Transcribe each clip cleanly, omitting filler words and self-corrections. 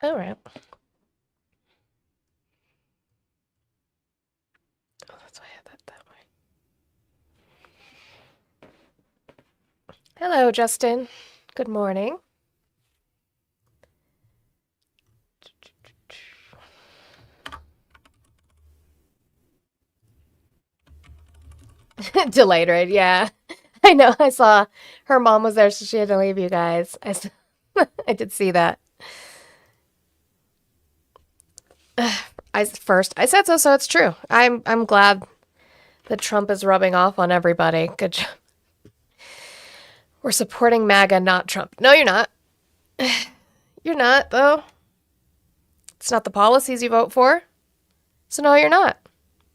All right. Oh, that's why I had that way. Hello, Justin. Good morning. Delayed, right? Yeah. I know. I saw her mom was there, so she had to leave you guys. I did see that. I said so, so it's true. I'm glad that Trump is rubbing off on everybody. Good job. We're supporting MAGA, not Trump. No, you're not. You're not, though. It's not the policies you vote for. So no, you're not.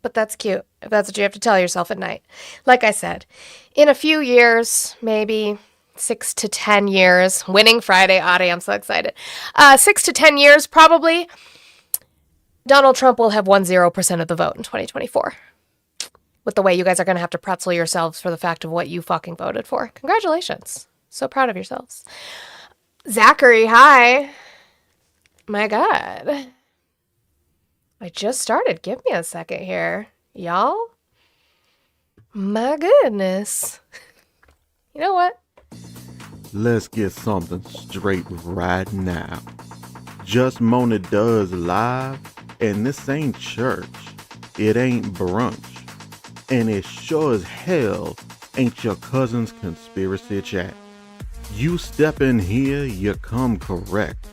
But that's cute, if that's what you have to tell yourself at night. Like I said, in a few years, maybe 6 to 10 years, winning Friday, Audie, I'm so excited. 6 to 10 years, probably, Donald Trump will have won 0% of the vote in 2024. With the way you guys are going to have to pretzel yourselves for the fact of what you fucking voted for. Congratulations. So proud of yourselves. Zachary, hi. My God. I just started. Give me a second here. Y'all? My goodness. You know what? Let's get something straight right now. Just Mona does live, and this ain't church. It ain't brunch. And it sure as hell ain't your cousin's conspiracy chat. You step in here, you come correct.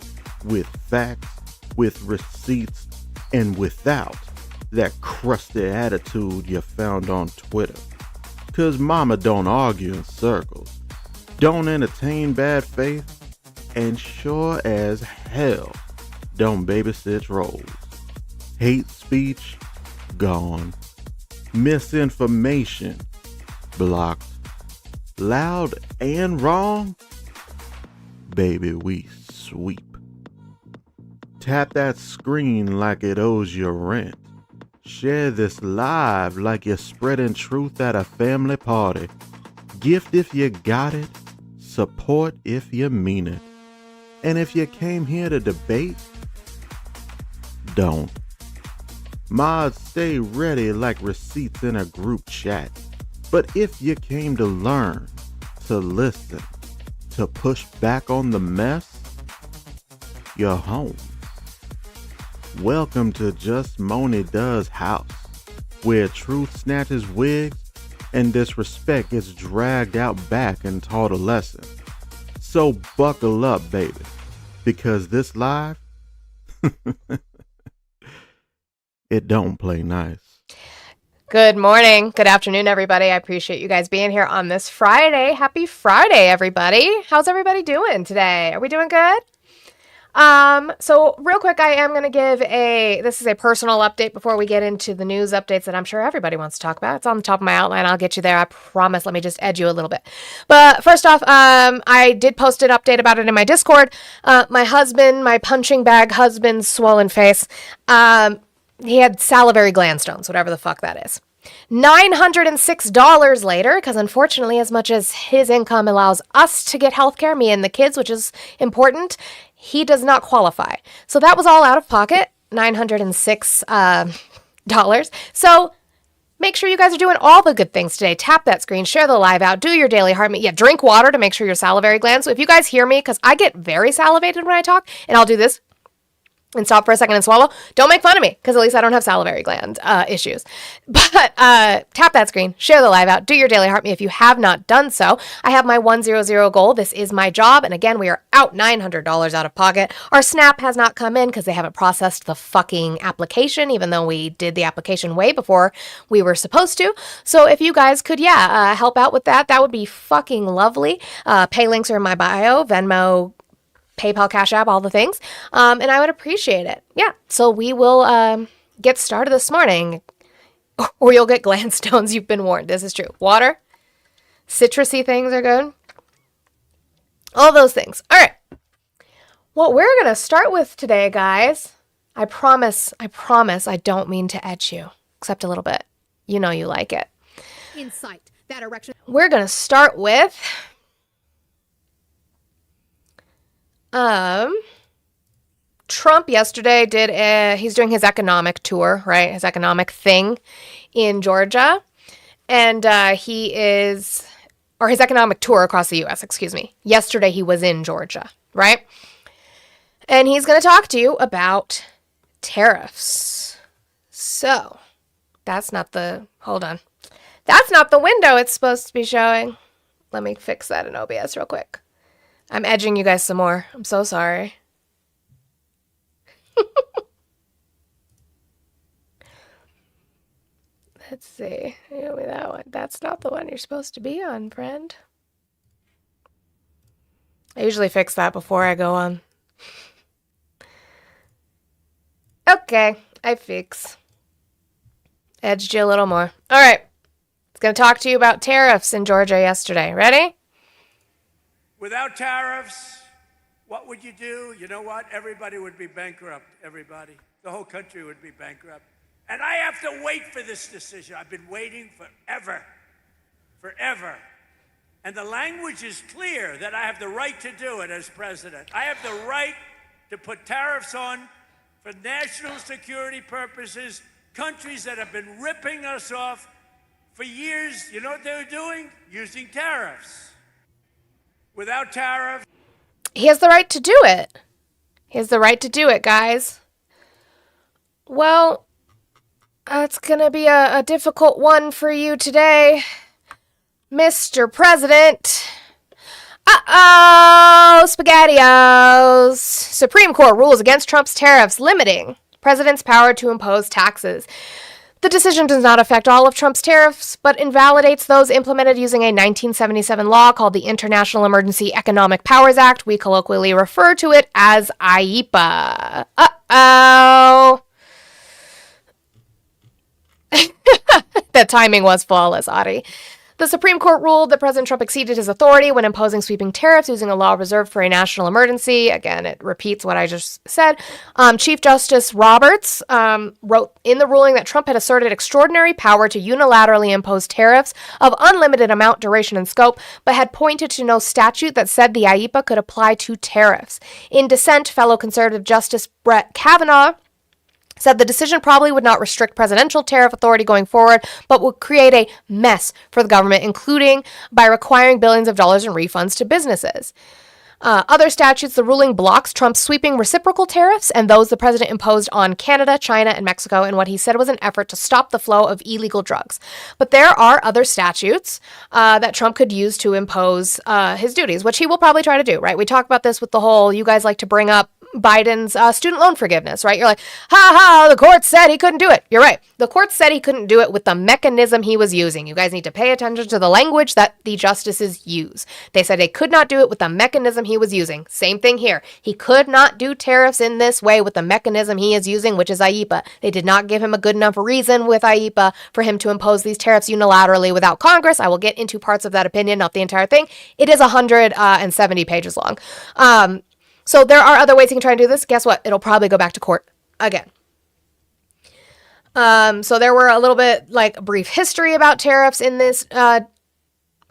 With facts, with receipts, and without that crusty attitude you found on Twitter. 'Cause mama don't argue in circles, don't entertain bad faith, and sure as hell don't babysit roles. Hate speech, gone. Misinformation, blocked. Loud and wrong, baby, we sweep. Tap that screen like it owes you rent. Share this live like you're spreading truth at a family party. Gift if you got it, support if you mean it. And if you came here to debate, don't. Mods, stay ready like receipts in a group chat. But if you came to learn, to listen, to push back on the mess, you're home. Welcome to Just Moni Does House, where truth snatches wigs and disrespect gets dragged out back and taught a lesson. So buckle up, baby, because this live, it don't play nice. Good morning. Good afternoon, everybody. I appreciate you guys being here on this Friday. Happy Friday, everybody. How's everybody doing today? Are we doing good? So real quick, I am going to give this is a personal update before we get into the news updates that I'm sure everybody wants to talk about. It's on the top of my outline. I'll get you there. I promise. Let me just edge you a little bit. But first off, I did post an update about it in my Discord. My husband, my punching bag husband's swollen face, he had salivary gland stones, whatever the fuck that is. $906 later, because unfortunately, as much as his income allows us to get healthcare, me and the kids, which is important, he does not qualify. So that was all out of pocket, $906. So make sure you guys are doing all the good things today. Tap that screen, share the live out, do your daily heart rate. Yeah, drink water to make sure your salivary glands. So if you guys hear me, because I get very salivated when I talk, and I'll do this and stop for a second and swallow, don't make fun of me, because at least I don't have salivary gland issues. But tap that screen, share the live out, do your daily heart me if you have not done so. I have my 100 goal. This is my job. And again, we are out $900 out of pocket. Our SNAP has not come in because they haven't processed the fucking application, even though we did the application way before we were supposed to. So if you guys could, help out with that, that would be fucking lovely. Pay links are in my bio, Venmo, PayPal, Cash App, all the things. And I would appreciate it. Yeah. So we will get started this morning, or you'll get gland stones. You've been warned. This is true. Water, citrusy things are good. All those things. All right. What we're going to start with today, guys, I promise I don't mean to etch you, except a little bit. You know you like it. Insight. That erection. We're going to start with Trump yesterday he's doing his economic tour, right? His economic thing in Georgia. And his economic tour across the U.S., excuse me. Yesterday he was in Georgia, right? And he's going to talk to you about tariffs. So, hold on. That's not the window it's supposed to be showing. Let me fix that in OBS real quick. I'm edging you guys some more. I'm so sorry. Let's see. Give me that one. That's not the one you're supposed to be on, friend. I usually fix that before I go on. Okay, I fix. Edged you a little more. All right. It's going to talk to you about tariffs in Georgia yesterday. Ready? Without tariffs, what would you do? You know what? Everybody would be bankrupt. Everybody. The whole country would be bankrupt. And I have to wait for this decision. I've been waiting forever. Forever. And the language is clear that I have the right to do it as president. I have the right to put tariffs on for national security purposes, countries that have been ripping us off for years. You know what they were doing? Using tariffs. Without tariffs. He has the right to do it. He has the right to do it, guys. Well, it's going to be a difficult one for you today, Mr. President. Uh-oh, SpaghettiOs. Supreme Court rules against Trump's tariffs, limiting president's power to impose taxes. The decision does not affect all of Trump's tariffs, but invalidates those implemented using a 1977 law called the International Emergency Economic Powers Act. We colloquially refer to it as IEEPA. Uh-oh. That timing was flawless, Audie. The Supreme Court ruled that President Trump exceeded his authority when imposing sweeping tariffs using a law reserved for a national emergency. Again, it repeats what I just said. Chief Justice Roberts wrote in the ruling that Trump had asserted extraordinary power to unilaterally impose tariffs of unlimited amount, duration, and scope, but had pointed to no statute that said the IEEPA could apply to tariffs. In dissent, fellow conservative Justice Brett Kavanaugh said the decision probably would not restrict presidential tariff authority going forward, but would create a mess for the government, including by requiring billions of dollars in refunds to businesses. Other statutes, the ruling blocks Trump's sweeping reciprocal tariffs and those the president imposed on Canada, China, and Mexico in what he said was an effort to stop the flow of illegal drugs. But there are other statutes that Trump could use to impose his duties, which he will probably try to do, right? We talk about this with the whole, you guys like to bring up Biden's student loan forgiveness, right? You're like, the court said he couldn't do it. You're right. The court said he couldn't do it with the mechanism he was using. You guys need to pay attention to the language that the justices use. They said they could not do it with the mechanism he was using. Same thing here. He could not do tariffs in this way with the mechanism he is using, which is IEEPA. They did not give him a good enough reason with IEEPA for him to impose these tariffs unilaterally without Congress. I will get into parts of that opinion, not the entire thing. It is 170 pages long. So there are other ways he can try and do this. Guess what? It'll probably go back to court again. So there were a little bit brief history about tariffs in this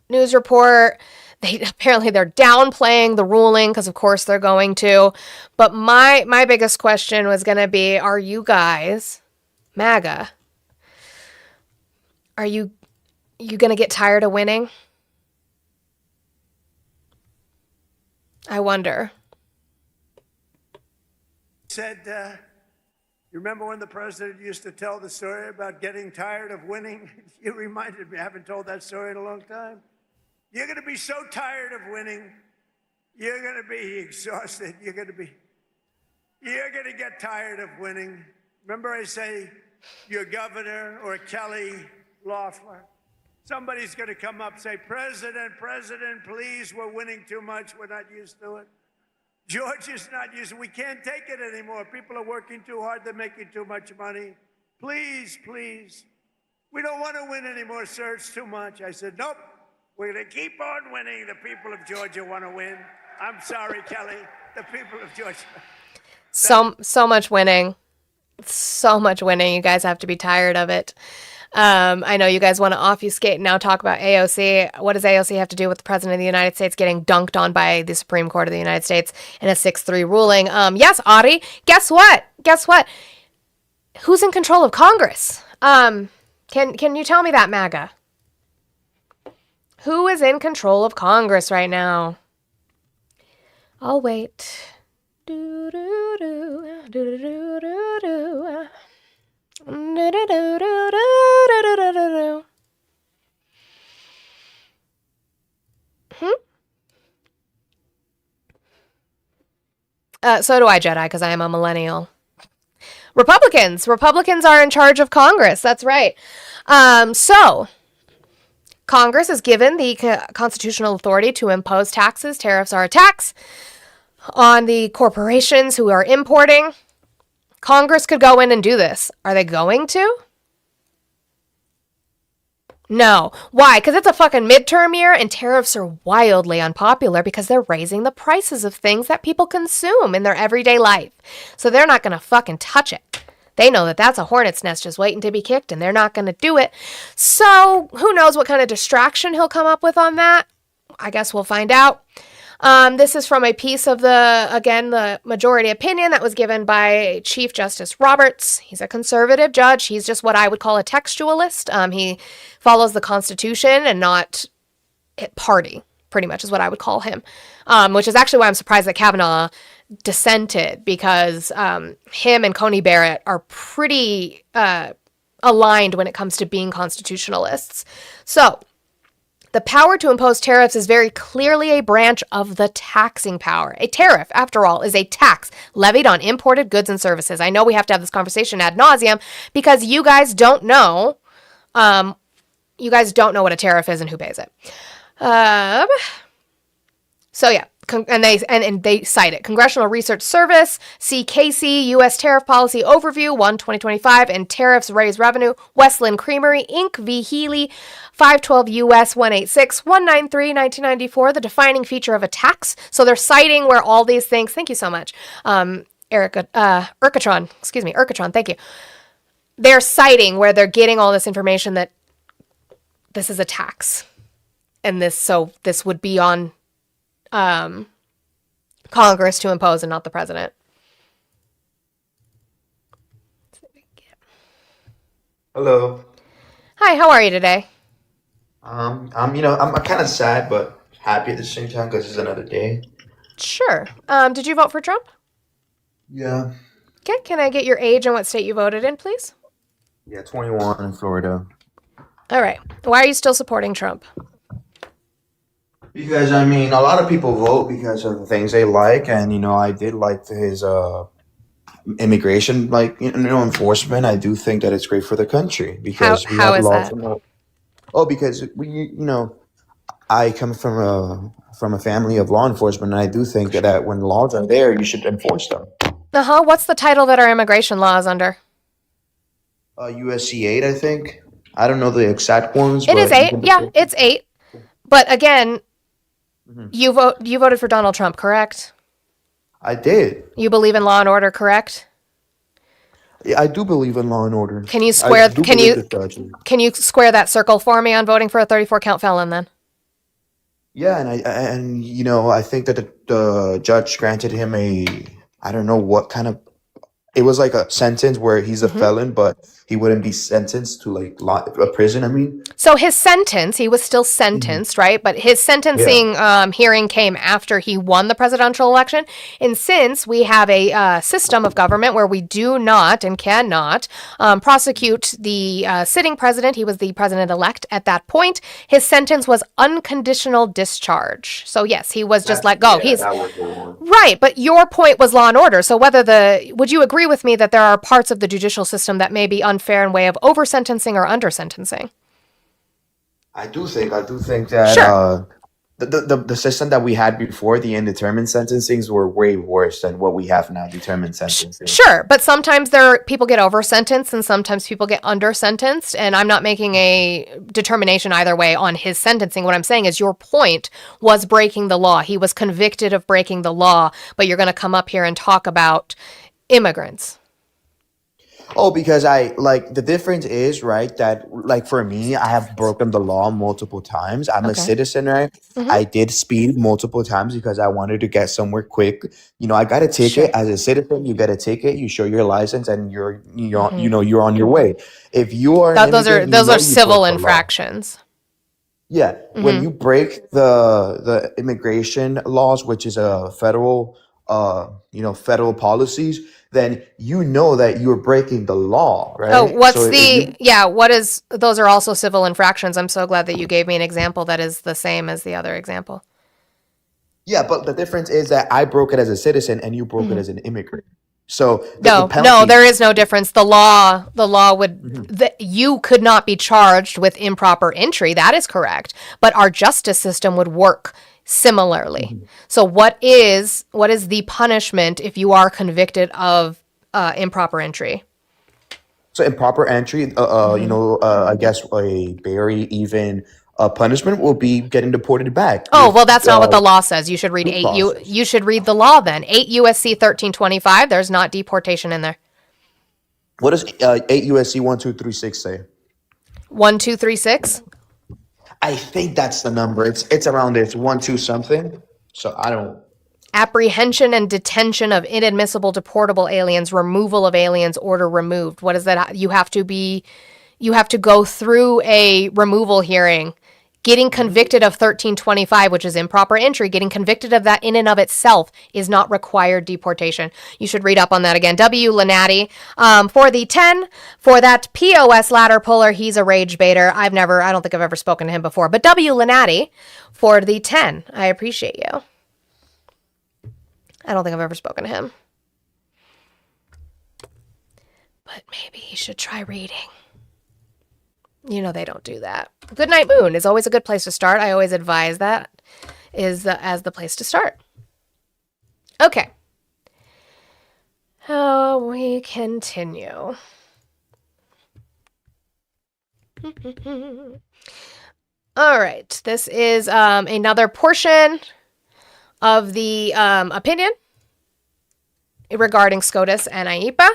news report. Apparently they're downplaying the ruling because of course they're going to. But my biggest question was going to be, are you guys, MAGA, are you going to get tired of winning? I wonder. Said, you remember when the president used to tell the story about getting tired of winning? You reminded me, I haven't told that story in a long time. You're going to be so tired of winning, you're going to be exhausted. You're going to get tired of winning. Remember I say, your governor or Kelly Loeffler, somebody's going to come up and say, President, please, we're winning too much. We're not used to it. Georgia's not used. We can't take it anymore. People are working too hard. They're making too much money. Please. We don't want to win anymore, sir. It's too much. I said, nope. We're going to keep on winning. The people of Georgia want to win. I'm sorry, Kelly. The people of Georgia. So much winning. So much winning. You guys have to be tired of it. I know you guys want to obfuscate and now talk about AOC. What does AOC have to do with the President of the United States getting dunked on by the Supreme Court of the United States in a 6-3 ruling? Yes, Audie. Guess what? Who's in control of Congress? Can you tell me that, MAGA? Who is in control of Congress right now? I'll wait. Do do do do do do do do. Do do do do do do do do. So do I, Jedi, because I am a millennial. Republicans are in charge of Congress. That's right. So Congress is given the constitutional authority to impose taxes. Tariffs are a tax on the corporations who are importing. Congress could go in and do this. Are they going to? No. Why? Because it's a fucking midterm year and tariffs are wildly unpopular because they're raising the prices of things that people consume in their everyday life. So they're not going to fucking touch it. They know that that's a hornet's nest just waiting to be kicked and they're not going to do it. So who knows what kind of distraction he'll come up with on that? I guess we'll find out. This is from a piece of the majority opinion that was given by Chief Justice Roberts. He's a conservative judge. He's just what I would call a textualist. He follows the Constitution and not party, pretty much is what I would call him, which is actually why I'm surprised that Kavanaugh dissented, because him and Coney Barrett are pretty aligned when it comes to being constitutionalists. So the power to impose tariffs is very clearly a branch of the taxing power. A tariff, after all, is a tax levied on imported goods and services. I know we have to have this conversation ad nauseum because you guys don't know. You guys don't know what a tariff is and who pays it. So yeah, and they cite it. Congressional Research Service, C. Casey, U.S. Tariff Policy Overview, 1/2025, and Tariffs Raise Revenue, Westland Creamery, Inc. v. Healy, 512 U.S. 186, 193, 1994, the defining feature of a tax. So they're citing where all these things, thank you so much, Urkatron, thank you. They're citing where they're getting all this information that this is a tax. And this would be on Congress to impose and not the president. Hello. Hi, how are you today? I'm kind of sad but happy at the same time because it's another day. Sure. Did you vote for Trump? Yeah. Okay, can I get your age and what state you voted in, please? Yeah, 21 in Florida. All right. Why are you still supporting Trump? Because a lot of people vote because of the things they like, and I did like his immigration, enforcement. I do think that it's great for the country because we How have is laws. that? Because I come from a family of law enforcement, and I do think that when laws are there, you should enforce them. What's the title that our immigration law is under? USC 8, I think. I don't know the exact ones. It is 8. Yeah, it's 8. But again, Mhm. you voted for Donald Trump, correct? I did. You believe in law and order, correct? Yeah, I do believe in law and order. Can you I square do can believe you the judges. can you square that circle for me on voting for a 34 count felon then? Yeah, and I think that the judge granted him I don't know what kind of, it was like a sentence where he's a felon, but he wouldn't be sentenced to a prison. So his sentence, he was still sentenced, right? But his sentencing hearing came after he won the presidential election. And since we have a system of government where we do not and cannot prosecute the sitting president, he was the president-elect at that point, his sentence was unconditional discharge. So yes, he was just let go. Yeah, that was the one. Right, but your point was law and order. So would you agree with me that there are parts of the judicial system that may be unfair in way of over sentencing or under sentencing? I do think that Sure. the system that we had before, the indeterminate sentencings, were way worse than what we have now, determined sentencing. Sure, but sometimes people get over sentenced and sometimes people get under sentenced, and I'm not making a determination either way on his sentencing. What I'm saying is your point was breaking the law. He was convicted of breaking the law, but you're going to come up here and talk about immigrants. Oh, because I like the difference is right that like for me, I have broken the law multiple times. I'm a Okay. citizen, right? Mm-hmm. I did speed multiple times because I wanted to get somewhere quick. I got a ticket Sure. as a citizen. You get a ticket, you show your license, and Mm-hmm. you're on your way. If you are an Those are immigrant, you civil broke the law. infractions. Yeah, when Mm-hmm. you break the immigration laws, which is a federal policies, then you know that you're breaking the law, Oh, right? So if you those are also civil infractions. I'm so glad that you gave me an example that is the same as the other example. Yeah, but the difference is that I broke it as a citizen and you broke it Mm-hmm. as an immigrant. So the No, penalty. there is no difference. The law would, that you could not be charged with improper entry. That is correct. But our justice system would work similarly. Mhm. So what is the punishment if you are convicted of improper entry? So improper entry, Hmm. I guess a very even punishment will be getting deported back Oh, with well, that's not what the law says. You should read due eight you process. you should read the law then. 8 USC 1325. There's not deportation in there. What does 8 USC 1236 say? 1236. I think that's the number. It's around there. It's 1 2 something. So I don't. Apprehension and detention of inadmissible deportable aliens, removal of aliens, order removed. What is that? You have to go through a removal hearing. Getting convicted of 1325, which is improper entry, getting convicted of that in and of itself is not required deportation. You should read up on that again. W. Lenati. For the 10, for that POS ladder puller, he's a rage baiter. I don't think I've ever spoken to him before. But W. Lenati, for the 10, I appreciate you. I don't think I've ever spoken to him. But maybe he should try reading. They don't do that. Good Night Moon is always a good place to start. I always advise that is as the place to start. Okay. We continue. All right. This is another portion of the opinion regarding SCOTUS and IEPA.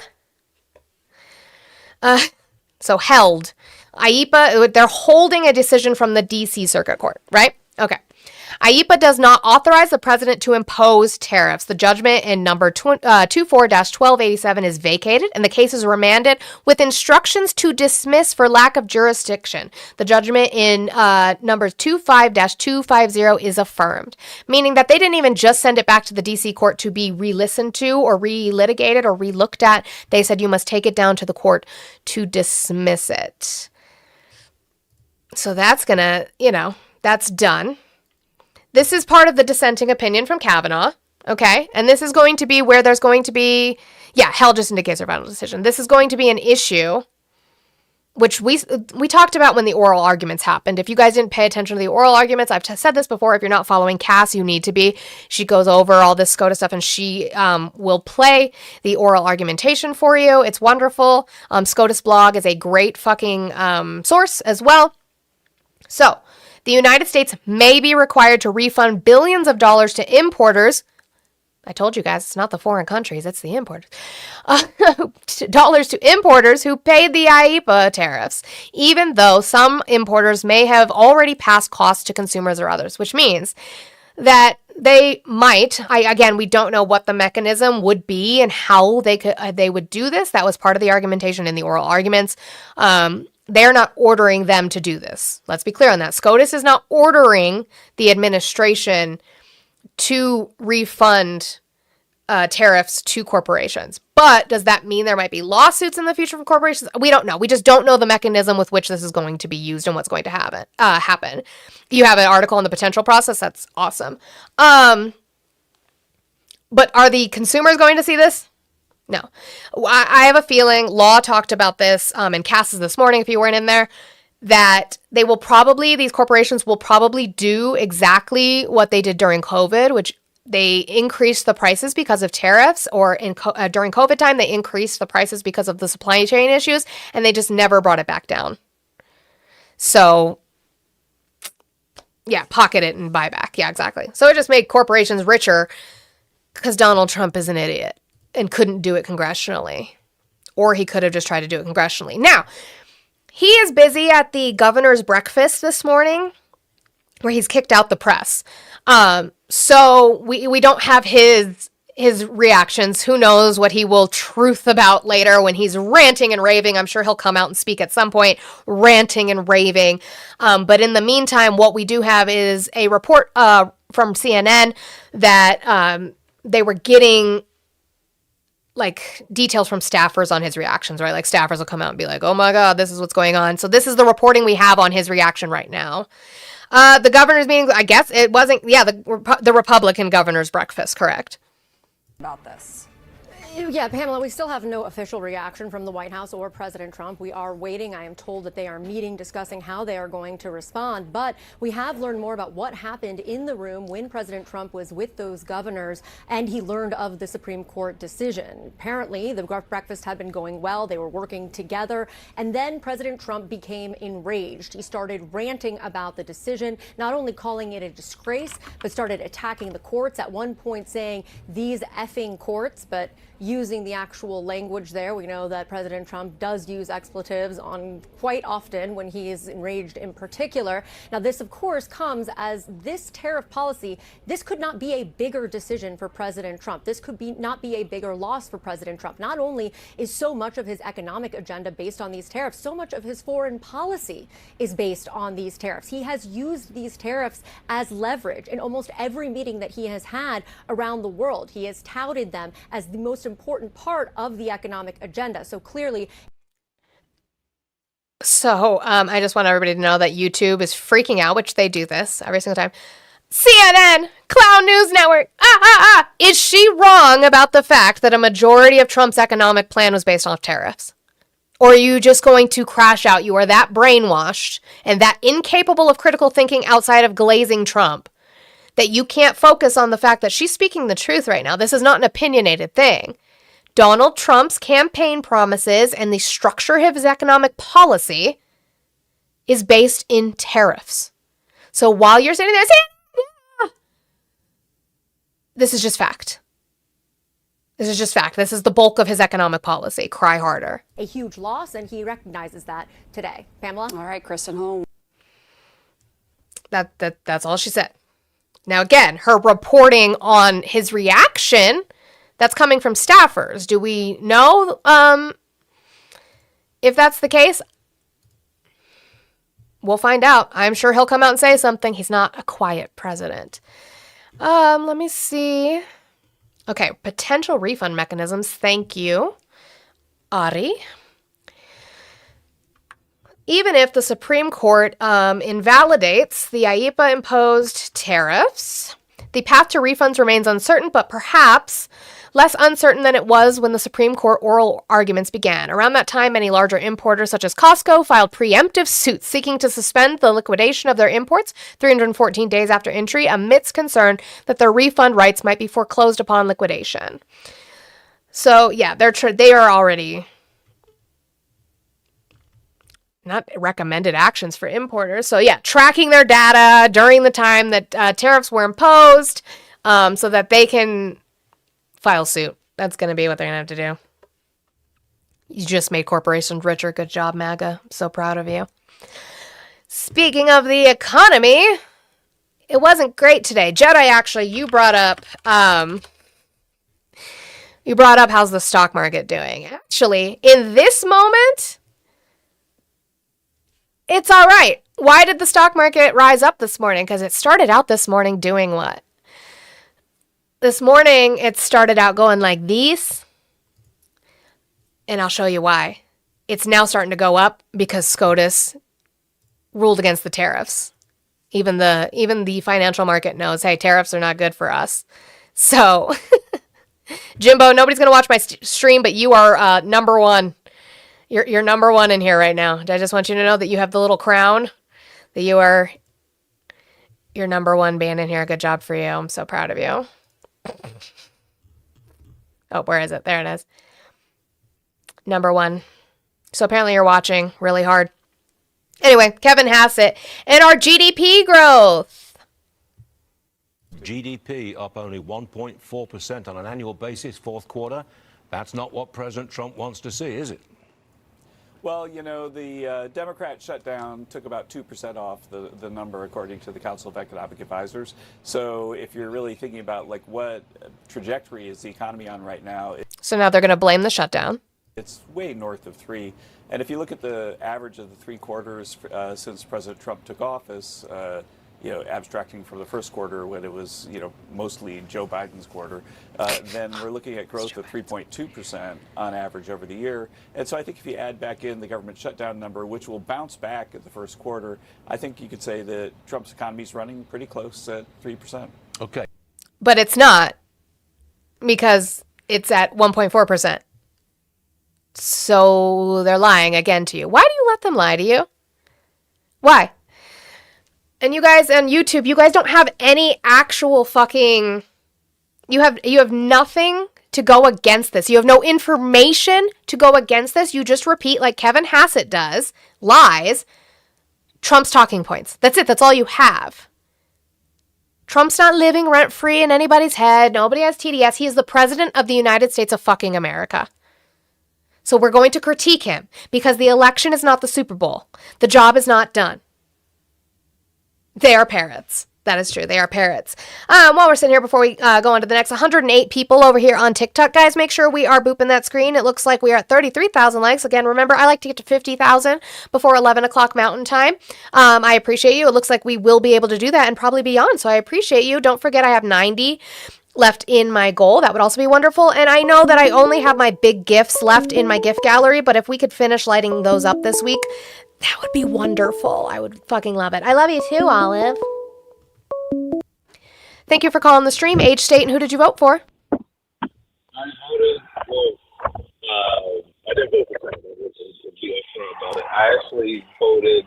So held. IEPA, they're holding a decision from the DC Circuit Court, right? Okay. IEPA does not authorize the president to impose tariffs. The judgment in number 24-1287 is vacated, and the case is remanded with instructions to dismiss for lack of jurisdiction. The judgment in number 25-250 is affirmed, meaning that they didn't even just send it back to the DC court to be re-listened to or re-litigated or re-looked at. They said you must take it down to the court to dismiss it. So that's that's done. This is part of the dissenting opinion from Kavanaugh, okay? And this is going to be where there's going to be, held just indicates their final decision. This is going to be an issue, which we talked about when the oral arguments happened. If you guys didn't pay attention to the oral arguments, I've said this before, if you're not following Cass, you need to be. She goes over all this SCOTUS stuff, and she will play the oral argumentation for you. It's wonderful. SCOTUS blog is a great fucking source as well. So, the United States may be required to refund billions of dollars to importers. I told you guys, it's not the foreign countries, it's the importers. Dollars to importers who paid the IEPA tariffs, even though some importers may have already passed costs to consumers or others, which means that they might, we don't know what the mechanism would be and how they would do this. That was part of the argumentation in the oral arguments. They're not ordering them to do this. Let's be clear on that. SCOTUS is not ordering the administration to refund tariffs to corporations. But does that mean there might be lawsuits in the future from corporations? We don't know. We just don't know the mechanism with which this is going to be used and what's going to happen. You have an article on the potential process. That's awesome. But are the consumers going to see this? No. I have a feeling Law talked about this in Cass's this morning, if you weren't in there, that these corporations will probably do exactly what they did during COVID, which they increased the prices because of tariffs, or during COVID time, they increased the prices because of the supply chain issues, and they just never brought it back down. So, pocket it and buy back. Yeah, exactly. So it just made corporations richer because Donald Trump is an idiot and couldn't do it congressionally or he could have just tried to do it congressionally. Now, he is busy at the governor's breakfast this morning where he's kicked out the press. So we don't have his reactions. Who knows what he will truth about later when he's ranting and raving. I'm sure he'll come out and speak at some point, ranting and raving. But in the meantime, what we do have is a report from CNN that they were getting like details from staffers on his reactions, right? Like staffers will come out and be like, oh my God, this is what's going on. So this is the reporting we have on his reaction right now. The governor's meeting, I guess it wasn't, the Republican governor's breakfast, correct? About this. Yeah, Pamela, we still have no official reaction from the White House or President Trump. We are waiting. I am told that they are meeting, discussing how they are going to respond. But we have learned more about what happened in the room when President Trump was with those governors and he learned of the Supreme Court decision. Apparently, the breakfast had been going well. They were working together. And then President Trump became enraged. He started ranting about the decision, not only calling it a disgrace, but started attacking the courts, at one point saying, these effing courts, but using the actual language there. We know that President Trump does use expletives on quite often when he is enraged in particular. Now, this, of course, comes as this tariff policy. This could not be a bigger decision for President Trump. This could not be a bigger loss for President Trump. Not only is so much of his economic agenda based on these tariffs, so much of his foreign policy is based on these tariffs. He has used these tariffs as leverage in almost every meeting that he has had around the world. He has touted them as the most important part of the economic agenda. So clearly. So I just want everybody to know that YouTube is freaking out, which they do this every single time. CNN, Clown News Network, is she wrong about the fact that a majority of Trump's economic plan was based off tariffs? Or are you just going to crash out? You are that brainwashed and that incapable of critical thinking outside of glazing Trump that you can't focus on the fact that she's speaking the truth right now. This is not an opinionated thing. Donald Trump's campaign promises and the structure of his economic policy is based in tariffs. So while you're sitting there saying, this is just fact. This is just fact. This is the bulk of his economic policy. Cry harder. A huge loss, and he recognizes that today. Pamela? All right, Kristen Holmes. That's all she said. Now, again, her reporting on his reaction, that's coming from staffers. Do we know if that's the case? We'll find out. I'm sure he'll come out and say something. He's not a quiet president. Let me see. Okay, potential refund mechanisms. Thank you, Ari. Even if the Supreme Court invalidates the IEEPA-imposed tariffs, the path to refunds remains uncertain, but perhaps less uncertain than it was when the Supreme Court oral arguments began. Around that time, many larger importers, such as Costco, filed preemptive suits seeking to suspend the liquidation of their imports 314 days after entry, amidst concern that their refund rights might be foreclosed upon liquidation. So, yeah, they are already not recommended actions for importers. So, yeah, tracking their data during the time that tariffs were imposed so that they can file suit. That's going to be what they're going to have to do. You just made corporations richer. Good job, MAGA. I'm so proud of you. Speaking of the economy, it wasn't great today. Jedi, actually, you brought up how's the stock market doing. Actually, in this moment, it's all right. Why did the stock market rise up this morning? Because it started out this morning doing what? This morning, it started out going like these, and I'll show you why. It's now starting to go up because SCOTUS ruled against the tariffs. Even the financial market knows, hey, tariffs are not good for us. So, Jimbo, nobody's going to watch my stream, but you are number one. You're number one in here right now. I just want you to know that you have the little crown, that you're number one being in here. Good job for you. I'm so proud of you. Oh, where is it? There it is. Number one. So apparently you're watching really hard. Anyway, Kevin Hassett. And our GDP growth. GDP up only 1.4% on an annual basis, fourth quarter. That's not what President Trump wants to see, is it? Well, you know, the Democrat shutdown took about 2% off the number, according to the Council of Economic Advisors. So if you're really thinking about, like, what trajectory is the economy on right now, So now they're going to blame the shutdown. it's way north of 3. And if you look at the average of the 3 quarters since President Trump took office, you know, abstracting from the first quarter when it was, you know, mostly Joe Biden's quarter, then we're looking at growth of 3.2% on average over the year. And so I think if you add back in the government shutdown number, which will bounce back at the first quarter, I think you could say that Trump's economy is running pretty close at 3%. Okay. But it's not, because it's at 1.4%. So they're lying again to you. Why do you let them lie to you? Why? And you guys on YouTube, you guys don't have any actual fucking... You have nothing to go against this. You have no information to go against this. You just repeat, like Kevin Hassett does, lies, Trump's talking points. That's it. That's all you have. Trump's not living rent-free in anybody's head. Nobody has TDS. He is the president of the United States of fucking America. So we're going to critique him because the election is not the Super Bowl. The job is not done. They are parrots. That is true. They are parrots. While we're sitting here, before we go on to the next, 108 people over here on TikTok. Guys, make sure we are booping that screen. It looks like we are at 33,000 likes. Again, remember, I like to get to 50,000 before 11 o'clock Mountain Time. I appreciate you. It looks like we will be able to do that and probably beyond. So I appreciate you. Don't forget, I have 90 left in my goal. That would also be wonderful. And I know that I only have my big gifts left in my gift gallery, but if we could finish lighting those up this week, that would be wonderful. I would fucking love it. I love you too, Olive. Thank you for calling the stream. Age, state, and who did you vote for? I voted I didn't vote for Trump. To be upfront about it, I actually voted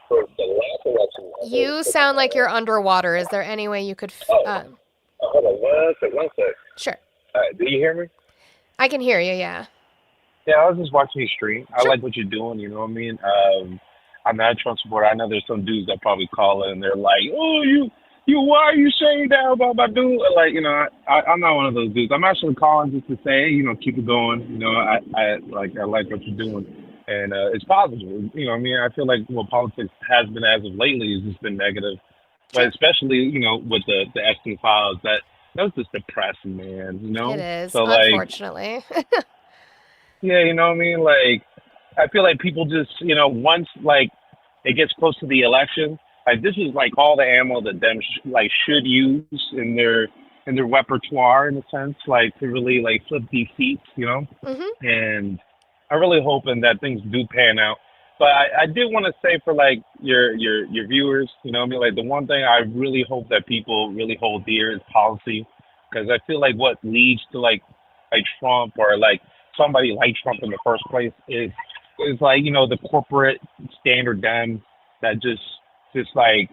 for the last election. You sound like you're underwater. Is there any way you could... hold on one sec. Sure. Do you hear me? I can hear you, yeah. Yeah, I was just watching you stream. I Sure. like what you're doing, you know what I mean? I'm not a Trump supporter. I know there's some dudes that probably call in and they're like, oh, you, why are you saying that about my dude? Like, you know, I'm not one of those dudes. I'm actually calling just to say, you know, keep it going. You know, I like what you're doing. And it's positive. You know what I mean? I feel like what politics has been as of lately has just been negative. But especially, you know, with the Epstein files, that was just depressing, man, you know? It is, So, like, unfortunately. yeah, you know what I mean? Like, I feel like people just, you know, once, like, it gets close to the election, like, this is, like, all the ammo that them, should use in their repertoire, in a sense, like, to really, like, flip these seats, you know? Mm-hmm. And I'm really hoping that things do pan out. But I did want to say for, like, your viewers, you know what I mean? Like, the one thing I really hope that people really hold dear is policy. Because I feel like what leads to, like Trump or, like, somebody like Trump in the first place is like, you know, the corporate standard Dem that just like,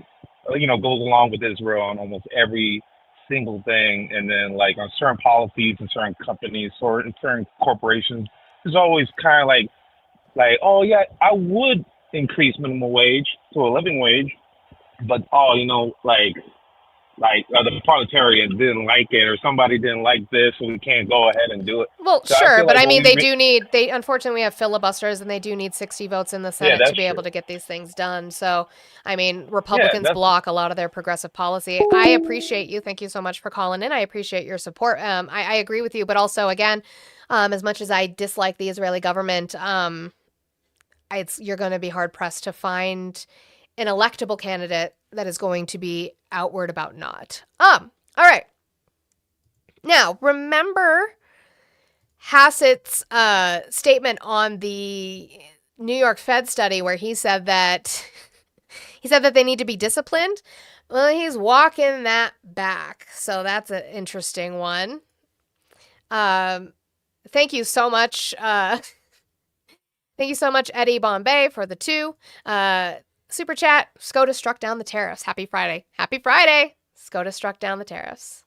you know, goes along with Israel on almost every single thing. And then, like, on certain policies and certain companies or certain corporations, there's always kind of like, oh, yeah, I would increase minimum wage to a living wage, but, oh, you know, like the proletariat didn't like it, or somebody didn't like this, so we can't go ahead and do it. Well, So sure, but like I mean, when they unfortunately, we have filibusters and they do need 60 votes in the Senate that's to be able true. to get these things done. So, I mean, Republicans that's- block a lot of their progressive policy. I appreciate you. Thank you so much for calling in. I appreciate your support. I agree with you, but also, again, as much as I dislike the Israeli government, you're going to be hard pressed to find an electable candidate that is going to be outward about not. All right. Now, remember Hassett's statement on the New York Fed study where he said that they need to be disciplined? Well, he's walking that back. So that's an interesting one. Thank you so much. Thank you so much, Eddie Bombay, for the 2. Super chat. SCOTUS struck down the tariffs. Happy Friday. Happy Friday. SCOTUS struck down the tariffs.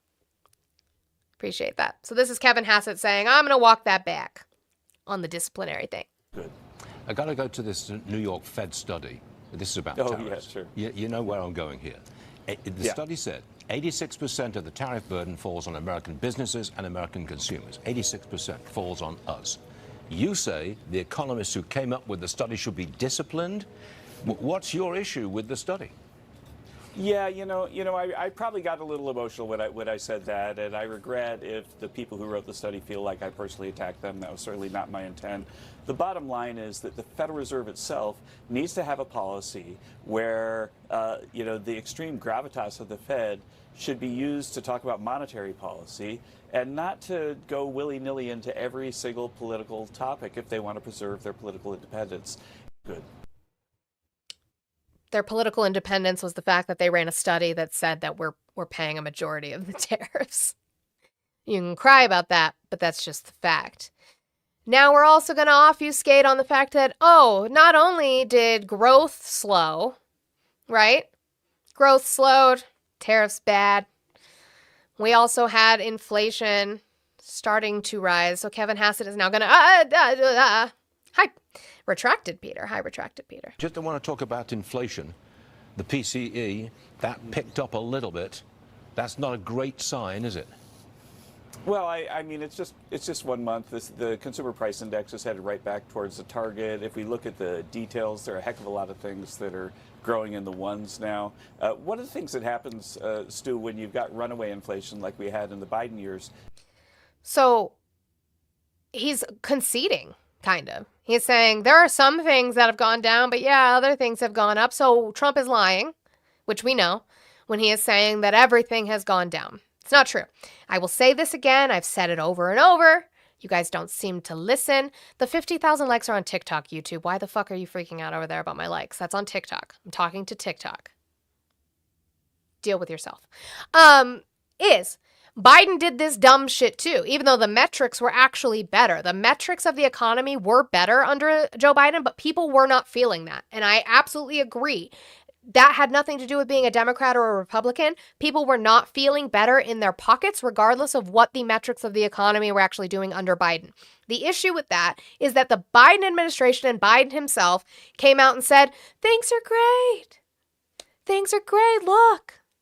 Appreciate that. So this is Kevin Hassett saying, I'm going to walk that back on the disciplinary thing. Good. I got to go to this New York Fed study. This is about Oh, tariffs. yeah, sure. You know where I'm going here. The Yeah. study said 86% of the tariff burden falls on American businesses and American consumers. 86% falls on us. You say the economists who came up with the study should be disciplined. What's your issue with the study? Yeah, I probably got a little emotional when I said that, and I regret if the people who wrote the study feel like I personally attacked them. That was certainly not my intent. The bottom line is that the Federal Reserve itself needs to have a policy where, the extreme gravitas of the Fed should be used to talk about monetary policy and not to go willy-nilly into every single political topic if they want to preserve their political independence. Good. Their political independence was the fact that they ran a study that said that we're paying a majority of the tariffs. You can cry about that, but that's just the fact. Now we're also going to obfuscate on the fact that, not only did growth slow, right? Growth slowed, tariffs bad. We also had inflation starting to rise. So Kevin Hassett is now going to, retracted Peter. Just want to talk about inflation. The PCE, that picked up a little bit. That's not a great sign, is it? Well, I mean, it's just 1 month. The consumer price index is headed right back towards the target. If we look at the details, there are a heck of a lot of things that are growing in the ones now. One of the things that happens, Stu, when you've got runaway inflation like we had in the Biden years. So he's conceding, kind of. He's saying there are some things that have gone down, but yeah, other things have gone up. So Trump is lying, which we know, when he is saying that everything has gone down. It's not true. I will say this again. I've said it over and over. You guys don't seem to listen. The 50,000 likes are on TikTok, YouTube. Why the fuck are you freaking out over there about my likes? That's on TikTok. I'm talking to TikTok. Deal with yourself. Biden did this dumb shit too, even though the metrics were actually better. The metrics of the economy were better under Joe Biden, but people were not feeling that. And I absolutely agree. That had nothing to do with being a Democrat or a Republican. People were not feeling better in their pockets, regardless of what the metrics of the economy were actually doing under Biden. The issue with that is that the Biden administration and Biden himself came out and said, things are great. Things are great.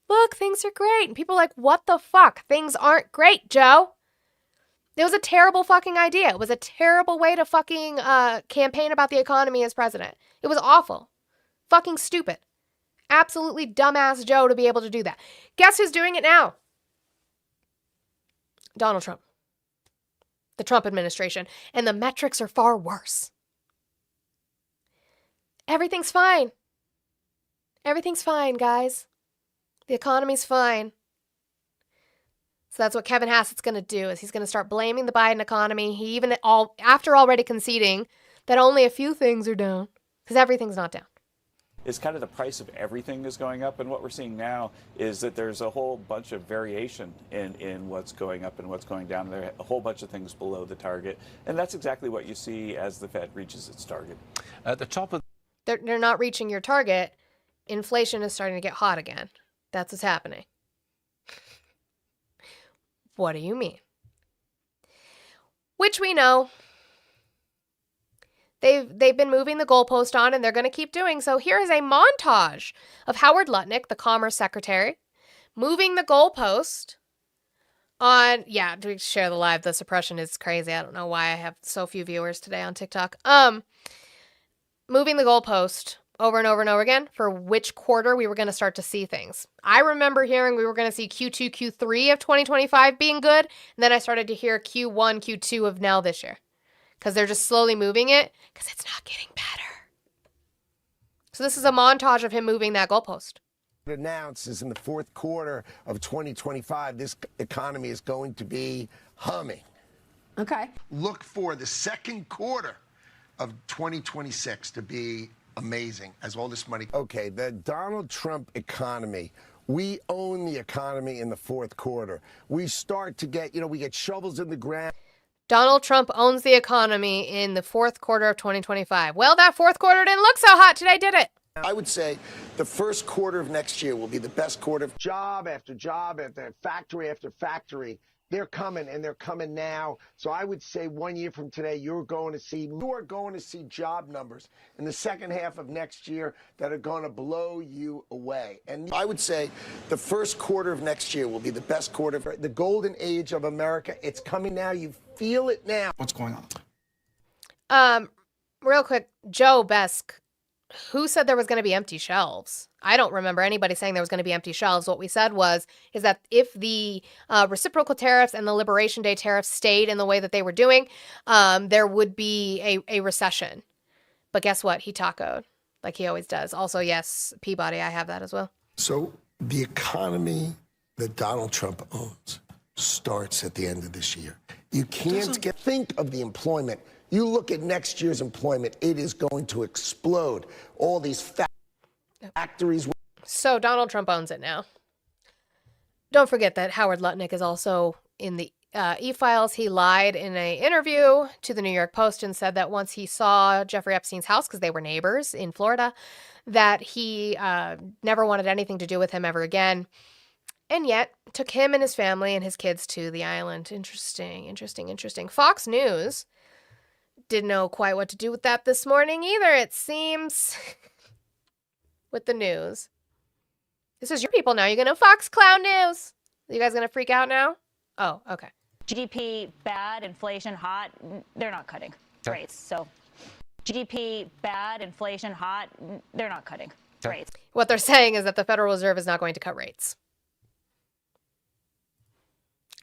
Look, things are great. And people are like, what the fuck? Things aren't great, Joe. It was a terrible fucking idea. It was a terrible way to fucking campaign about the economy as president. It was awful. Fucking stupid. Absolutely dumbass Joe to be able to do that. Guess who's doing it now? Donald Trump. The Trump administration. And the metrics are far worse. Everything's fine. Everything's fine, guys. The economy's fine. So that's what Kevin Hassett's going to do, is he's going to start blaming the Biden economy. He even, after already conceding that only a few things are down, because everything's not down. Is kind of the price of everything is going up, and what we're seeing now is that there's a whole bunch of variation in what's going up and what's going down. There are a whole bunch of things below the target, and that's exactly what you see as the Fed reaches its target. At the top of... They're not reaching your target. Inflation is starting to get hot again. That's what's happening. What do you mean? Which we know. They've been moving the goalpost on, and they're going to keep doing so. Here is a montage of Howard Lutnick, the Commerce Secretary, moving the goalpost on, do we share the live? The suppression is crazy. I don't know why I have so few viewers today on TikTok. Moving the goalpost over and over and over again for which quarter we were going to start to see things. I remember hearing we were going to see Q2, Q3 of 2025 being good, and then I started to hear Q1, Q2 of now this year. Because they're just slowly moving it, because it's not getting better. So this is a montage of him moving that goalpost. Announces in the fourth quarter of 2025, this economy is going to be humming. Okay. Look for the second quarter of 2026 to be amazing as all this money. Okay, the Donald Trump economy. We own the economy in the fourth quarter. We start to get, we get shovels in the ground. Donald Trump owns the economy in the fourth quarter of 2025. Well, that fourth quarter didn't look so hot today, did it? I would say the first quarter of next year will be the best quarter. Job after job after factory, They're coming, and they're coming now. So I would say 1 year from today, you are going to see job numbers in the second half of next year that are going to blow you away. And I would say the first quarter of next year will be the best quarter. The golden age of America, it's coming now. You feel it now. What's going on? Real quick, Joe Besk, who said there was going to be empty shelves? I don't remember anybody saying there was going to be empty shelves. What we said is that if the reciprocal tariffs and the Liberation Day tariffs stayed in the way that they were doing, there would be a recession. But guess what? He tacoed like he always does. Also, yes, Peabody, I have that as well. So the economy that Donald Trump owns starts at the end of this year. You can't think of the employment. You look at next year's employment, it is going to explode. All these factories. So Donald Trump owns it now. Don't forget that Howard Lutnick is also in the e-files. He lied in an interview to the New York Post and said that once he saw Jeffrey Epstein's house, because they were neighbors in Florida, that he never wanted anything to do with him ever again. And yet took him and his family and his kids to the island. Interesting. Fox News didn't know quite what to do with that this morning either, it seems, with the news. This is your people now. You're going to Fox Cloud News. You guys going to freak out now? Oh, okay. GDP bad, inflation hot. They're not cutting rates. So GDP bad, inflation hot. They're not cutting rates. What they're saying is that the Federal Reserve is not going to cut rates.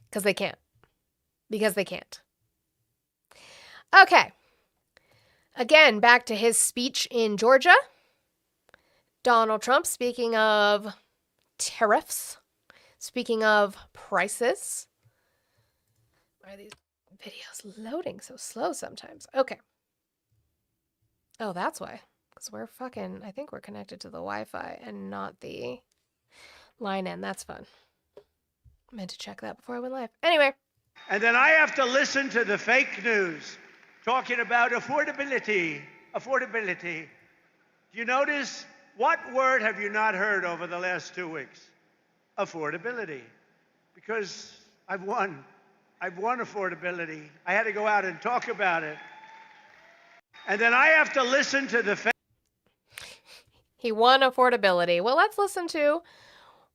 Because they can't. Okay. Again, back to his speech in Georgia. Donald Trump, speaking of tariffs, speaking of prices. Why are these videos loading so slow sometimes? Okay. Oh, that's why. Because I think we're connected to the Wi-Fi and not the line in. That's fun. I meant to check that before I went live. Anyway. And then I have to listen to the fake news talking about affordability. Do you notice, what word have you not heard over the last 2 weeks? Affordability. Because I've won affordability. I had to go out and talk about it. And then I have to listen to the fake. He won affordability. Well, let's listen to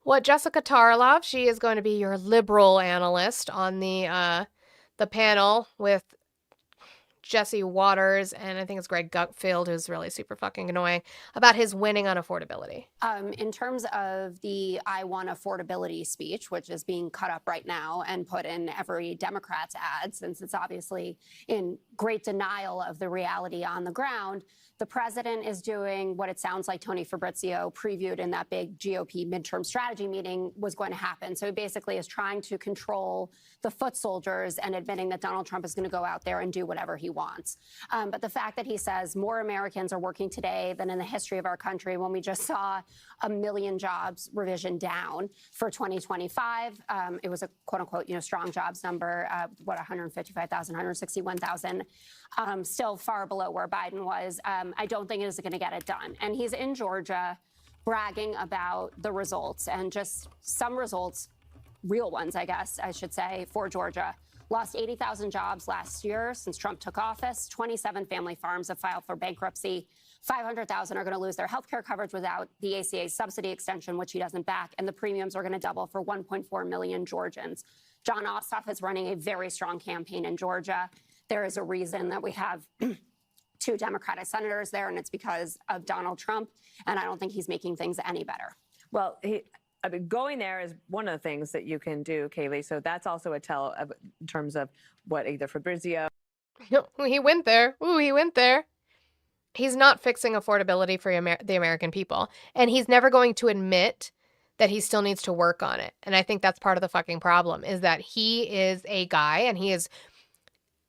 what Jessica Tarlov, she is going to be your liberal analyst on the panel with Jesse Waters, and I think it's Greg Gutfeld, who's really super fucking annoying, about his winning on affordability. In terms of the I Want Affordability speech, which is being cut up right now and put in every Democrat's ad, since it's obviously in great denial of the reality on the ground, the president is doing what it sounds like Tony Fabrizio previewed in that big GOP midterm strategy meeting was going to happen. So he basically is trying to control the foot soldiers and admitting that Donald Trump is going to go out there and do whatever he wants. But the fact that he says more Americans are working today than in the history of our country, when we just saw 1 million jobs revision down for 2025, it was a quote unquote, strong jobs number, 155,000, 161,000, still far below where Biden was. I don't think it is going to get it done. And he's in Georgia bragging about the results, and just some results, real ones, I guess I should say, for Georgia. Lost 80,000 jobs last year since Trump took office. 27 family farms have filed for bankruptcy. 500,000 are going to lose their health care coverage without the ACA subsidy extension, which he doesn't back. And the premiums are going to double for 1.4 million Georgians. John Ossoff is running a very strong campaign in Georgia. There is a reason that we have 2 Democratic senators there, and it's because of Donald Trump. And I don't think he's making things any better. Well, going there is one of the things that you can do, Kaylee. So that's also a tell in terms of what either Fabrizio. He went there. Ooh, he went there. He's not fixing affordability for the American people. And he's never going to admit that he still needs to work on it. And I think that's part of the fucking problem, is that he is a guy and he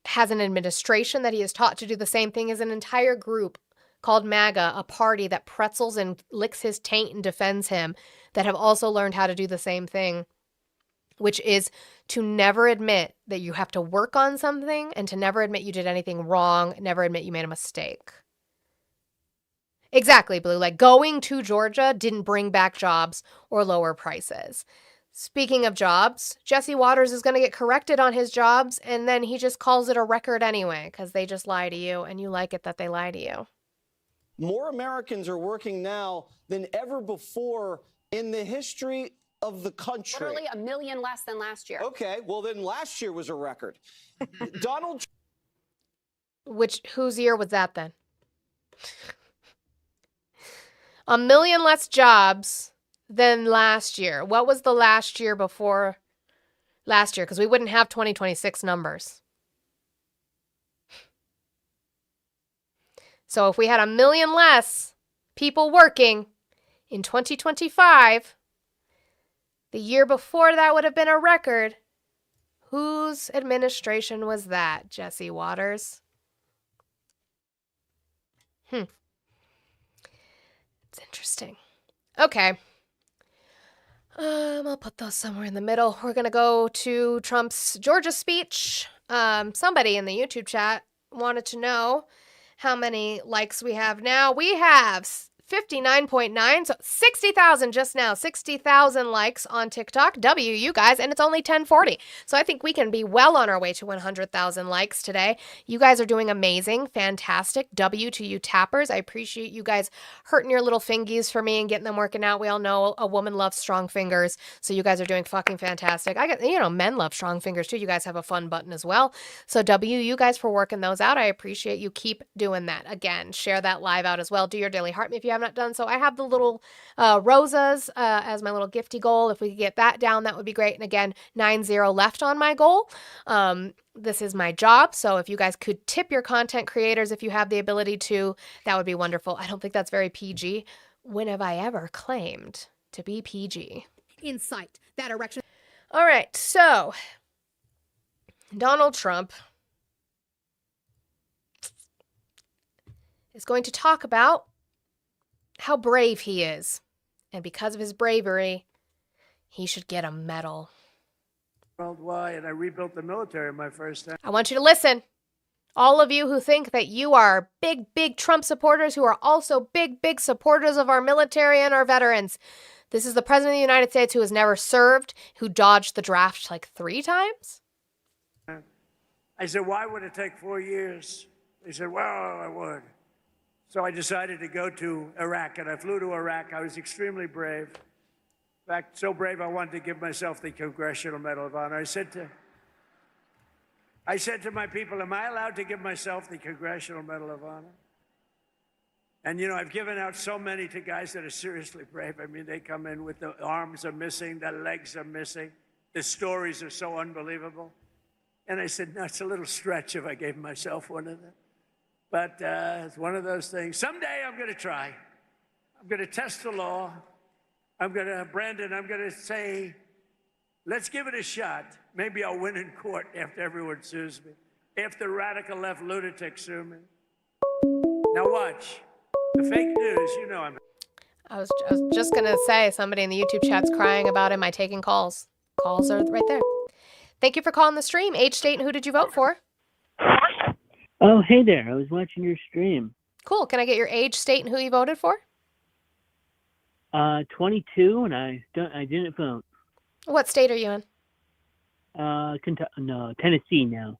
has an administration that he is taught to do the same thing as an entire group called MAGA, a party that pretzels and licks his taint and defends him, that have also learned how to do the same thing, which is to never admit that you have to work on something and to never admit you did anything wrong, never admit you made a mistake. Exactly, Blue. Like, going to Georgia didn't bring back jobs or lower prices. Speaking of jobs, Jesse Waters is going to get corrected on his jobs, and then he just calls it a record anyway, because they just lie to you, and you like it that they lie to you. More Americans are working now than ever before in the history of the country. Literally 1 million less than last year. Okay, well then last year was a record. Donald Whose year was that then? 1 million less jobs than last year. What was the last year before last year? Because we wouldn't have 2026 numbers. So if we had 1 million less people working in 2025, the year before that would have been a record. Whose administration was that, Jesse Waters? It's interesting. Okay. I'll put those somewhere in the middle. We're going to go to Trump's Georgia speech. Somebody in the YouTube chat wanted to know how many likes we have now. We have 59.9, so 60,000 just now. 60,000 likes on TikTok. W, you guys, and it's only 10:40. So I think we can be well on our way to 100,000 likes today. You guys are doing amazing, fantastic. W to you tappers. I appreciate you guys hurting your little fingies for me and getting them working out. We all know a woman loves strong fingers, so you guys are doing fucking fantastic. Men love strong fingers too. You guys have a fun button as well. So W, you guys for working those out. I appreciate you. Keep doing that. Again, share that live out as well. Do your daily heart me if you have not done so. I have the little rosas as my little gifty goal. If we could get that down, that would be great. And again, 9-0 left on my goal. This is my job. So if you guys could tip your content creators, if you have the ability to, that would be wonderful. I don't think that's very PG. When have I ever claimed to be PG? In sight, that erection. All right. So Donald Trump is going to talk about how brave he is. And because of his bravery, he should get a medal. Worldwide, and I rebuilt the military my first time. I want you to listen. All of you who think that you are big, big Trump supporters who are also big, big supporters of our military and our veterans. This is the President of the United States who has never served, who dodged the draft like 3 times. I said, why would it take 4 years? They said, well, I would. So I decided to go to Iraq, and I flew to Iraq. I was extremely brave. In fact, so brave I wanted to give myself the Congressional Medal of Honor. I said to my people, am I allowed to give myself the Congressional Medal of Honor? And, I've given out so many to guys that are seriously brave. I mean, they come in with the arms are missing, the legs are missing. The stories are so unbelievable. And I said, no, it's a little stretch if I gave myself one of them. But it's one of those things. Someday I'm going to try. I'm going to test the law. Brandon, I'm going to say, let's give it a shot. Maybe I'll win in court after everyone sues me. After radical left lunatics sue me. Now watch. The fake news, I was just going to say, somebody in the YouTube chat's crying about, am I taking calls? Calls are right there. Thank you for calling the stream. Age, state, and who did you vote for? Oh, hey there. I was watching your stream. Cool. Can I get your age, state, and who you voted for? 22, and I didn't vote. What state are you in? Tennessee now.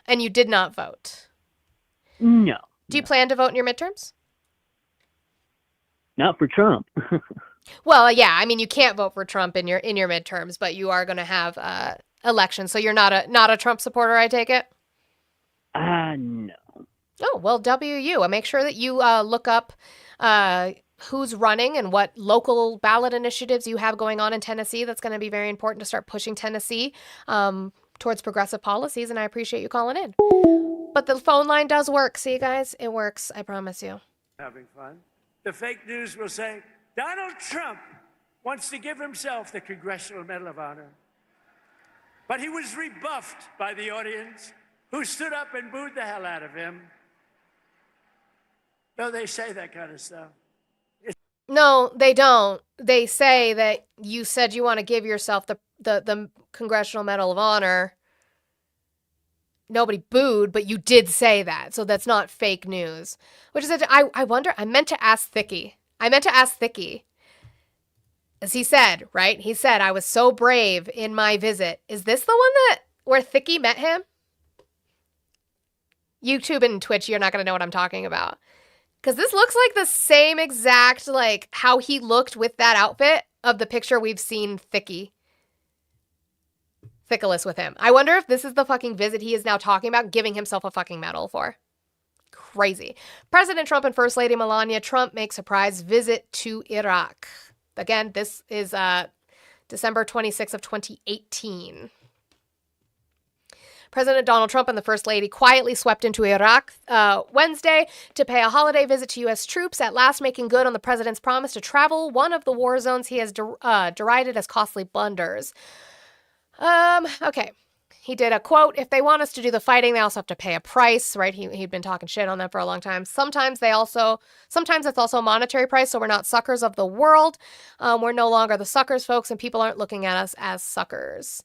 And you did not vote? No. Do you plan to vote in your midterms? Not for Trump. Well, yeah. I mean, you can't vote for Trump in your midterms, but you are going to have elections. So you're not a Trump supporter, I take it? No. Oh, well, WU. Make sure that you look up who's running and what local ballot initiatives you have going on in Tennessee. That's going to be very important to start pushing Tennessee towards progressive policies, and I appreciate you calling in. But the phone line does work. See, guys? It works. I promise you. Having fun. The fake news will say, Donald Trump wants to give himself the Congressional Medal of Honor. But he was rebuffed by the audience, who stood up and booed the hell out of him. No, they say that kind of stuff. No, they don't. They say that you said you want to give yourself the Congressional Medal of Honor. Nobody booed, but you did say that. So that's not fake news. Which is, I wonder, I meant to ask Thicky. As he said, right? He said, I was so brave in my visit. Is this the one where Thicky met him? YouTube and Twitch, you're not going to know what I'm talking about. Because this looks like the same exact, like, how he looked with that outfit of the picture we've seen Thickless with him. I wonder if this is the fucking visit he is now talking about, giving himself a fucking medal for. Crazy. President Trump and First Lady Melania Trump make surprise visit to Iraq. Again, this is December 26th of 2018. President Donald Trump and the First Lady quietly swept into Iraq Wednesday to pay a holiday visit to U.S. troops, at last making good on the president's promise to travel one of the war zones he has derided as costly blunders. Okay. He did a quote, if they want us to do the fighting, they also have to pay a price, right? He'd been talking shit on them for a long time. Sometimes it's also a monetary price, so we're not suckers of the world. We're no longer the suckers, folks, and people aren't looking at us as suckers.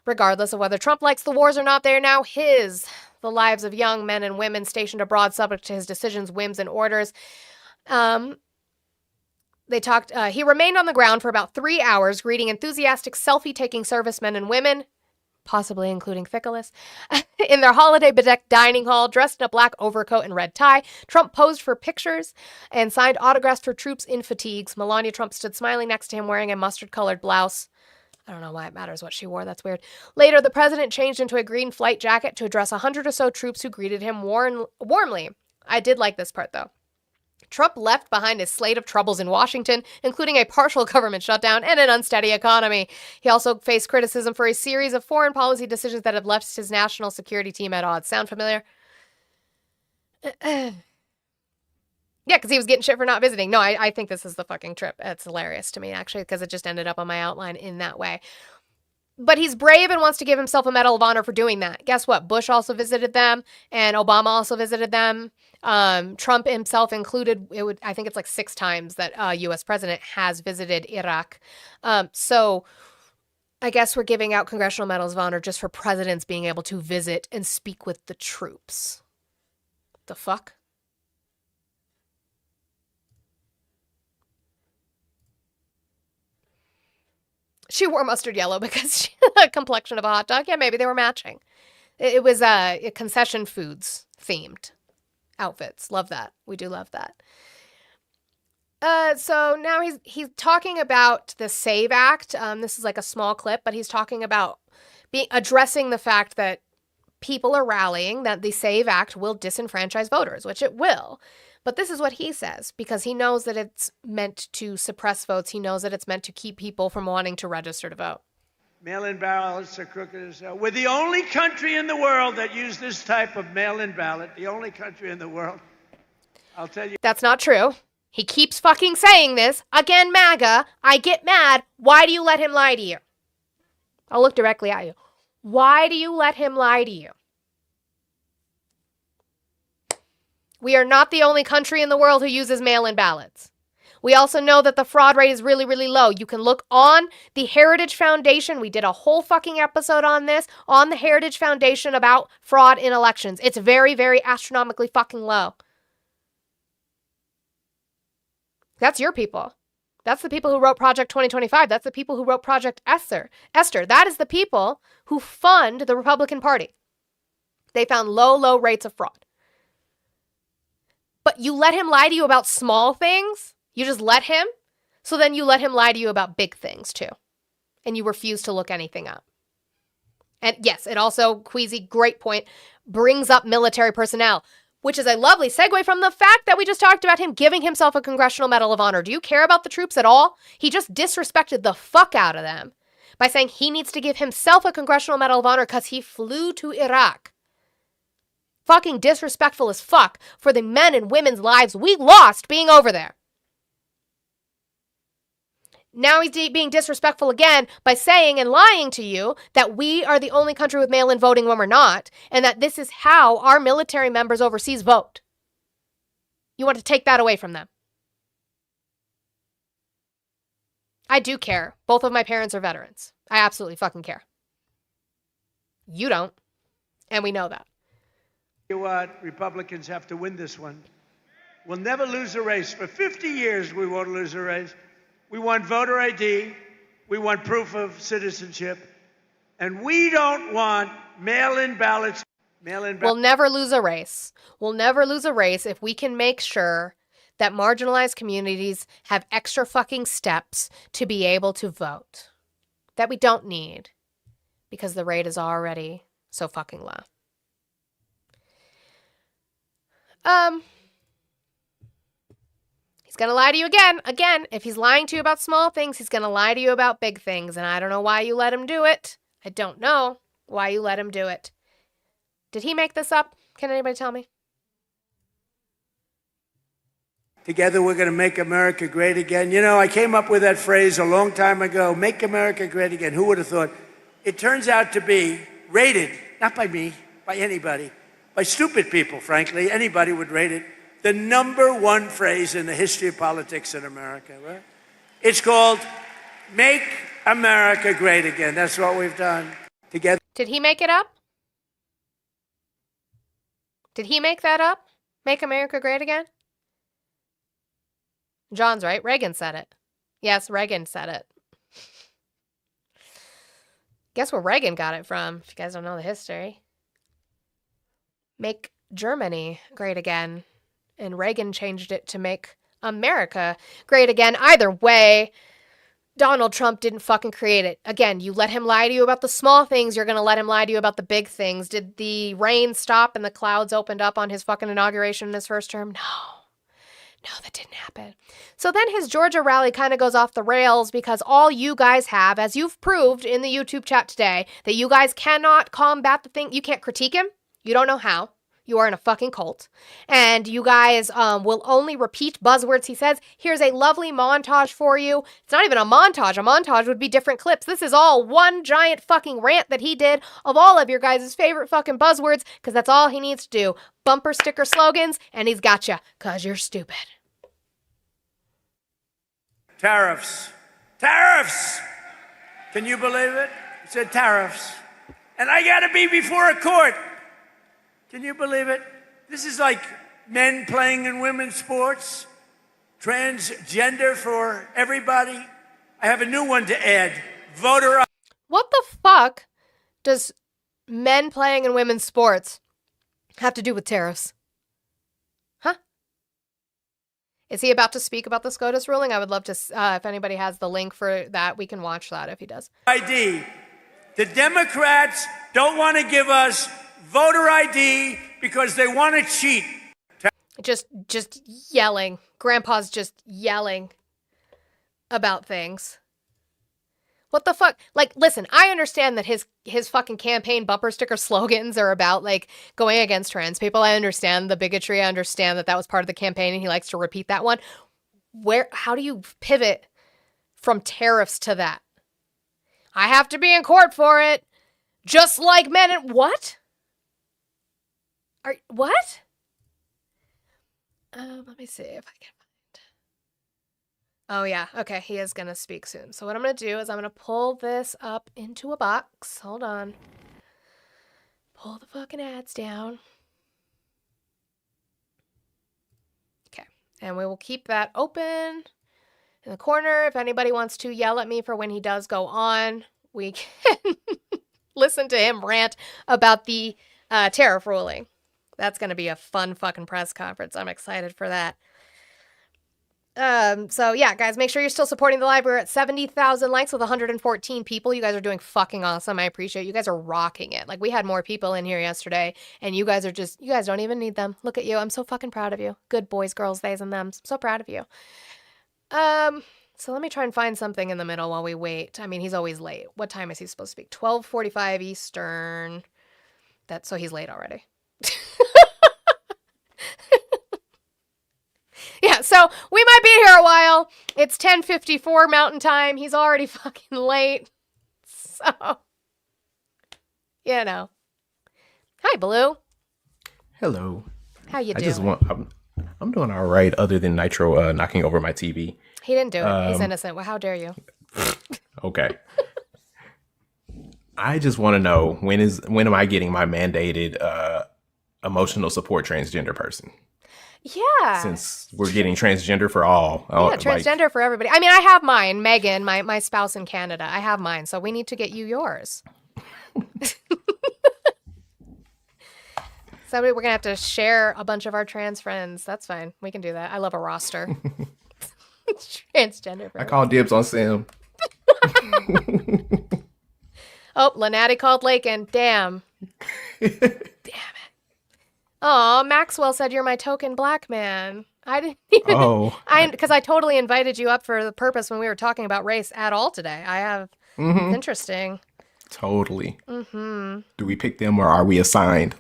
Regardless of whether Trump likes the wars or not, they are now his. The lives of young men and women stationed abroad subject to his decisions, whims, and orders. He remained on the ground for about 3 hours, greeting enthusiastic selfie-taking servicemen and women, possibly including Thickless, in their holiday-bedecked dining hall, dressed in a black overcoat and red tie. Trump posed for pictures and signed autographs for troops in fatigues. Melania Trump stood smiling next to him, wearing a mustard-colored blouse. I don't know why it matters what she wore. That's weird. Later, the president changed into a green flight jacket to address 100 or so troops who greeted him warmly. I did like this part, though. Trump left behind his slate of troubles in Washington, including a partial government shutdown and an unsteady economy. He also faced criticism for a series of foreign policy decisions that have left his national security team at odds. Sound familiar? Yeah, because he was getting shit for not visiting. No, I think this is the fucking trip. It's hilarious to me, actually, because it just ended up on my outline in that way. But he's brave and wants to give himself a Medal of Honor for doing that. Guess what? Bush also visited them, and Obama also visited them. Trump himself included. I think it's like 6 times that a U.S. president has visited Iraq. So I guess we're giving out Congressional Medals of Honor just for presidents being able to visit and speak with the troops. The fuck? She wore mustard yellow because she had the complexion of a hot dog. Yeah, maybe they were matching. It was concession foods themed outfits. Love that. We do love that. So now he's talking about the SAVE Act. This is like a small clip, but he's talking about addressing the fact that people are rallying that the SAVE Act will disenfranchise voters, which it will. But this is what he says, because he knows that it's meant to suppress votes. He knows that it's meant to keep people from wanting to register to vote. Mail-in ballots are crooked as hell. We're the only country in the world that use this type of mail-in ballot. The only country in the world. I'll tell you. That's not true. He keeps fucking saying this. Again, MAGA. I get mad. Why do you let him lie to you? I'll look directly at you. Why do you let him lie to you? We are not the only country in the world who uses mail-in ballots. We also know that the fraud rate is really, really low. You can look on the Heritage Foundation. We did a whole fucking episode on this, on the Heritage Foundation about fraud in elections. It's very, very astronomically fucking low. That's your people. That's the people who wrote Project 2025. That's the people who wrote Project Esther. That is the people who fund the Republican Party. They found low, low rates of fraud. But you let him lie to you about small things? You just let him? So then you let him lie to you about big things too. And you refuse to look anything up. And yes, it also, Queasy, great point, brings up military personnel, which is a lovely segue from the fact that we just talked about him giving himself a Congressional Medal of Honor. Do you care about the troops at all? He just disrespected the fuck out of them by saying he needs to give himself a Congressional Medal of Honor because he flew to Iraq. Fucking disrespectful as fuck for the men and women's lives we lost being over there. Now he's being disrespectful again by saying and lying to you that we are the only country with mail-in voting when we're not, and that this is how our military members overseas vote. You want to take that away from them. I do care. Both of my parents are veterans. I absolutely fucking care. You don't. And we know that. You know what? Republicans have to win this one. We'll never lose a race. For 50 years, we won't lose a race. We want voter ID. We want proof of citizenship. And we don't want mail-in ballots. We'll never lose a race. We'll never lose a race if we can make sure that marginalized communities have extra fucking steps to be able to vote that we don't need because the rate is already so fucking low. He's going to lie to you again. Again, if he's lying to you about small things, he's going to lie to you about big things. And I don't know why you let him do it. I don't know why you let him do it. Did he make this up? Can anybody tell me? Together, we're going to make America great again. You know, I came up with that phrase a long time ago, make America great again. Who would have thought? It turns out to be rated, not by me, by anybody, by stupid people, frankly. Anybody would rate it. The #1 phrase in the history of politics in America, right? It's called Make America Great Again. That's what we've done together. Did he make it up? Did he make that up? Make America Great Again? John's right. Reagan said it. Yes, Reagan said it. Guess where Reagan got it from, if you guys don't know the history. Make Germany great again. And Reagan changed it to make America great again. Either way, Donald Trump didn't fucking create it. Again, you let him lie to you about the small things, you're going to let him lie to you about the big things. Did the rain stop and the clouds opened up on his fucking inauguration in his first term? No, that didn't happen. So then his Georgia rally kind of goes off the rails because all you guys have, as you've proved in the YouTube chat today, that you guys cannot combat the thing. You can't critique him. You don't know how. You are in a fucking cult. And you guys will only repeat buzzwords he says. Here's a lovely montage for you. It's not even a montage. A montage would be different clips. This is all one giant fucking rant that he did of all of your guys' favorite fucking buzzwords because that's all he needs to do. Bumper sticker slogans, and he's got you because you're stupid. Tariffs. Tariffs! Can you believe it? It said tariffs. And I got to be before a court. Can you believe it? This is like men playing in women's sports, transgender for everybody. I have a new one to add. Voter. What the fuck does men playing in women's sports have to do with tariffs? Huh? Is he about to speak about the SCOTUS ruling? I would love to, if anybody has the link for that, we can watch that if he does. ID. The Democrats don't want to give us voter ID because they want to cheat. Just yelling. Grandpa's just yelling about things. What the fuck? Like, listen, I understand that his fucking campaign bumper sticker slogans are about, like, going against trans people. I understand the bigotry. I understand that was part of the campaign and he likes to repeat that one. How do you pivot from tariffs to that? I have to be in court for it. Just like men and what? What? Let me see if I can find. Oh, yeah. Okay, he is going to speak soon. So what I'm going to do is I'm going to pull this up into a box. Hold on. Pull the fucking ads down. Okay, and we will keep that open in the corner. If anybody wants to yell at me for when he does go on, we can listen to him rant about the tariff ruling. That's going to be a fun fucking press conference. I'm excited for that. So yeah, guys, make sure you're still supporting the live. We're at 70,000 likes with 114 people. You guys are doing fucking awesome. I appreciate you guys are rocking it. Like, we had more people in here yesterday and you guys don't even need them. Look at you. I'm so fucking proud of you. Good boys, girls, theys, and thems. I'm so proud of you. So let me try and find something in the middle while we wait. I mean, he's always late. What time is he supposed to speak? 12:45 Eastern. So he's late already. Yeah, so we might be here a while. It's 10:54 Mountain Time. He's already fucking late. So, you know. Hi, Blue. Hello. How you doing? I'm doing all right, other than Nitro knocking over my TV. He didn't do it. He's innocent. Well, how dare you? Okay. I just want to know when am I getting my mandated emotional support transgender person? Yeah. since we're getting transgender for all. Yeah, transgender for everybody. I mean, I have mine, Megan, my spouse in Canada. I have mine, so we need to get you yours. So we're gonna have to share a bunch of our trans friends. That's fine. We can do that. I love a roster. Transgender. I call dibs on Sam. Oh, Lanati called Lakin. Damn. Damn it. Oh, Maxwell said you're my token black man. I didn't even. Because I totally invited you up for the purpose when we were talking about race at all today. I have. It's interesting. Totally. Mm-hmm. Do we pick them or are we assigned?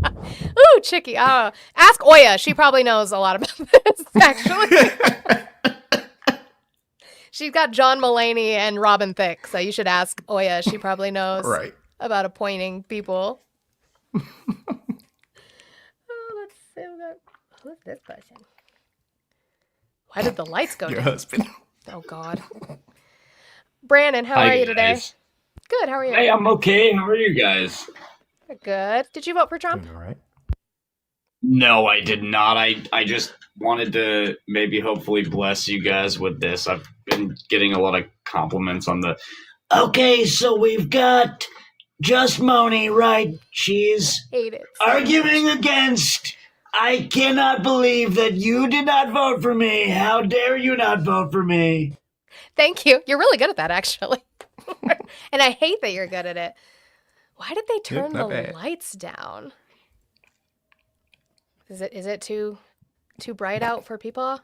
Ooh, Chicky. Ask Oya. She probably knows a lot about this, actually. She's got John Mulaney and Robin Thicke, so you should ask Oya. She probably knows about appointing people. Let's see. Who's this person? Why did the lights go down? Your husband. Oh, God. Brandon, how are you today? Guys. Good. How are you? Hey, I'm okay. How are you guys? Good. Did you vote for Trump? All right. No, I did not. I just wanted to maybe hopefully bless you guys with this. I've been getting a lot of compliments on the. Okay, so we've got Just Moni, right? She's Hate it. arguing against. I cannot believe that you did not vote for me. How dare you not vote for me? Thank you. You're really good at that, actually. And I hate that you're good at it. Why did they turn the lights down? Is it too bright out for people?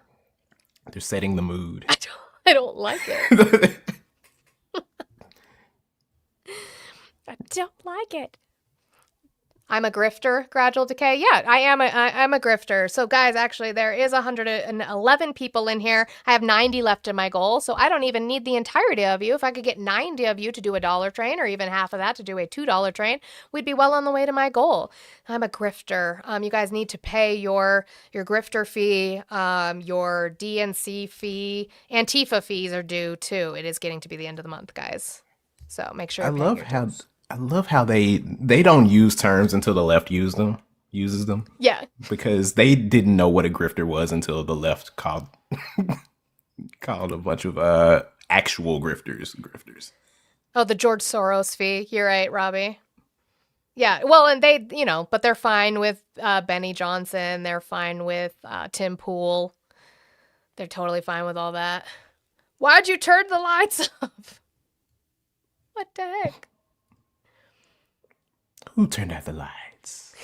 They're setting the mood. I don't like it. I don't like it. I'm a grifter, gradual decay. Yeah, I'm a grifter. So guys, actually there is 111 people in here. I have 90 left in my goal. So I don't even need the entirety of you. If I could get 90 of you to do a $1 train or even half of that to do a $2 train, we'd be well on the way to my goal. I'm a grifter. You guys need to pay your grifter fee, your DNC fee, Antifa fees are due too. It is getting to be the end of the month, guys. So make sure I love how they don't use terms until the left uses them. Yeah. Because they didn't know what a grifter was until the left called a bunch of actual grifters. Oh, the George Soros fee. You're right, Robbie. Yeah. Well, and they, but they're fine with Benny Johnson. They're fine with Tim Pool. They're totally fine with all that. Why'd you turn the lights off? What the heck? Who turned out the lights?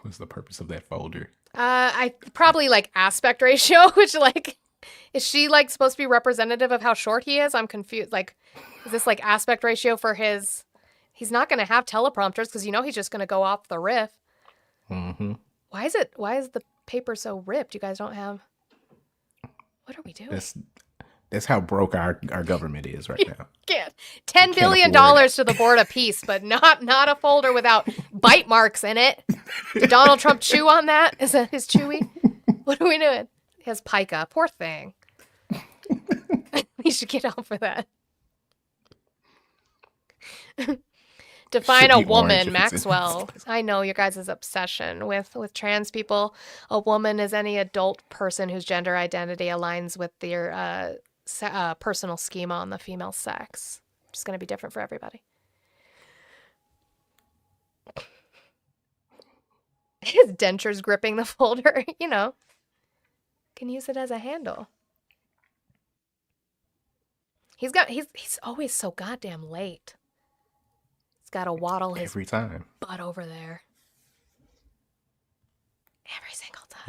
What's the purpose of that folder? I probably aspect ratio, which is she supposed to be representative of how short he is? I'm confused. Is this aspect ratio for his? He's not going to have teleprompters because he's just going to go off the riff. Mm-hmm. Why is the paper so ripped? You guys don't have. What are we doing? That's how broke our government is right now. Can't. $10 billion to the board a piece, but not a folder without bite marks in it. Did Donald Trump chew on that? Is that his chewy? What are we doing? He has pica. Poor thing. He should get off for that. Define a woman, Maxwell. I know your guys' obsession with trans people. A woman is any adult person whose gender identity aligns with their personal schema on the female sex. It's going to be different for everybody. His denture's gripping the folder, Can use it as a handle. He's always so goddamn late. He's got to waddle his every time butt over there. Every single time.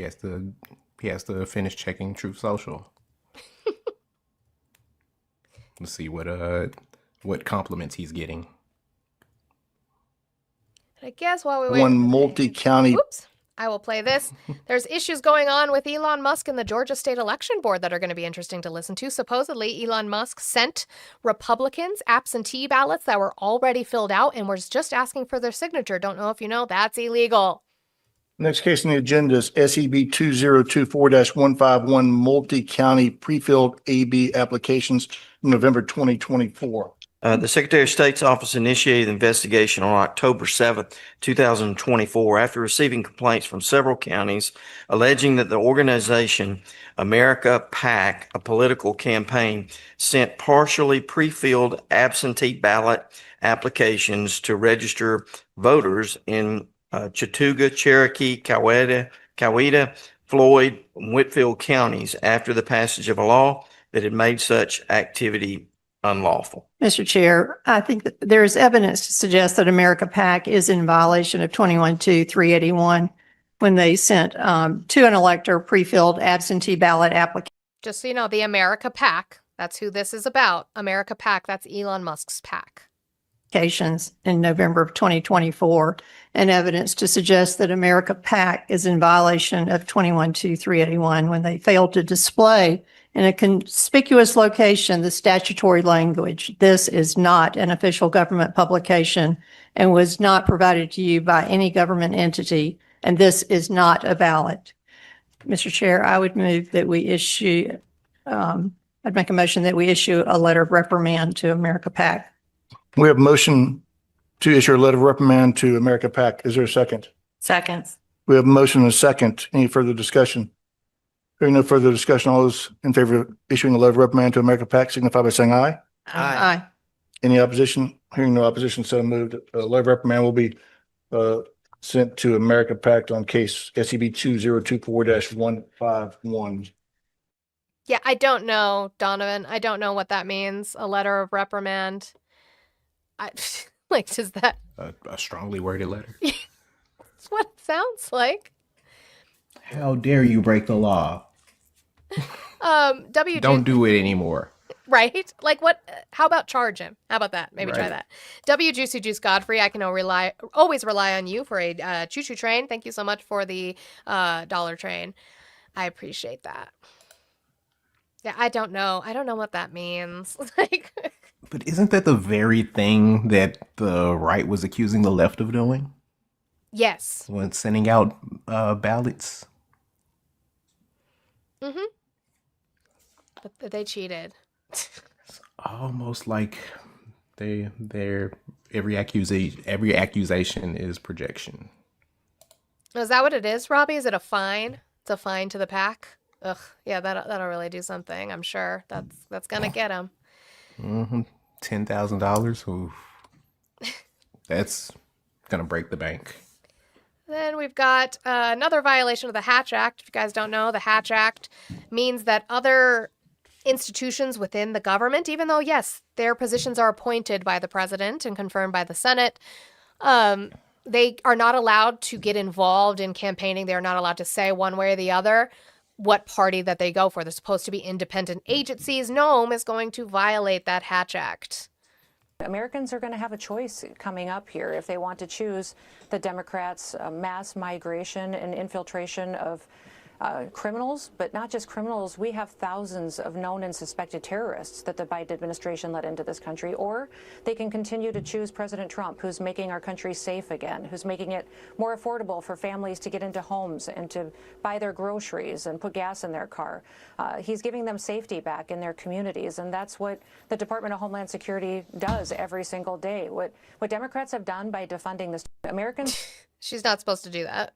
He has to finish checking Truth Social. Let's see what compliments he's getting. I guess while we wait. One multi-county. Oops. I will play this. There's issues going on with Elon Musk and the Georgia State Election Board that are going to be interesting to listen to. Supposedly, Elon Musk sent Republicans absentee ballots that were already filled out and was just asking for their signature. Don't know if you know, that's illegal. Next case on the agenda is SEB 2024-151 multi-county pre-filled AB applications from November 2024. The Secretary of State's office initiated an investigation on October 7th, 2024, after receiving complaints from several counties alleging that the organization America PAC, a political campaign, sent partially pre-filled absentee ballot applications to register voters in Chattooga, Cherokee, Coweta, Floyd, and Whitfield counties after the passage of a law that had made such activity unlawful. Mr. Chair, I think that there is evidence to suggest that America PAC is in violation of 21-2-381 when they sent to an elector pre-filled absentee ballot application. Just so you know, the America PAC, that's who this is about. America PAC, that's Elon Musk's PAC. In November of 2024, and evidence to suggest that America PAC is in violation of 21-2-381 when they failed to display in a conspicuous location the statutory language. This is not an official government publication and was not provided to you by any government entity, and this is not a ballot. Mr. Chair, I would move that we issue, I'd make a motion that we issue a letter of reprimand to America PAC. We have a motion to issue a letter of reprimand to America PAC. Is there a second? Second. We have a motion and a second. Any further discussion? Hearing no further discussion, all those in favor of issuing a letter of reprimand to America PAC signify by saying aye. Aye. Any opposition? Hearing no opposition, so moved. A letter of reprimand will be sent to America PAC on case SCB 2024-151. Yeah, I don't know, Donovan. I don't know what that means. A letter of reprimand. Does that... A strongly worded letter. That's what it sounds like. How dare you break the law? WG... Don't do it anymore. Right? Like what? How about charge him? How about that? Maybe try Right. that. W Juicy Juice Godfrey, I can always rely on you for a choo-choo train. Thank you so much for the dollar train. I appreciate that. Yeah, I don't know. I don't know what that means. Like, But isn't that the very thing that the right was accusing the left of doing yes. when sending out ballots? Mm-hmm. But they cheated. Almost like they're every accusation is projection. Is that what it is, Robbie? Is it a fine? It's a fine to the PAC? Ugh, yeah, that'll really do something. I'm sure that's gonna get him. Mm-hmm. $10,000. Oof. That's gonna break the bank. Then we've got another violation of the Hatch Act. If you guys don't know, the Hatch Act means that other institutions within the government, even though, yes, their positions are appointed by the president and confirmed by the Senate, they are not allowed to get involved in campaigning. They're not allowed to say one way or the other what party that they go for. They're supposed to be independent agencies. Nome is going to violate that Hatch Act. Americans are going to have a choice coming up here if they want to choose the Democrats' mass migration and infiltration of criminals, but not just criminals. We have thousands of known and suspected terrorists that the Biden administration let into this country, or they can continue to choose President Trump, who's making our country safe again, who's making it more affordable for families to get into homes and to buy their groceries and put gas in their car. He's giving them safety back in their communities, and that's what the Department of Homeland Security does every single day. What Democrats have done by defunding this Americans... She's not supposed to do that.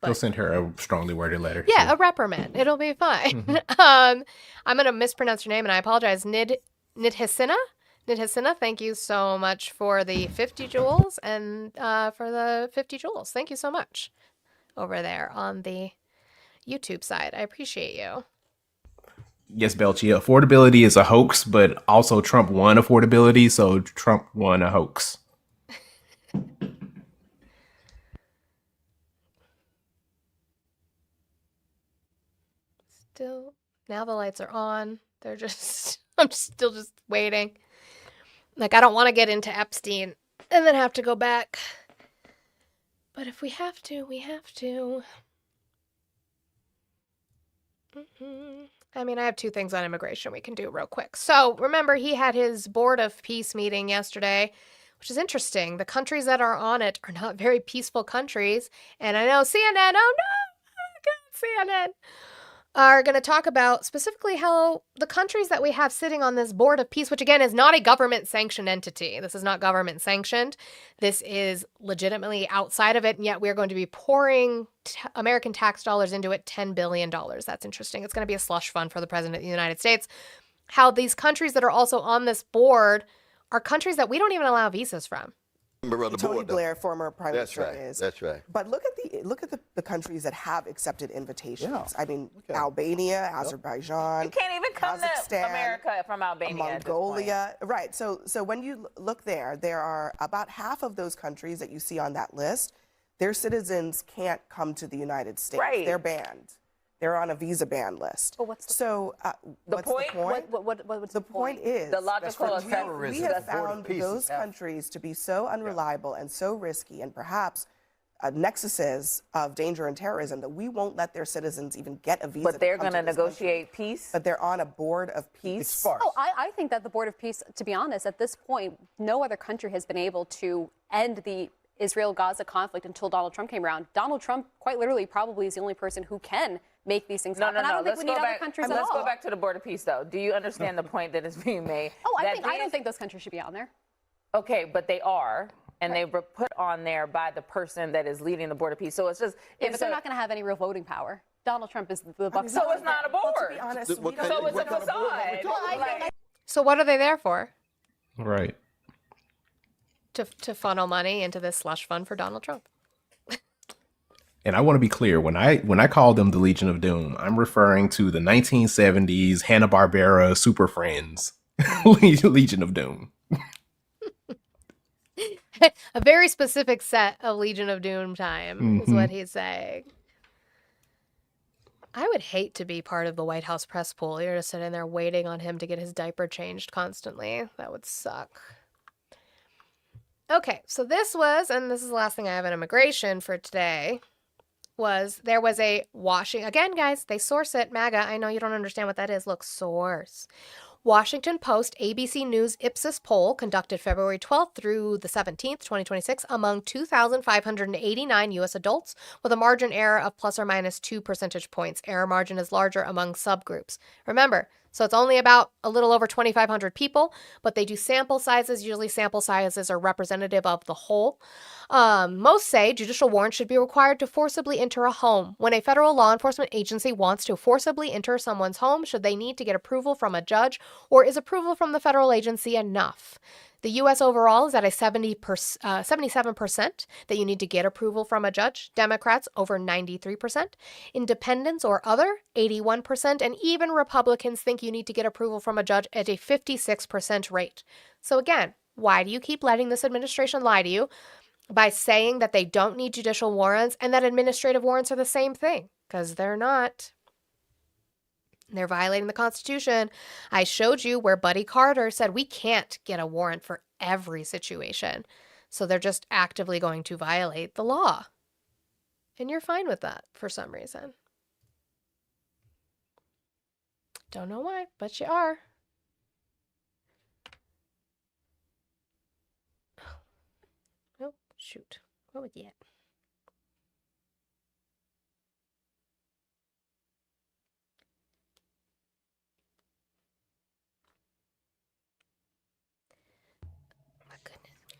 They'll send her a strongly worded letter. Yeah, a reprimand. It'll be fine. I'm going to mispronounce your name, and I apologize. Nidhisina? Nidhisina, thank you so much for the 50 joules and for the 50 joules. Thank you so much over there on the YouTube side. I appreciate you. Yes, Belchi, affordability is a hoax, but also Trump won affordability, so Trump won a hoax. Still, now the lights are on. They're just, I'm still just waiting. Like, I don't want to get into Epstein and then have to go back. But if we have to, we have to. I mean, I have two things on immigration we can do real quick. So remember, he had his Board of Peace meeting yesterday, which is interesting. The countries that are on it are not very peaceful countries. And I know CNN, oh no, God, CNN. are going to talk about specifically how the countries that we have sitting on this board of peace, which again is not a government sanctioned entity. This is not government sanctioned. This is legitimately outside of it. And yet we're going to be pouring American tax dollars into it, $10 billion. That's interesting. It's going to be a slush fund for the president of the United States. How these countries that are also on this board are countries that we don't even allow visas from. Tony Blair, former prime minister, is. That's right. But look at the countries that have accepted invitations. I mean, Albania, Azerbaijan. You can't even come to Kazakhstan, America from Albania. Mongolia. Right. So when you look there are about half of those countries that you see on that list. Their citizens can't come to the United States. Right. They're banned. They're on a visa ban list. Well, what's the point? What's the point is the logical effect. We have found those countries to be so unreliable and so risky, and perhaps nexuses of danger and terrorism, that we won't let their citizens even get a visa. But they're going to negotiate peace. But they're on a board of peace. Oh, I think that the board of peace, to be honest, at this point, no other country has been able to end the Israel-Gaza conflict until Donald Trump came around. Donald Trump, quite literally, probably is the only person who can make these things happen. I don't think we need other countries at all. Let's go back to the board of peace, though. Do you understand the point that is being made? Oh, I don't think those countries should be on there. Okay, but they are, and they were put on there by the person that is leading the board of peace. So it's just... Yeah, but they're not going to have any real voting power. Donald Trump is the buck. So it's not a board. Well, to be honest, so it's a facade. So what are they there for? Right. To funnel money into this slush fund for Donald Trump. And I want to be clear, when I call them the Legion of Doom, I'm referring to the 1970s Hanna-Barbera Super Friends Legion of Doom. A very specific set of Legion of Doom time is what he's saying. I would hate to be part of the White House press pool. You're just sitting there waiting on him to get his diaper changed constantly. That would suck. Okay, so this is the last thing I have in immigration for today, there was a Washington, again, guys, they source it, MAGA, I know you don't understand what that is, look, source. Washington Post ABC News Ipsos poll conducted February 12th through the 17th, 2026, among 2,589 U.S. adults with a margin error of plus or minus 2 percentage points. Error margin is larger among subgroups. Remember, so it's only about a little over 2,500 people, but they do sample sizes. Usually sample sizes are representative of the whole. Most say judicial warrants should be required to forcibly enter a home. When a federal law enforcement agency wants to forcibly enter someone's home, should they need to get approval from a judge, or is approval from the federal agency enough? The U.S. overall is at a 77% that you need to get approval from a judge. Democrats, over 93%. Independents or other, 81%. And even Republicans think you need to get approval from a judge at a 56% rate. So again, why do you keep letting this administration lie to you by saying that they don't need judicial warrants and that administrative warrants are the same thing? Because they're not. They're violating the Constitution. I showed you where Buddy Carter said we can't get a warrant for every situation. So they're just actively going to violate the law. And you're fine with that for some reason. Don't know why, but you are. Oh, shoot. What would you get?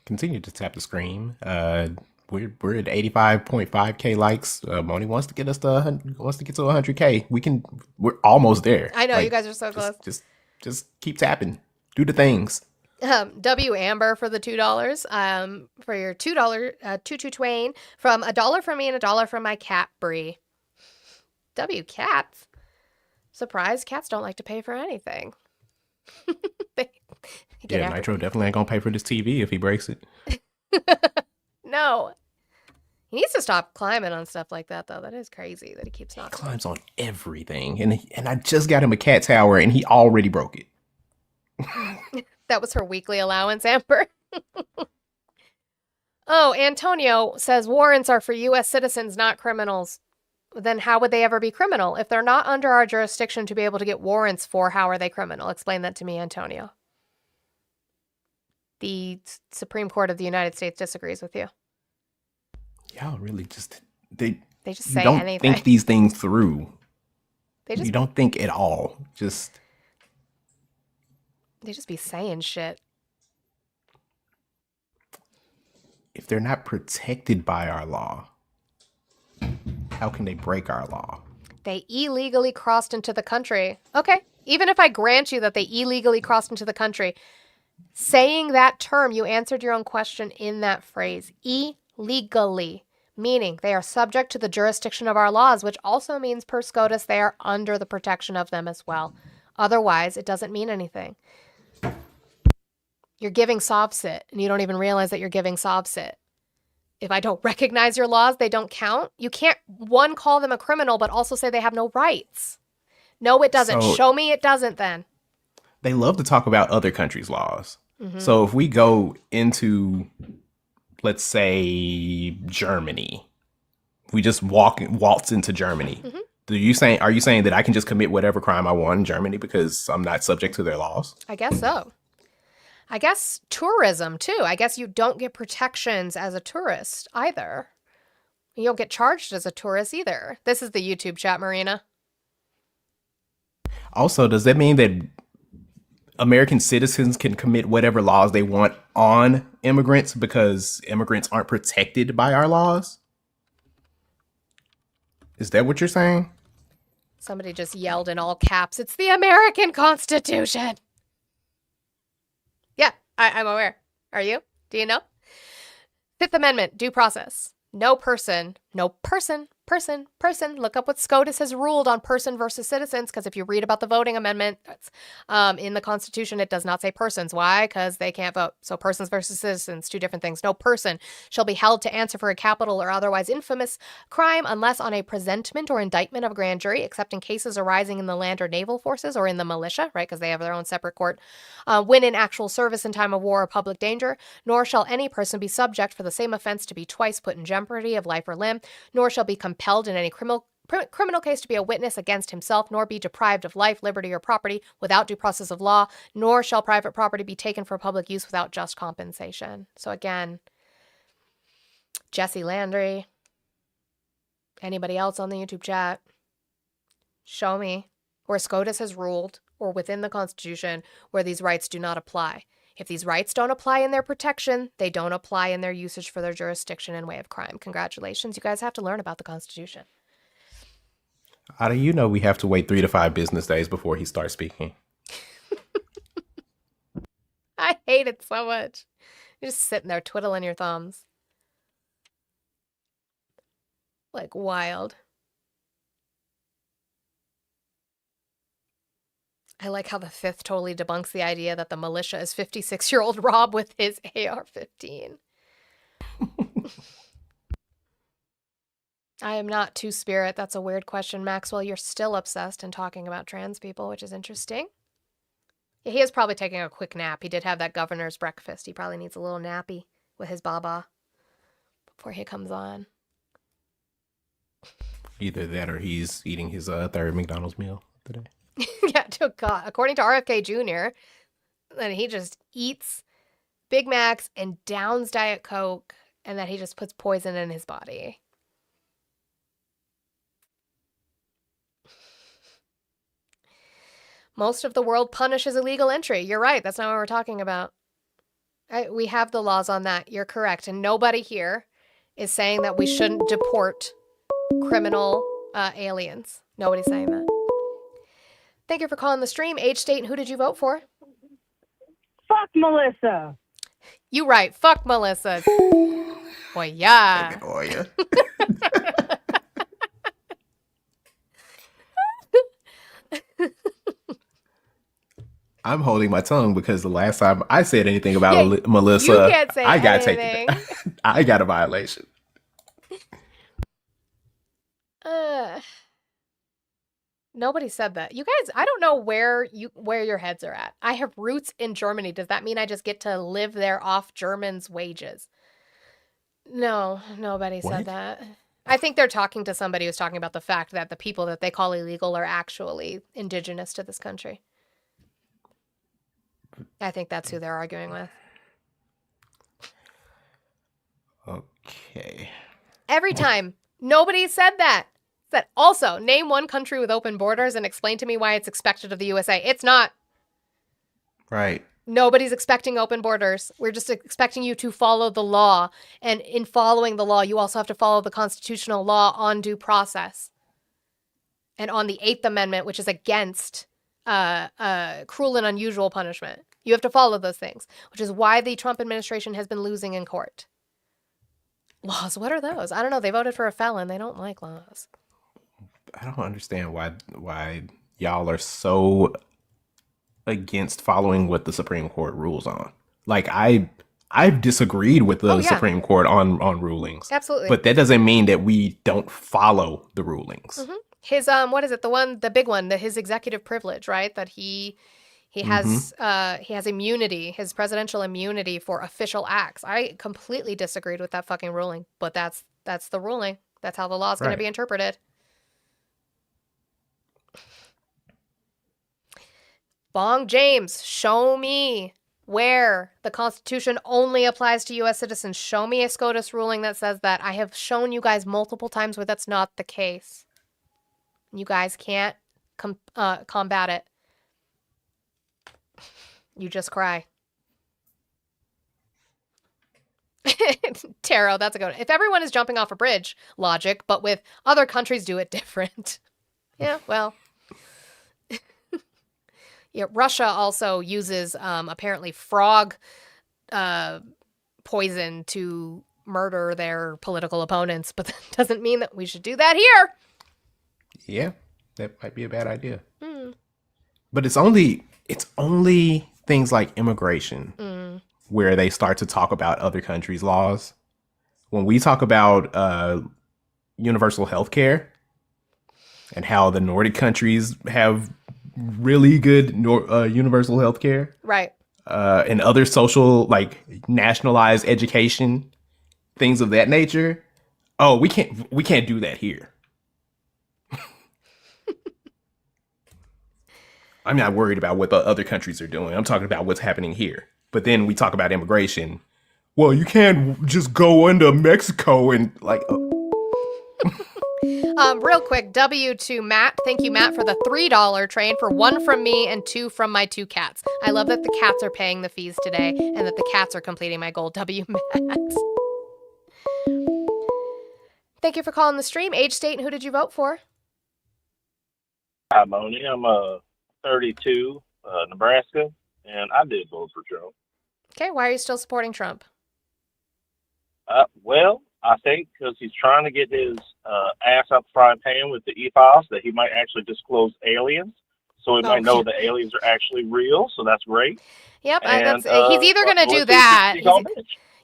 Continue to tap the screen. We're at 85.5K likes. Moni wants to get us to 100K. We're almost there. I know, you guys are so close. Just keep tapping. Do the things. W Amber for the $2. For your $2 Twain, from $1 from me and $1 from my cat Bree. W Cats. Surprise, cats don't like to pay for anything. Yeah, Nitro definitely ain't gonna pay for this TV if he breaks it. No. He needs to stop climbing on stuff like that, though. That is crazy that he keeps knocking. He climbs on everything. And I just got him a cat tower and he already broke it. That was her weekly allowance, Amber. Oh, Antonio says warrants are for U.S. citizens, not criminals. Then how would they ever be criminal? If they're not under our jurisdiction to be able to get warrants for, how are they criminal? Explain that to me, Antonio. The Supreme Court of the United States disagrees with you. Y'all really just, they just say don't anything. think these things through. They just You don't think at all. Just they just be saying shit. if they're not protected by our law, how can they break our law? They illegally crossed into the country. Okay, even if I grant you that they illegally crossed into the country, saying that term, you answered your own question in that phrase. Illegally, meaning they are subject to the jurisdiction of our laws, which also means per SCOTUS they are under the protection of them as well. Otherwise, it doesn't mean anything. You're giving SOVSIT, and you don't even realize that you're giving SOVSIT. If I don't recognize your laws, they don't count. You can't, one, call them a criminal, but also say they have no rights. No, it doesn't. So- Show me it doesn't then. They love to talk about other countries' laws. Mhm. So if we go into, let's say, Germany, we just waltz into Germany. Mhm. Are you saying that I can just commit whatever crime I want in Germany because I'm not subject to their laws? I guess so. I guess tourism, too. I guess you don't get protections as a tourist either. You don't get charged as a tourist either. This is the YouTube chat, Marina. Also, does that mean that American citizens can commit whatever laws they want on immigrants because immigrants aren't protected by our laws? Is that what you're saying? Somebody just yelled in all caps, it's the American Constitution. Yeah, I'm aware. Are you? Do you know? Fifth Amendment, due process. No person, look up what SCOTUS has ruled on person versus citizens, because if you read about the voting amendment in the Constitution, it does not say persons. Why? Because they can't vote. So persons versus citizens, two different things. No person shall be held to answer for a capital or otherwise infamous crime unless on a presentment or indictment of a grand jury, except in cases arising in the land or naval forces or in the militia, right? Because they have their own separate court. When in actual service in time of war or public danger, nor shall any person be subject for the same offense to be twice put in jeopardy of life or limb, nor shall be compelled in any criminal case to be a witness against himself, nor be deprived of life, liberty, or property without due process of law, nor shall private property be taken for public use without just compensation. So again, Jesse Landry, anybody else on the YouTube chat, show me where SCOTUS has ruled or within the Constitution where these rights do not apply. If these rights don't apply in their protection, they don't apply in their usage for their jurisdiction and way of crime. Congratulations. You guys have to learn about the Constitution. How do you know we have to wait 3 to 5 business days before he starts speaking? I hate it so much. You're just sitting there twiddling your thumbs. Like wild. I like how the Fifth totally debunks the idea that the militia is 56-year-old Rob with his AR-15. I am not Two-Spirit. That's a weird question, Maxwell. You're still obsessed and talking about trans people, which is interesting. Yeah, he is probably taking a quick nap. He did have that governor's breakfast. He probably needs a little nappy with his baba before he comes on. Either that or he's eating his third McDonald's meal today. Yeah, to God. According to RFK Jr., then he just eats Big Macs and downs Diet Coke, and that he just puts poison in his body. Most of the world punishes illegal entry. You're right. That's not what we're talking about. We have the laws on that. You're correct. And nobody here is saying that we shouldn't deport criminal aliens. Nobody's saying that. Thank you for calling the stream. Age, state, and who did you vote for? Fuck Melissa. You right. Fuck Melissa. Boy, yeah. Oh, yeah. I'm holding my tongue because the last time I said anything about Melissa, you can't say I got anything. taken. I got a violation. Nobody said that. You guys, I don't know where your heads are at. I have roots in Germany. Does that mean I just get to live there off Germans' wages? No, nobody said that. I think they're talking to somebody who's talking about the fact that the people that they call illegal are actually indigenous to this country. I think that's who they're arguing with. Okay. Every time. Nobody said that. That also, name one country with open borders and explain to me why it's expected of the USA. It's not. Right. Nobody's expecting open borders. We're just expecting you to follow the law. And in following the law, you also have to follow the constitutional law on due process. And on the 8th Amendment, which is against cruel and unusual punishment. You have to follow those things, which is why the Trump administration has been losing in court. Laws, what are those? I don't know. They voted for a felon. They don't like laws. I don't understand why y'all are so against following what the Supreme Court rules on. Like I've disagreed with the Supreme Court on rulings. Absolutely. But that doesn't mean that we don't follow the rulings. Mm-hmm. His what is it? The big one, his executive privilege, right? That he has immunity, his presidential immunity for official acts. I completely disagreed with that fucking ruling, but that's the ruling. That's how the law is going to be interpreted. Bong James, show me where the Constitution only applies to U.S. citizens. Show me a SCOTUS ruling that says that. I have shown you guys multiple times where that's not the case. You guys can't combat it. You just cry. Tarot, that's a good one. If everyone is jumping off a bridge, logic, but with other countries do it different. Yeah, well. Yeah, Russia also uses apparently frog poison to murder their political opponents, but that doesn't mean that we should do that here. Yeah, that might be a bad idea. Mm. But it's only things like immigration where they start to talk about other countries' laws. When we talk about universal health care and how the Nordic countries have really good universal health care, right, and other social, like nationalized education, things of that nature. Oh, we can't do that here. I'm not worried about what the other countries are doing. I'm talking about what's happening here. But then we talk about immigration. Well, you can't just go into Mexico and like. Real quick, W to Matt. Thank you, Matt, for the $3 train for 1 from me and 2 from my 2 cats. I love that the cats are paying the fees today and that the cats are completing my goal. W, Matt. Thank you for calling the stream. Age, state, and who did you vote for? Hi, Moni. I'm 32, Nebraska, and I did vote for Trump. Okay, why are you still supporting Trump? Well, I think because he's trying to get his ass up the frying pan with the e-files that he might actually disclose aliens. So we might know the aliens are actually real, so that's great. Yep, and, he's either going to do that.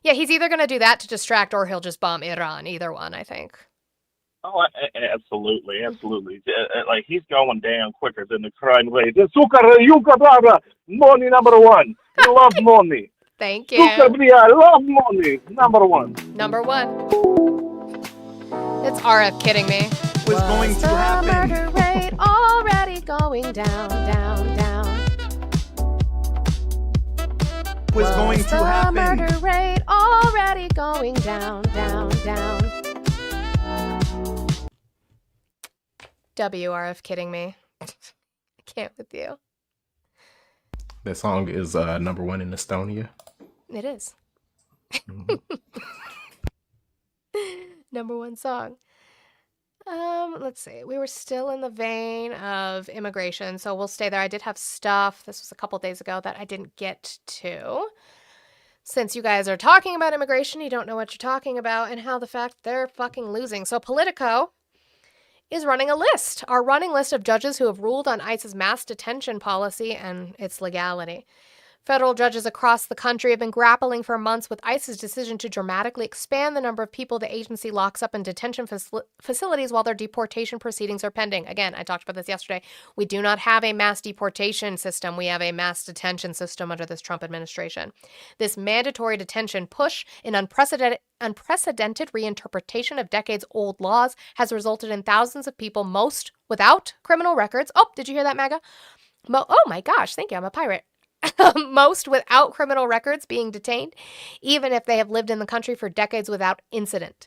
He's he's either going to do that to distract or he'll just bomb Iran. Either one, I think. Oh, absolutely. Like, he's going down quicker than the crime rate. Money number one. I love money. Thank you. I love money. Number one. Number one. It's RF kidding me. What's going to happen? Murder rate already going down, down, down. What's going to happen? Murder rate already going down, down, down. WRF kidding me. I can't with you. That song is number 1 in Estonia. It is. Number 1 song. Let's see. We were still in the vein of immigration, so we'll stay there. I did have stuff. This was a couple days ago that I didn't get to. Since you guys are talking about immigration, you don't know what you're talking about and how the fact they're fucking losing. So Politico is running a list, our running list of judges who have ruled on ICE's mass detention policy and its legality. Federal judges across the country have been grappling for months with ICE's decision to dramatically expand the number of people the agency locks up in detention facilities while their deportation proceedings are pending. Again, I talked about this yesterday. We do not have a mass deportation system. We have a mass detention system under this Trump administration. This mandatory detention push, an unprecedented reinterpretation of decades-old laws, has resulted in thousands of people, most without criminal records. Oh, did you hear that, MAGA? Oh my gosh, thank you. I'm a pirate. Most without criminal records being detained, even if they have lived in the country for decades without incident.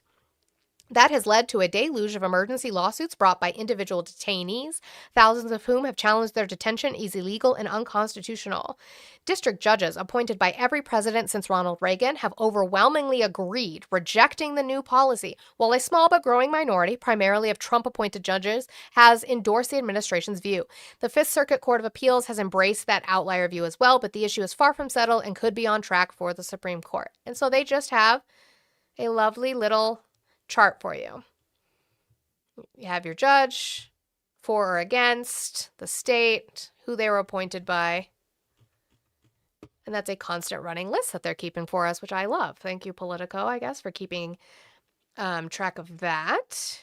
That has led to a deluge of emergency lawsuits brought by individual detainees, thousands of whom have challenged their detention as illegal and unconstitutional. District judges appointed by every president since Ronald Reagan have overwhelmingly agreed, rejecting the new policy, while a small but growing minority, primarily of Trump-appointed judges, has endorsed the administration's view. The Fifth Circuit Court of Appeals has embraced that outlier view as well, but the issue is far from settled and could be on track for the Supreme Court. And so they just have a lovely little chart for you. You have your judge, for or against, the state, who they were appointed by. And that's a constant running list that they're keeping for us, which I love. Thank you, Politico, I guess, for keeping track of that.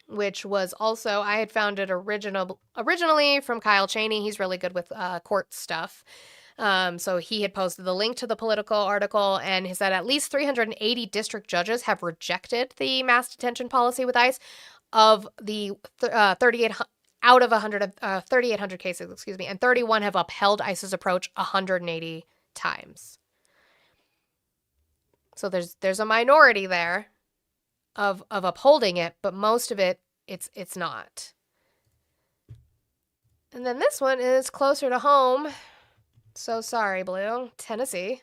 Which was also, I had found it originally from Kyle Cheney. He's really good with court stuff. So he had posted the link to the Political article, and he said at least 380 district judges have rejected the mass detention policy with ICE. Of the 3,800 out of 3,800 cases, excuse me, and 31 have upheld ICE's approach 180 times. So there's a minority there of upholding it, but most of it it's not. And then this one is closer to home. So sorry, Blue. Tennessee.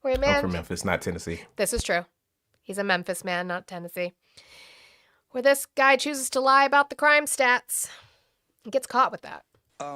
Where a man... I'm from Memphis, not Tennessee. This is true. He's a Memphis man, not Tennessee. Where this guy chooses to lie about the crime stats and gets caught with that.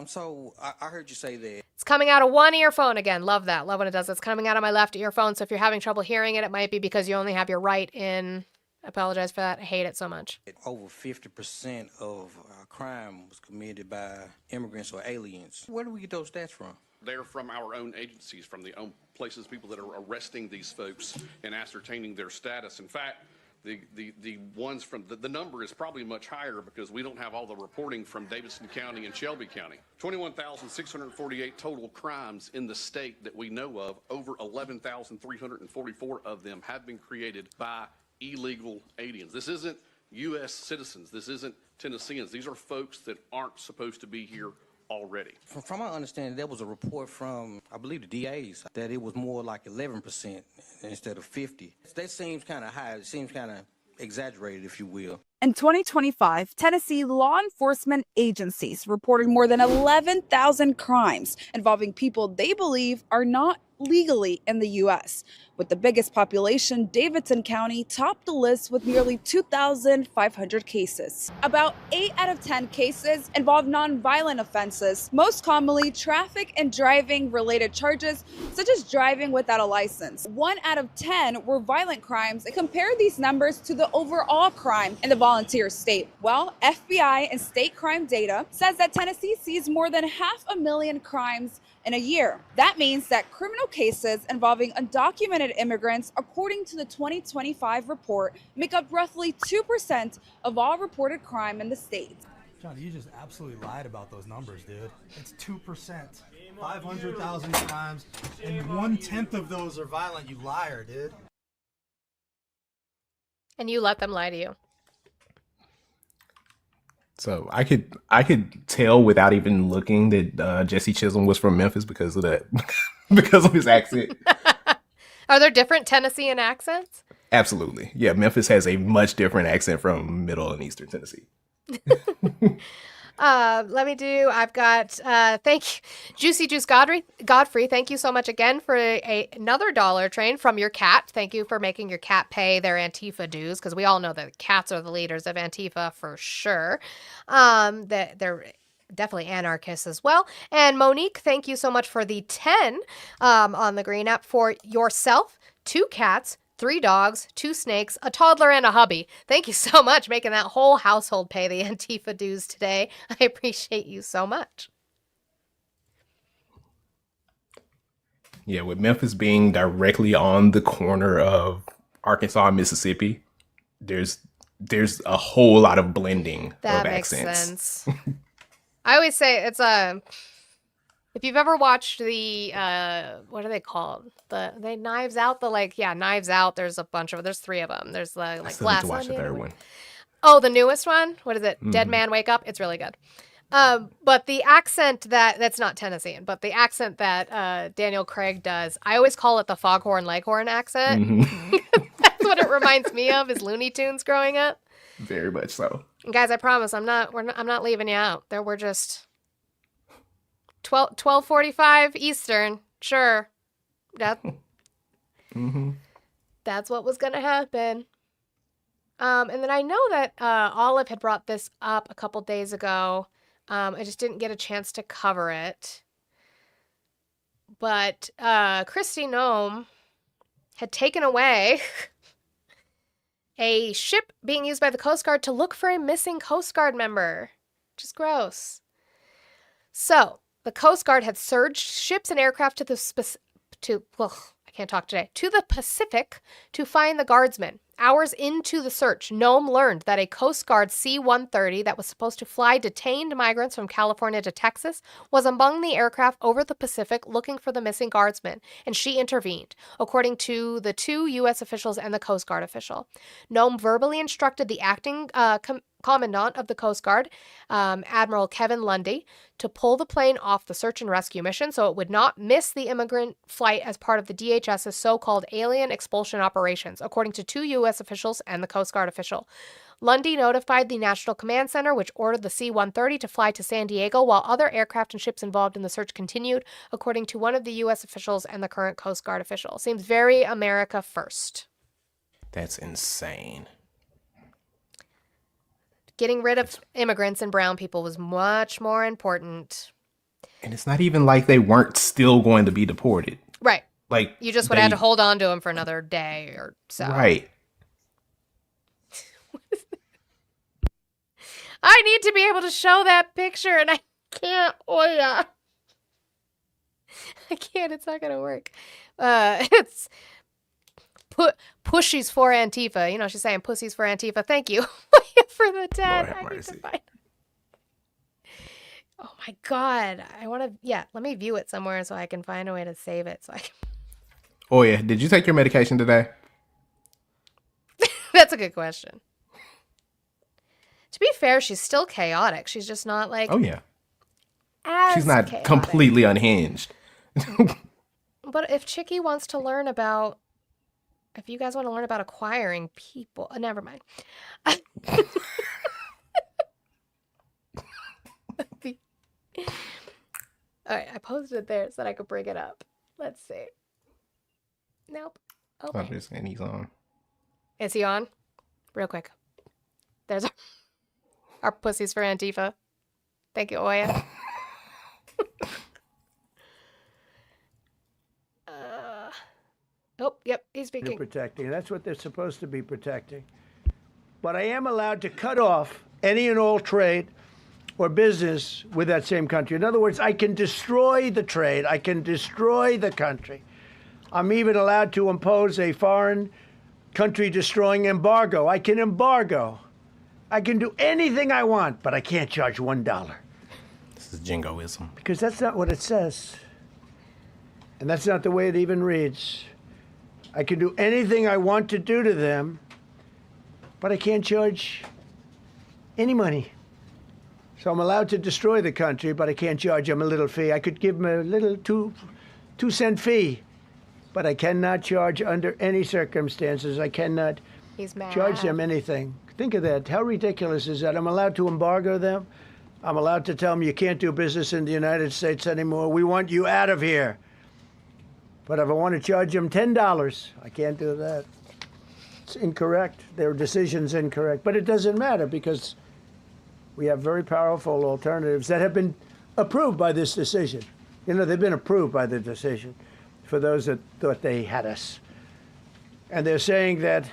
So I heard you say that. It's coming out of one earphone again. Love that. Love when it does. It's coming out of my left earphone. So if you're having trouble hearing it, it might be because you only have your right in. I apologize for that. I hate it so much. Over 50% of crime was committed by immigrants or aliens. Where do we get those stats from? They're from our own agencies, from the own places, people that are arresting these folks and ascertaining their status. In fact, the ones from the number is probably much higher because we don't have all the reporting from Davidson County and Shelby County. 21,648 total crimes in the state that we know of. Over 11,344 of them have been created by illegal aliens. This isn't U.S. citizens. This isn't Tennesseans. These are folks that aren't supposed to be here already. From my understanding, there was a report from, I believe, the DAs that it was more like 11% instead of 50. That seems kind of high. It seems kind of exaggerated, if you will. In 2025, Tennessee law enforcement agencies reported more than 11,000 crimes involving people they believe are not legally in the U.S. With the biggest population, Davidson County topped the list with nearly 2,500 cases. About 8 out of 10 cases involve nonviolent offenses, most commonly traffic and driving related charges, such as driving without a license. 1 out of 10 were violent crimes. Compare these numbers to the overall crime in the volunteer state. Well, FBI and state crime data says that Tennessee sees more than 500,000 crimes in a year. That means that criminal cases involving undocumented immigrants, according to the 2025 report, make up roughly 2% of all reported crime in the state. Johnny, you just absolutely lied about those numbers, dude. It's 2%. 500,000 crimes, and 1/10 of those are violent. You liar, dude. And you let them lie to you. So I could tell without even looking that Jesse Chisholm was from Memphis because of that, because of his accent. Are there different Tennessean accents? Absolutely. Yeah, Memphis has a much different accent from Middle and Eastern Tennessee. I've got, thank you, Juicy Juice Godfrey, thank you so much again for another dollar train from your cat. Thank you for making your cat pay their Antifa dues, because we all know that cats are the leaders of Antifa for sure. That they're definitely anarchists as well. And Monique, thank you so much for the 10 on the Green app for yourself, 2 cats, 3 dogs, 2 snakes, a toddler, and a hubby. Thank you so much, making that whole household pay the Antifa dues today. I appreciate you so much. Yeah, with Memphis being directly on the corner of Arkansas and Mississippi, there's a whole lot of blending That of makes accents. sense. I always say it's if you've ever watched the what are they called? The Knives Out, Knives Out. There's a bunch of there's 3 of them. There's the I like still need Glass to watch the Onion. third one. Oh, the newest one? What is it? Dead Mhm. Man Wake Up? It's really good. But the accent that's not Tennessean, but the accent that Daniel Craig does, I always call it the Foghorn Leghorn accent. Mhm. That's what it reminds me of is Looney Tunes growing up. Very much so. And guys, I promise I'm not leaving you out. There were just 12:45 Eastern. Sure. That's what was going to happen. And then I know that Olive had brought this up a couple days ago. I just didn't get a chance to cover it. But Kristi Noem had taken away a ship being used by the Coast Guard to look for a missing Coast Guard member, which is gross. So the Coast Guard had surged ships and aircraft to the Pacific to find the guardsman. Hours into the search, Noem learned that a Coast Guard C-130 that was supposed to fly detained migrants from California to Texas was among the aircraft over the Pacific looking for the missing guardsman, and she intervened, according to the 2 U.S. officials and the Coast Guard official. Noem verbally instructed the acting commandant of the Coast Guard, Admiral Kevin Lundy, to pull the plane off the search and rescue mission so it would not miss the immigrant flight as part of the DHS's so-called alien expulsion operations, according to 2 U.S. officials and the Coast Guard official. Lundy notified the National Command Center, which ordered the C-130 to fly to San Diego, while other aircraft and ships involved in the search continued, according to one of the U.S. officials and the current Coast Guard official. Seems very America first. That's insane. Getting rid of immigrants and brown people was much more important. And it's not even like they weren't still going to be deported. Right. Like you just would have to hold on to them for another day or so. Right. I need to be able to show that picture and I can't. Oh yeah. I can't. It's not going to work. It's pushies for Antifa. You know, she's saying pussies for Antifa. Thank you for the 10. I need to find. Oh my God. I want to, let me view it somewhere so I can find a way to save it. So I can. Oh yeah. Did you take your medication today? That's a good question. To be fair, she's still chaotic. She's just not like. Oh yeah. She's not chaotic. Completely unhinged. But if Chicky wants to learn about, if you guys want to learn about acquiring people, never mind. All right, I posted it there so that I could bring it up. Let's see. Nope. Okay. I'm just saying he's on. Is he on? Real quick. There's our pussies for Antifa. Thank you, Oya. Oh, yep, he's speaking. Protecting. That's what they're supposed to be protecting. But I am allowed to cut off any and all trade or business with that same country. In other words, I can destroy the trade. I can destroy the country. I'm even allowed to impose a foreign country destroying embargo. I can embargo. I can do anything I want, but I can't charge $1. This is jingoism. Because that's not what it says. And that's not the way it even reads. I can do anything I want to do to them, but I can't charge any money. So I'm allowed to destroy the country, but I can't charge them a little fee. I could give them a little 2-cent fee, but I cannot charge under any circumstances. I cannot charge them anything. Think of that. How ridiculous is that? I'm allowed to embargo them. I'm allowed to tell them you can't do business in the United States anymore. We want you out of here. But if I want to charge them $10, I can't do that. It's incorrect. Their decision's incorrect. But it doesn't matter because we have very powerful alternatives that have been approved by this decision. You know, they've been approved by the decision for those that thought they had us. And they're saying that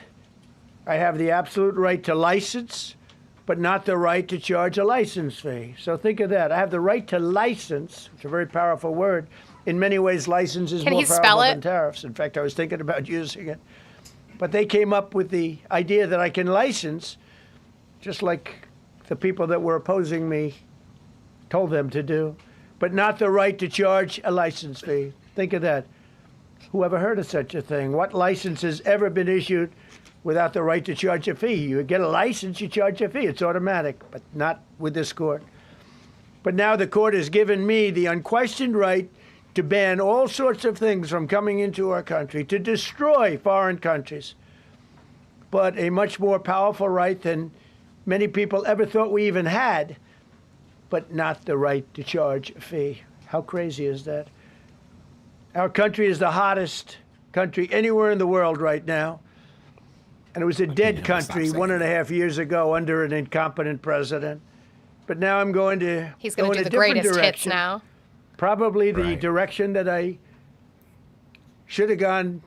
I have the absolute right to license, but not the right to charge a license fee. So think of that. I have the right to license, which is a very powerful word. In many ways, license is more powerful than tariffs. In fact, I was thinking about using it. But they came up with the idea that I can license, just like the people that were opposing me told them to do, but not the right to charge a license fee. Think of that. Who ever heard of such a thing? What license has ever been issued without the right to charge a fee? You get a license, you charge a fee. It's automatic, but not with this court. But now the court has given me the unquestioned right to ban all sorts of things from coming into our country, to destroy foreign countries. but a much more powerful right than many people ever thought we even had, but not the right to charge a fee. How crazy is that? Our country is the hottest country anywhere in the world right now. And it was a dead country 1.5 years ago under an incompetent president. But now I'm going to He's go going to in do a the different greatest hits direction. now. Probably the direction that I should have gone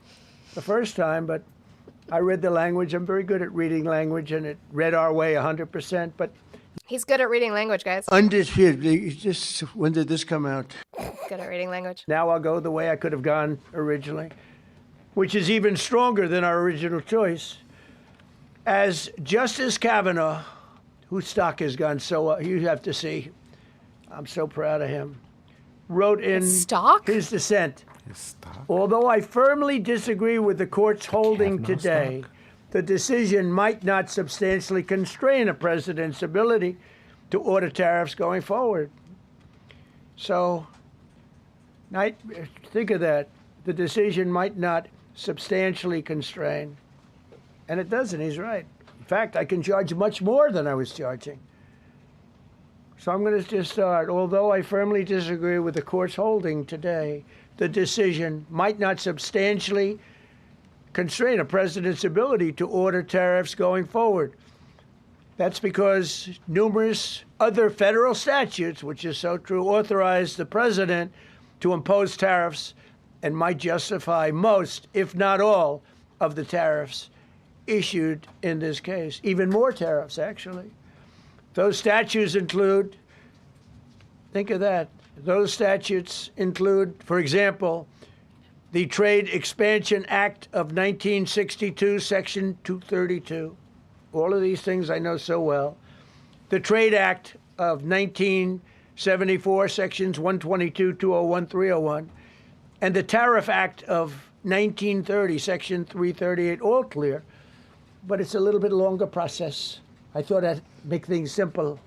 the first time, but I read the language. I'm very good at reading language, and it read our way 100%. But He's good at reading language, guys. undisputed. Just when did this come out? Good at reading language. Now I'll go the way I could have gone originally, which is even stronger than our original choice. As Justice Kavanaugh, whose stock has gone so up, you have to see, I'm so proud of him, wrote in his dissent. Although I firmly disagree with the court's holding today, the decision might not substantially constrain a president's ability to order tariffs going forward. So, think of that. The decision might not substantially constrain. And it doesn't, he's right. In fact, I can charge much more than I was charging. So I'm going to just start. Although I firmly disagree with the court's holding today, the decision might not substantially constrain a president's ability to order tariffs going forward. That's because numerous other federal statutes, which is so true, authorize the president to impose tariffs and might justify most, if not all, of the tariffs issued in this case. Even more tariffs, actually. Those statutes include, think of that, those statutes include, for example, the Trade Expansion Act of 1962, Section 232. All of these things I know so well. The Trade Act of 1974, Sections 122, 201, 301. And the Tariff Act of 1930, Section 338, all clear. But it's a little bit longer process. I thought I'd make things simple,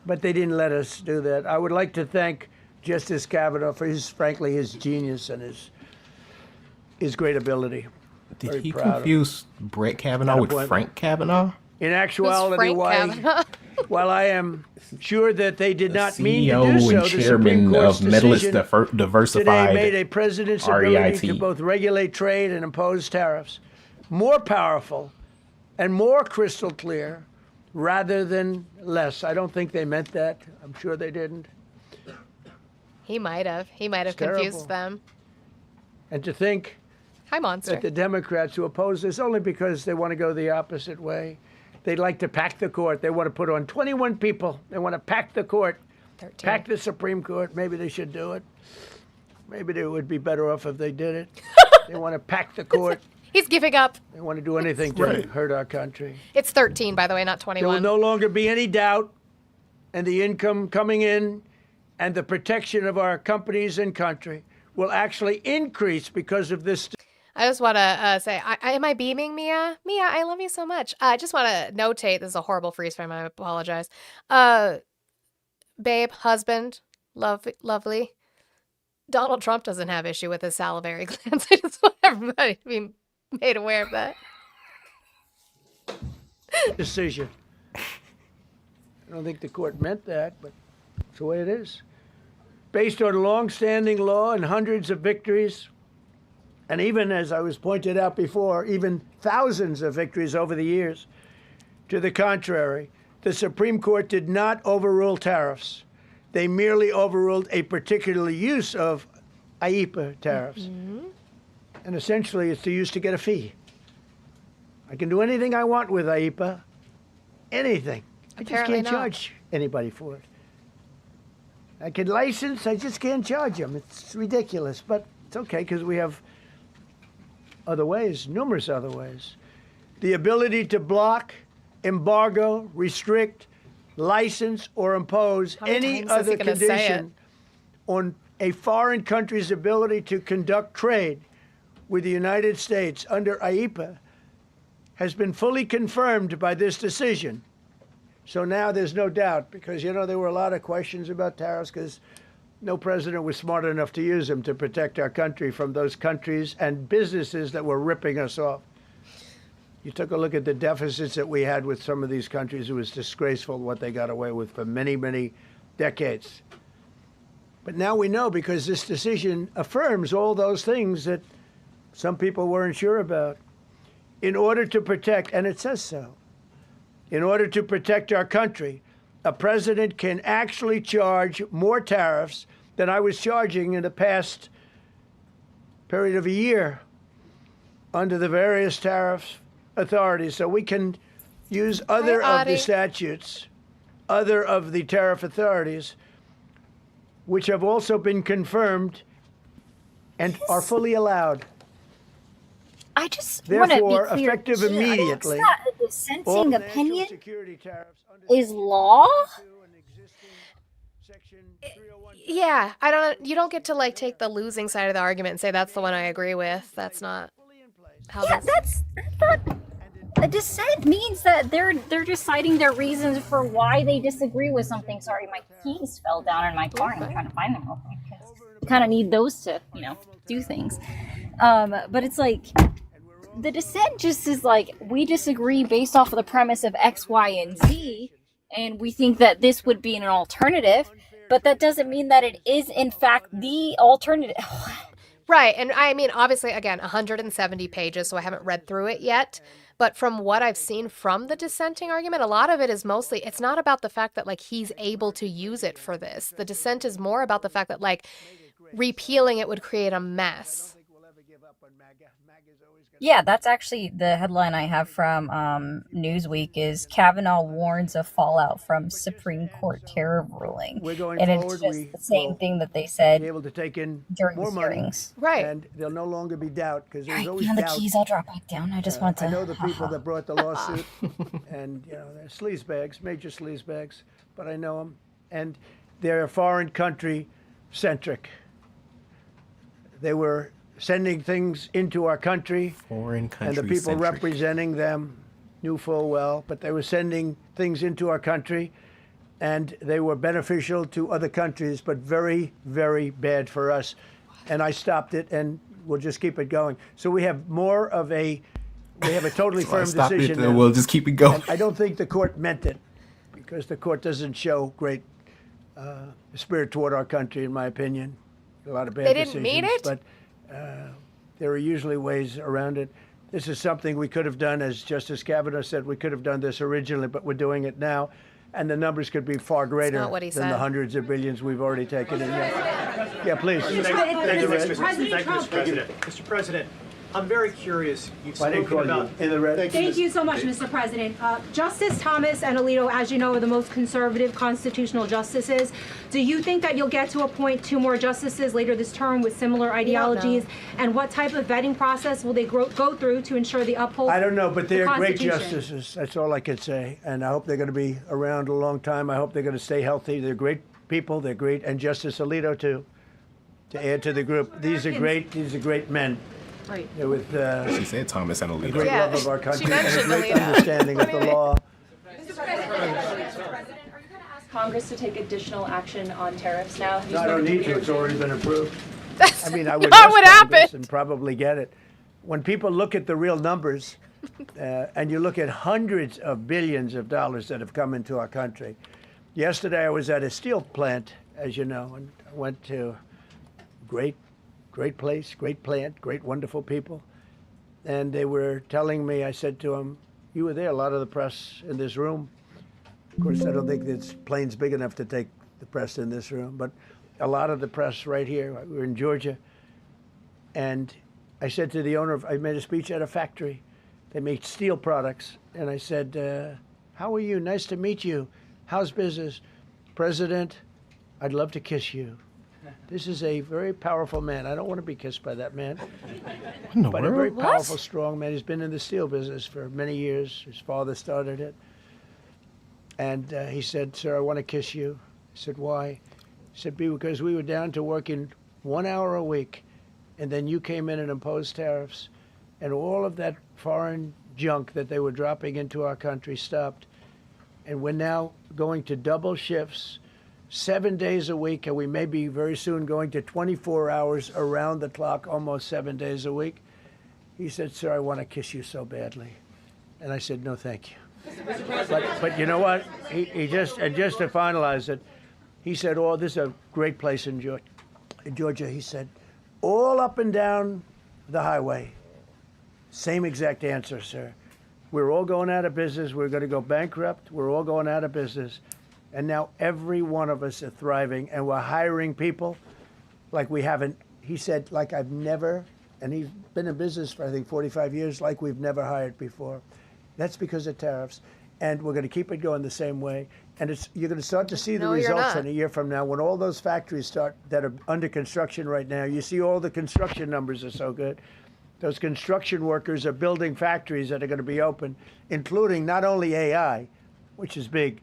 but they didn't let us do that. I would like to thank Justice Kavanaugh for frankly, his genius and his great ability. Did Very he proud of him. confuse Brett Kavanaugh with Frank Kavanaugh? In actuality, Frank Kavanaugh? while I am sure that they did not mean to CEO do so, and the Supreme chairman Court's of Medalist decision Diversified today made a president's ability to REIT. both regulate trade and impose tariffs more powerful and more crystal clear rather than less. I don't think they meant that. I'm sure they didn't. He might have. He might have It's confused terrible. them. And to think Hi, Monster. that the Democrats who oppose this only because they want to go the opposite way. They'd like to pack the court. They want to put on 21 people. They want to pack the court, 13. pack the Supreme Court. Maybe they should do it. Maybe they would be better off if they did it. They want to pack the court. He's giving up. They want to do anything to hurt our country. It's 13, by the way, not There will 21. no longer be any doubt, and the income coming in and the protection of our companies and country will actually increase because of this. I just want to say, am I beaming Mia? Mia, I love you so much. I just want to notate, this is a horrible freeze frame, I apologize. Babe, husband, lovely. Donald Trump doesn't have issue with his salivary glands. I just want everybody to be made aware of that. Decision. I don't think the court meant that, but it's the way it is. Based on long-standing law and hundreds of victories, and even, as I was pointed out before, even thousands of victories over the years. To the contrary, the Supreme Court did not overrule tariffs. They merely overruled a particular use of IEEPA tariffs. Mm-hmm. And essentially, it's used to get a fee. I can do anything I want with IEEPA. Anything. I just Apparently can't not. charge anybody for it. I can license, I just can't charge them. It's ridiculous, but it's okay because we have other ways, numerous other ways. The ability to block, embargo, restrict, license, or impose How many any times is he other gonna say it? condition on a foreign country's ability to conduct trade with the United States under IEEPA has been fully confirmed by this decision. So now there's no doubt, because, you know, there were a lot of questions about tariffs because no president was smart enough to use them to protect our country from those countries and businesses that were ripping us off. You took a look at the deficits that we had with some of these countries. It was disgraceful what they got away with for many, many decades. But now we know, because this decision affirms all those things that some people weren't sure about. In order to protect, and it says so, in order to protect our country, a president can actually charge more tariffs than I was charging in the past period of a year under the various tariff authorities. So we can use other of the statutes, other of the tariff authorities, which have also been confirmed and are fully allowed. I just want to be Therefore, clear. effective He immediately. thinks that a dissenting opinion is law? Yeah, I don't. You don't get to like take the losing side of the argument and say that's the one I agree with. That's not how. Yeah, this... that's not. A dissent means that they're just citing their reasons for why they disagree with something. Sorry, my keys fell down in my car and I'm trying to find them real quick because you kind of need those to, do things. But it's like the dissent just is like, we disagree based off of the premise of X, Y, and Z, and we think that this would be an alternative, but that doesn't mean that it is in fact the alternative. Right, and I mean, obviously, again, 170 pages, so I haven't read through it yet. But from what I've seen from the dissenting argument, a lot of it is mostly, it's not about the fact that, like, he's able to use it for this. The dissent is more about the fact that, like, repealing it would create a mess. Yeah, that's actually the headline I have from Newsweek is Kavanaugh warns of fallout from Supreme Court tariff ruling. We're going and forward, it's just the same thing that they said be able to take in during more the money, hearings. Right. And there'll no longer be doubt, because there's Alright, always now the doubt. keys, I'll drop back down. I just want to... I know the people that brought the lawsuit, and they're sleazebags, major sleazebags, but I know them, and they're foreign country centric. They were sending things into our country, Foreign country and the people centric. representing them knew full well, but they were sending things into our country, and they were beneficial to other countries, but very, very bad for us. And I stopped it, and we'll just keep it going. So we have more of a, we have a totally So I firm stopped it, decision and now. we'll just keep it going. And I don't think the court meant it, because the court doesn't show great spirit toward our country, in my opinion. A lot of bad They didn't decisions, mean it? but there are usually ways around it. This is something we could have done, as Justice Kavanaugh said, we could have done this originally, but we're doing it now. And the numbers could be far greater not what he than said. the hundreds of billions we've already taken in. Yeah, please. Thank you, Mr. President. Mr. President, I'm very curious. You've I didn't spoken call about you in the red. Thank you so much, Mr. President. Justice Thomas and Alito, as you know, are the most conservative constitutional justices. Do you think that you'll get to appoint 2 more justices later this term with similar ideologies? And what type of vetting process will they go through to ensure they uphold I don't know, but they're the great Constitution? justices. That's all I can say. And I hope they're going to be around a long time. I hope they're going to stay healthy. They're great people. They're great. And Justice Alito, too, to add to the group. These are great men. Right. They're with She said Thomas and a Alito. great Yeah, love of our she country and a mentioned great Alito. understanding of the law. Mr. President, are you going to ask Congress to take additional action on tariffs now? Have you No, I don't spoken need to. your It's already been approved. That's I mean, I would not ask what Congress happened. and probably get it. When people look at the real numbers, and you look at hundreds of billions of dollars that have come into our country. Yesterday, I was at a steel plant, as you know, and I went to great place, great plant, great, wonderful people. And they were telling me, I said to them, you were there, a lot of the press in this room. Of course, I don't think this plane's big enough to take the press in this room, but a lot of the press right here. We're in Georgia. And I said to the owner, I made a speech at a factory. They make steel products. And I said, how are you? Nice to meet you. How's business? President, I'd love to kiss you. This is a very powerful man. I don't want to be kissed by that man. But a very powerful, strong man. He's been in the steel business for many years. His father started it. And he said, sir, I want to kiss you. I said, why? He said, because we were down to working 1 hour a week, and then you came in and imposed tariffs, and all of that foreign junk that they were dropping into our country stopped. And we're now going to double shifts, 7 days a week, and we may be very soon going to 24 hours around the clock, almost 7 days a week. He said, sir, I want to kiss you so badly. And I said, no, thank you. But you know what? He just to finalize it, he said, oh, this is a great place in Georgia. He said, all up and down the highway, same exact answer, sir. We're all going out of business. We're going to go bankrupt. We're all going out of business. And now every one of us are thriving, and we're hiring people like we haven't. He said, like I've never, and he's been in business for, I think, 45 years, like we've never hired before. That's because of tariffs. And we're going to keep it going the same way. And you're going to start to see the results in a year from now when all those factories start that are under construction right now. You see all the construction numbers are so good. Those construction workers are building factories that are going to be open, including not only AI, which is big,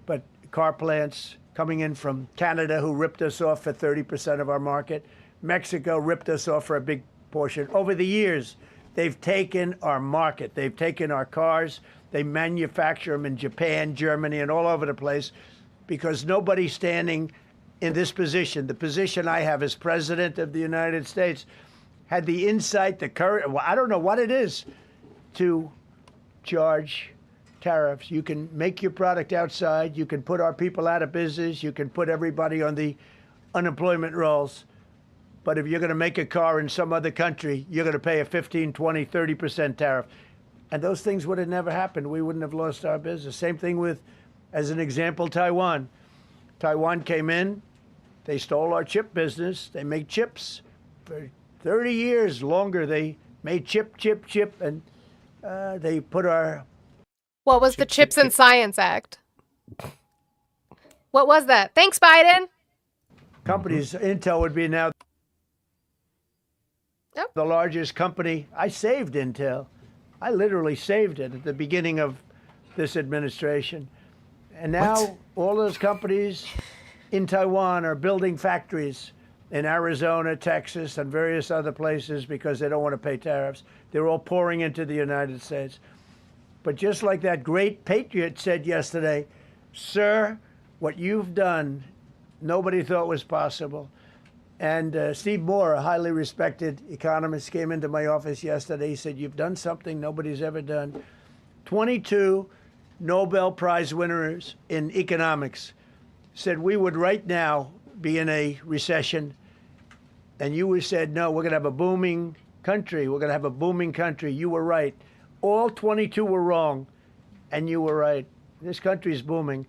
but car plants coming in from Canada, who ripped us off for 30% of our market. Mexico ripped us off for a big portion. Over the years, they've taken our market. They've taken our cars. They manufacture them in Japan, Germany, and all over the place because nobody's standing in this position. The position I have as President of the United States had the insight, the courage, well, I don't know what it is, to charge tariffs. You can make your product outside. You can put our people out of business. You can put everybody on the unemployment rolls. But if you're going to make a car in some other country, you're going to pay a 15, 20, 30% tariff. And those things would have never happened. We wouldn't have lost our business. Same thing with, as an example, Taiwan. Taiwan came in. They stole our chip business. They make chips. For 30 years longer, they made chip, and they put our... What was the Chips and Science Act? What was that? Thanks, Biden. Companies, Intel would be now the largest company. I saved Intel. I literally saved it at the beginning of this administration. And now all those companies in Taiwan are building factories in Arizona, Texas, and various other places because they don't want to pay tariffs. They're all pouring into the United States. But just like that great patriot said yesterday, sir, what you've done, nobody thought was possible. And Steve Moore, a highly respected economist, came into my office yesterday. He said, you've done something nobody's ever done. 22 Nobel Prize winners in economics said we would right now be in a recession. And you said, no, we're going to have a booming country. We're going to have a booming country. You were right. All 22 were wrong, and you were right. This country is booming,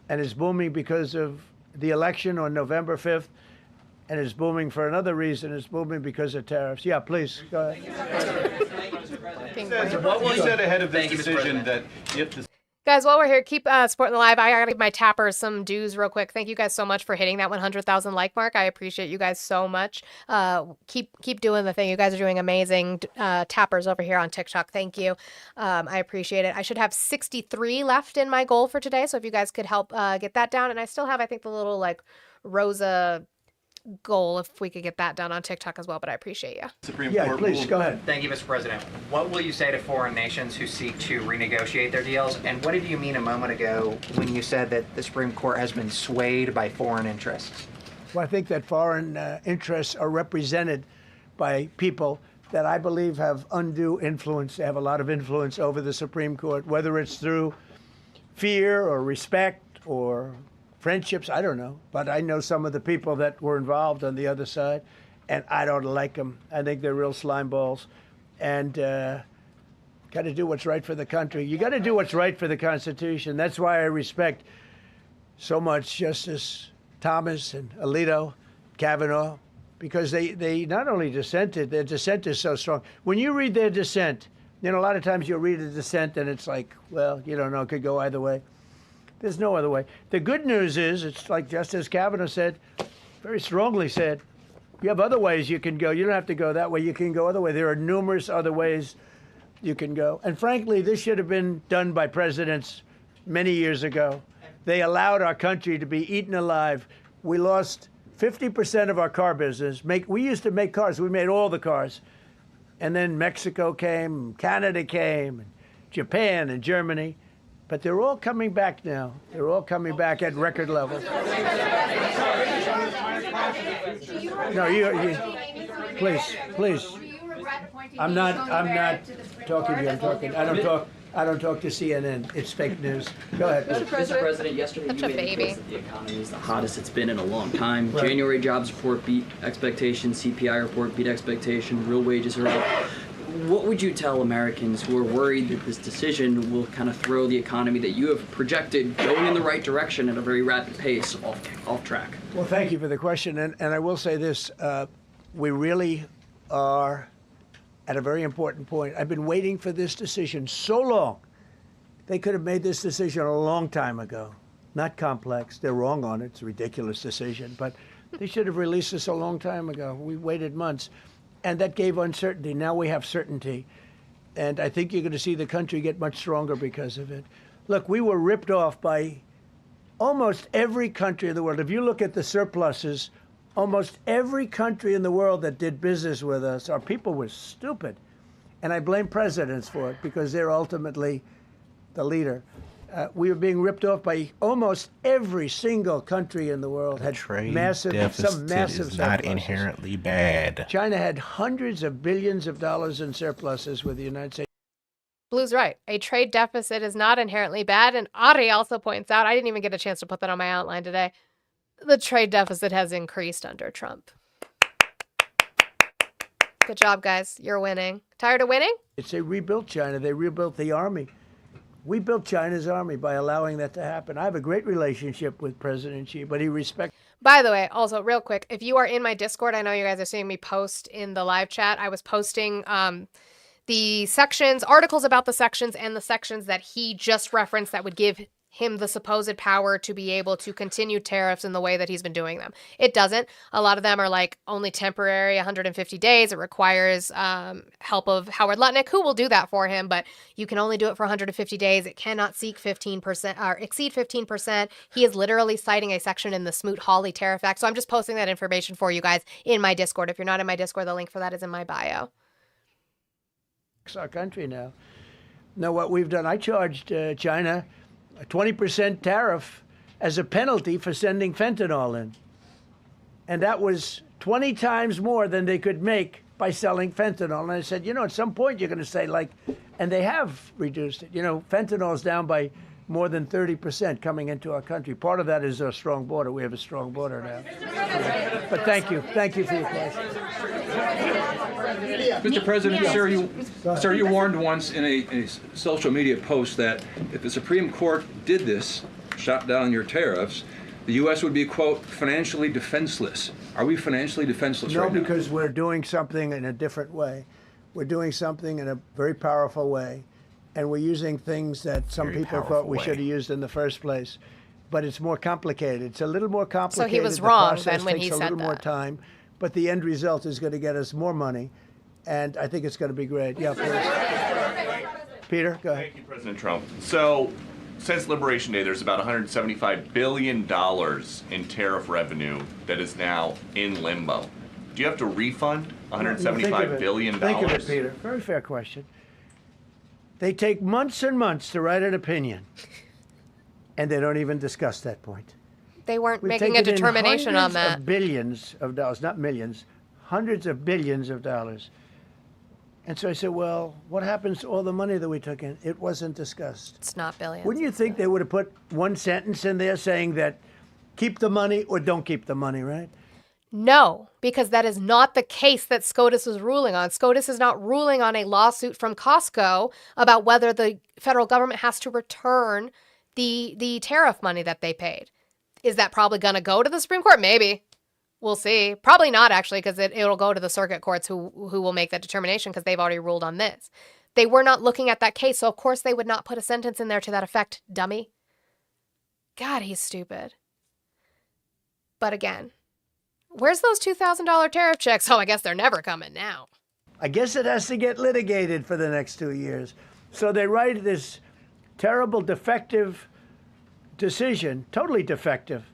and it's booming because of the election on November 5th, and it's booming for another reason. It's booming because of tariffs. Yeah, please, go ahead. What was said ahead of this decision that if the Guys, while we're here, keep supporting the live. I gotta give my tappers some dues real quick. Thank you guys so much for hitting that 100,000 like mark. I appreciate you guys so much. Keep doing the thing. You guys are doing amazing. Tappers over here on TikTok. Thank you. I appreciate it. I should have 63 left in my goal for today. So if you guys could help get that down. And I still have, I think, the little like Rosa goal, if we could get that done on TikTok as well, but I appreciate you. Supreme Yeah, Court please, ruled- go ahead. Thank you, Mr. President. What will you say to foreign nations who seek to renegotiate their deals? And what did you mean a moment ago when you said that the Supreme Court has been swayed by foreign interests? Well, I think that foreign interests are represented by people that I believe have undue influence. They have a lot of influence over the Supreme Court, whether it's through fear or respect or friendships, I don't know. But I know some of the people that were involved on the other side, and I don't like them. I think they're real slime balls. And got to do what's right for the country. You got to do what's right for the Constitution. That's why I respect so much Justice Thomas and Alito, Kavanaugh, because they not only dissented, their dissent is so strong. When you read their dissent, you know, a lot of times you'll read a dissent and it's like, well, you don't know, it could go either way. There's no other way. The good news is, it's like Justice Kavanaugh said, very strongly said, you have other ways you can go. You don't have to go that way. You can go other way. There are numerous other ways you can go. And frankly, this should have been done by presidents many years ago. They allowed our country to be eaten alive. We lost 50% of our car business. We used to make cars. We made all the cars. And then Mexico came, Canada came, and Japan and Germany. But they're all coming back now. They're all coming back at record levels. No, you please. I'm not talking to you. I don't talk. I don't talk to CNN. It's fake news. Go ahead. Mr. President, yesterday Such you a made the baby. case that the economy is the hottest it's been in a long time. Right. January jobs report beat expectations, CPI report beat expectations, real wages are up. What would you tell Americans who are worried that this decision will kind of throw the economy that you have projected going in the right direction at a very rapid pace off track? Well, thank you for the question. And I will say this, we really are at a very important point. I've been waiting for this decision so long. They could have made this decision a long time ago. Not complex. They're wrong on it. It's a ridiculous decision. But they should have released this a long time ago. We waited months. And that gave uncertainty. Now we have certainty. And I think you're going to see the country get much stronger because of it. Look, we were ripped off by almost every country in the world. If you look at the surpluses, almost every country in the world that did business with us, our people were stupid. And I blame presidents for it because they're ultimately the leader. We were being ripped off by almost every single country in the world. Had Trade massive, deficit some massive is not surpluses. inherently bad. China had hundreds of billions of dollars in surpluses with the United States. Blue's right. A trade deficit is not inherently bad. And Ari also points out, I didn't even get a chance to put that on my outline today, the trade deficit has increased under Trump. Good job, guys. You're winning. Tired of winning? They rebuilt China. They rebuilt the army. We built China's army by allowing that to happen. I have a great relationship with President Xi, but he respects. By the way, also real quick, if you are in my Discord, I know you guys are seeing me post in the live chat. I was posting the sections, articles about the sections and the sections that he just referenced that would give him the supposed power to be able to continue tariffs in the way that he's been doing them. It doesn't. A lot of them are like only temporary, 150 days. It requires help of Howard Lutnick, who will do that for him, but you can only do it for 150 days. It cannot seek 15% or exceed 15%. He is literally citing a section in the Smoot-Hawley Tariff Act. So I'm just posting that information for you guys in my Discord. If you're not in my Discord, the link for that is in my bio. It's our country now. Now, what we've done, I charged China a 20% tariff as a penalty for sending fentanyl in. And that was 20 times more than they could make by selling fentanyl. And I said, at some point you're going to say, and they have reduced it. Fentanyl is down by more than 30% coming into our country. Part of that is our strong border. We have a strong border now. But thank you. Thank you for your question. Mr. President, sir, you warned once in a social media post that if the Supreme Court did this, shot down your tariffs, the U.S. would be, quote, financially defenseless. Are we financially defenseless right now? No, because we're doing something in a different way. We're doing something in a very powerful way. And we're using things that some people thought we should have used in the first place. But it's more complicated. It's a little more complicated. So he was The wrong process then when he takes said a little more that. time. But the end result is going to get us more money. And I think it's going to be great. Yeah, please. Peter, go ahead. Thank you, President Trump. So, since Liberation Day, there's about $175 billion in tariff revenue that is now in limbo. Do you have to refund $175 billion? Think of it, Peter. Very fair question. They take months and months to write an opinion, and they don't even discuss that point. They weren't We've making a taken in determination on hundreds that. of billions of dollars, not millions, hundreds of billions of dollars. And so I said, well, what happens to all the money that we took in? It wasn't discussed. It's not billions. Wouldn't you think they would have put one sentence in there saying that keep the money or don't keep the money, right? No, because that is not the case that SCOTUS was ruling on. SCOTUS is not ruling on a lawsuit from Costco about whether the federal government has to return the tariff money that they paid. Is that probably going to go to the Supreme Court? Maybe. We'll see. Probably not, actually, because it'll go to the circuit courts who will make that determination because they've already ruled on this. They were not looking at that case, so of course they would not put a sentence in there to that effect, dummy. God, he's stupid. But again, where's those $2,000 tariff checks? Oh, I guess they're never coming now. I guess it has to get litigated for the next 2 years. So they write this terrible, defective decision, totally defective.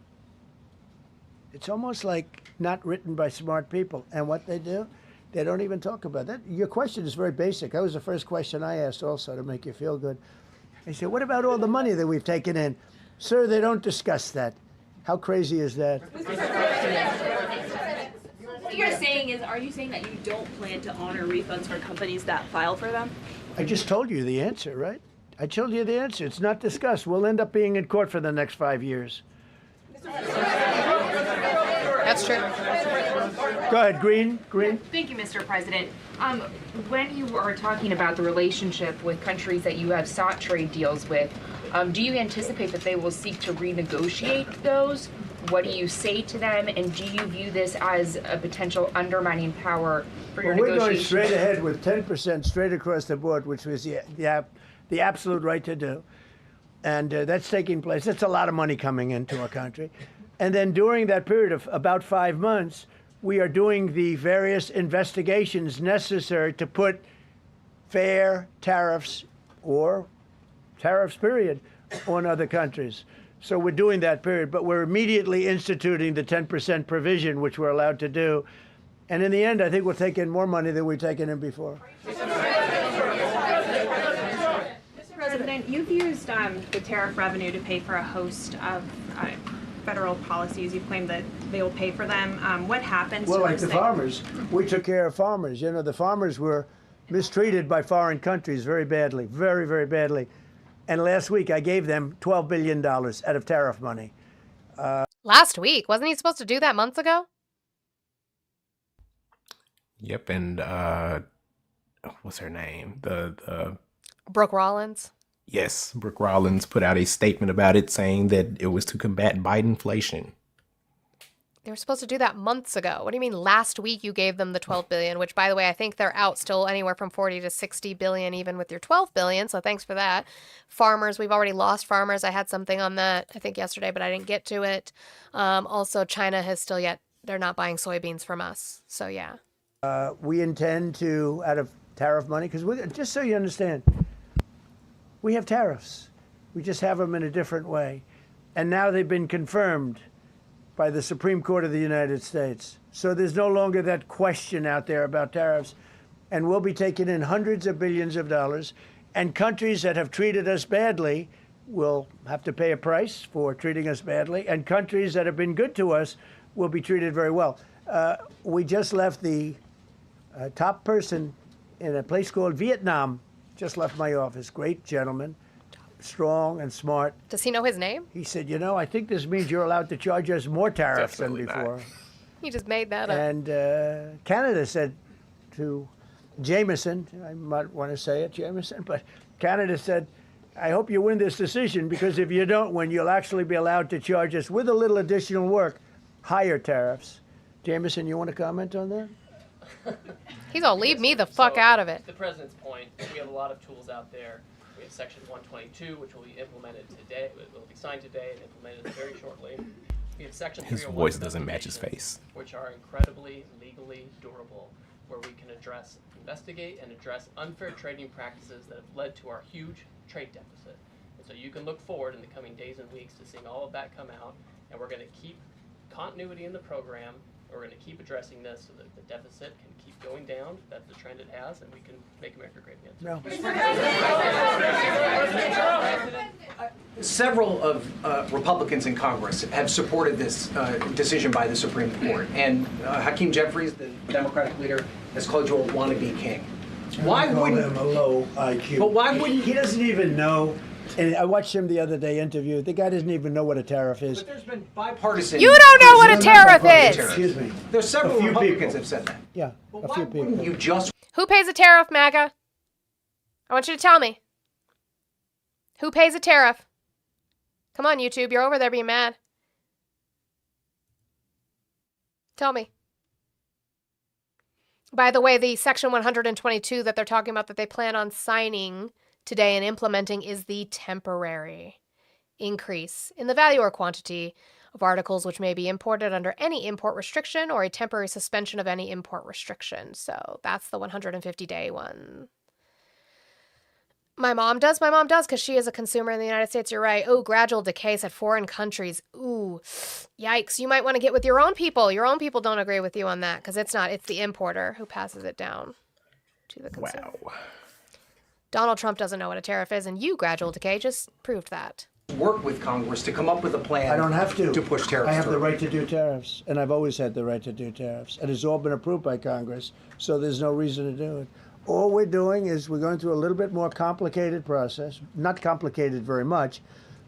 It's almost like not written by smart people. And what they do, they don't even talk about that. Your question is very basic. That was the first question I asked also to make you feel good. They said, what about all the money that we've taken in? Sir, they don't discuss that. How crazy is that? What you're saying is, are you saying that you don't plan to honor refunds for companies that file for them? I just told you the answer, right? I told you the answer. It's not discussed. We'll end up being in court for the next 5 years. That's true. Go ahead, Green. Thank you, Mr. President. When you are talking about the relationship with countries that you have sought trade deals with, do you anticipate that they will seek to renegotiate those? What do you say to them? And do you view this as a potential undermining power for your We're going negotiations? straight ahead with 10% straight across the board, which was the absolute right to do. And that's taking place. That's a lot of money coming into our country. And then during that period of about 5 months, we are doing the various investigations necessary to put fair tariffs or tariffs, period, on other countries. So we're doing that period, but we're immediately instituting the 10% provision, which we're allowed to do. And in the end, I think we'll take in more money than we've taken in before. Mr. President, you've used the tariff revenue to pay for a host of federal policies. You've claimed that they will pay for them. What happens Well, to like those the things? farmers, we took care of farmers. You know, the farmers were mistreated by foreign countries very badly, very, very badly. And last week, I gave them $12 billion out of tariff money. Last week. Wasn't he supposed to do that months ago? Yep, and what's her name? The Brooke Rollins. Yes, Brooke Rollins put out a statement about it saying that it was to combat Biden inflation. They were supposed to do that months ago. What do you mean last week you gave them the 12 billion, which by the way, I think they're out still anywhere from 40 to 60 billion even with your 12 billion. So thanks for that. Farmers, we've already lost farmers. I had something on that I think yesterday, but I didn't get to it. Also China has still yet, they're not buying soybeans from us. So yeah. We intend to, out of tariff money, because just so you understand, we have tariffs. We just have them in a different way. And now they've been confirmed by the Supreme Court of the United States. So there's no longer that question out there about tariffs. And we'll be taking in hundreds of billions of dollars. And countries that have treated us badly will have to pay a price for treating us badly. And countries that have been good to us will be treated very well. We just left the top person in a place called Vietnam, just left my office. Great gentleman. Strong and smart. Does he know his name? He said, you know, I think this means you're allowed to charge us more tariffs Definitely than before. Not. He just made that up. And Canada said to Jameson, I might want to say it, Jameson, but Canada said, I hope you win this decision because if you don't win, you'll actually be allowed to charge us with a little additional work, higher tariffs. Jameson, you want to comment on that? He's all, leave me the fuck out of it. The president's point, we have a lot of tools out there. We have Section 122, which will be implemented today. It will be signed today and implemented very shortly. We have Section 301 His voice doesn't match his face. which are incredibly legally durable, where we can investigate and address unfair trading practices that have led to our huge trade deficit. And so you can look forward in the coming days and weeks to seeing all of that come out, and we're going to keep continuity in the program. We're going to keep addressing this so that the deficit can keep going down. That's the trend it has, and we can make America great again. No. Several of Republicans in Congress have supported this decision by the Supreme Court, and Hakeem Jeffries, the Democratic leader, has called you a wannabe king. Why wouldn't him a low IQ? But why wouldn't he doesn't even know? And I watched him the other day interview. The guy doesn't even know what a tariff is. But there's been bipartisan. You don't know what a tariff is. Excuse me. There's several A few Republicans people. have said that. Yeah, But a why few people. wouldn't you just Who pays a tariff, MAGA? I want you to tell me. Who pays a tariff? Come on, YouTube. You're over there being mad. Tell me. By the way, the Section 122 that they're talking about that they plan on signing today and implementing is the temporary increase in the value or quantity of articles which may be imported under any import restriction or a temporary suspension of any import restriction. So that's the 150-day one. My mom does because she is a consumer in the United States. You're right. Oh, gradual decay at foreign countries. Ooh, yikes. You might want to get with your own people. Your own people don't agree with you on that because it's the importer who passes it down to the consumer. Wow. Donald Trump doesn't know what a tariff is, and you, gradual decay, just proved that. work with Congress to come up with a plan? I don't have to. To push tariffs I have the through? right to do tariffs, and I've always had the right to do tariffs. And it's all been approved by Congress, so there's no reason to do it. All we're doing is we're going through a little bit more complicated process, not complicated very much,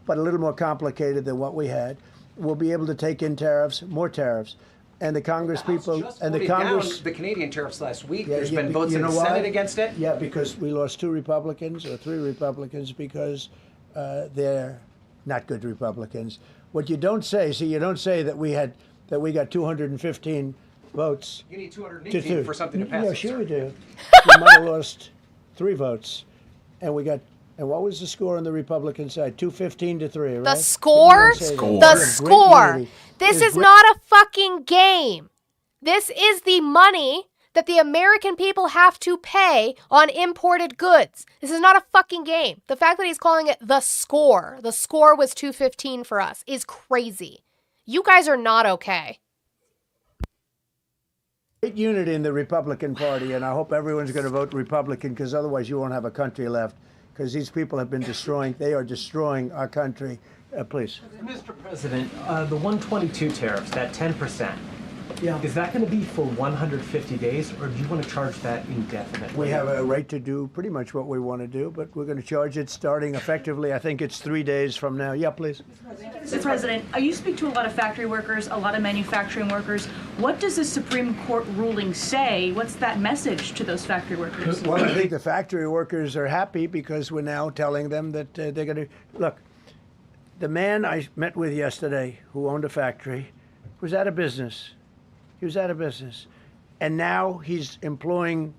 but a little more complicated than what we had. We'll be able to take in tariffs, more tariffs. And the Congress people and the Congress. Down the Canadian tariffs last week. Yeah, There's yeah, been votes you in the know why? Senate against it. Yeah, because we lost 2 Republicans or 3 Republicans because they're not good Republicans. What you don't say, you don't say that we got 215 votes. You need 218 for something to pass. Yeah, it, sure sir. we do. We might have lost 3 votes, and we got. And what was the score on the Republican side? 215 to 3, right? The score? The score. This is not a fucking game. This is the money that the American people have to pay on imported goods. This is not a fucking game. The fact that he's calling it the score was 215 for us, is crazy. You guys are not okay. Great unity in the Republican Party, and I hope everyone's going to vote Republican, because otherwise you won't have a country left. Because these people have been they are destroying our country. Please. Mr. President, the 122 tariffs, that 10%, is that going to be for 150 days, or do you want to charge that indefinitely? We have a right to do pretty much what we want to do, but we're going to charge it starting effectively, I think it's 3 days from now. Yeah, please. Mr. President, you speak to a lot of factory workers, a lot of manufacturing workers. What does the Supreme Court ruling say? What's that message to those factory workers? Well, I think the factory workers are happy because we're now telling them that they're going to... Look, the man I met with yesterday who owned a factory was out of business. He was out of business. And now he's employing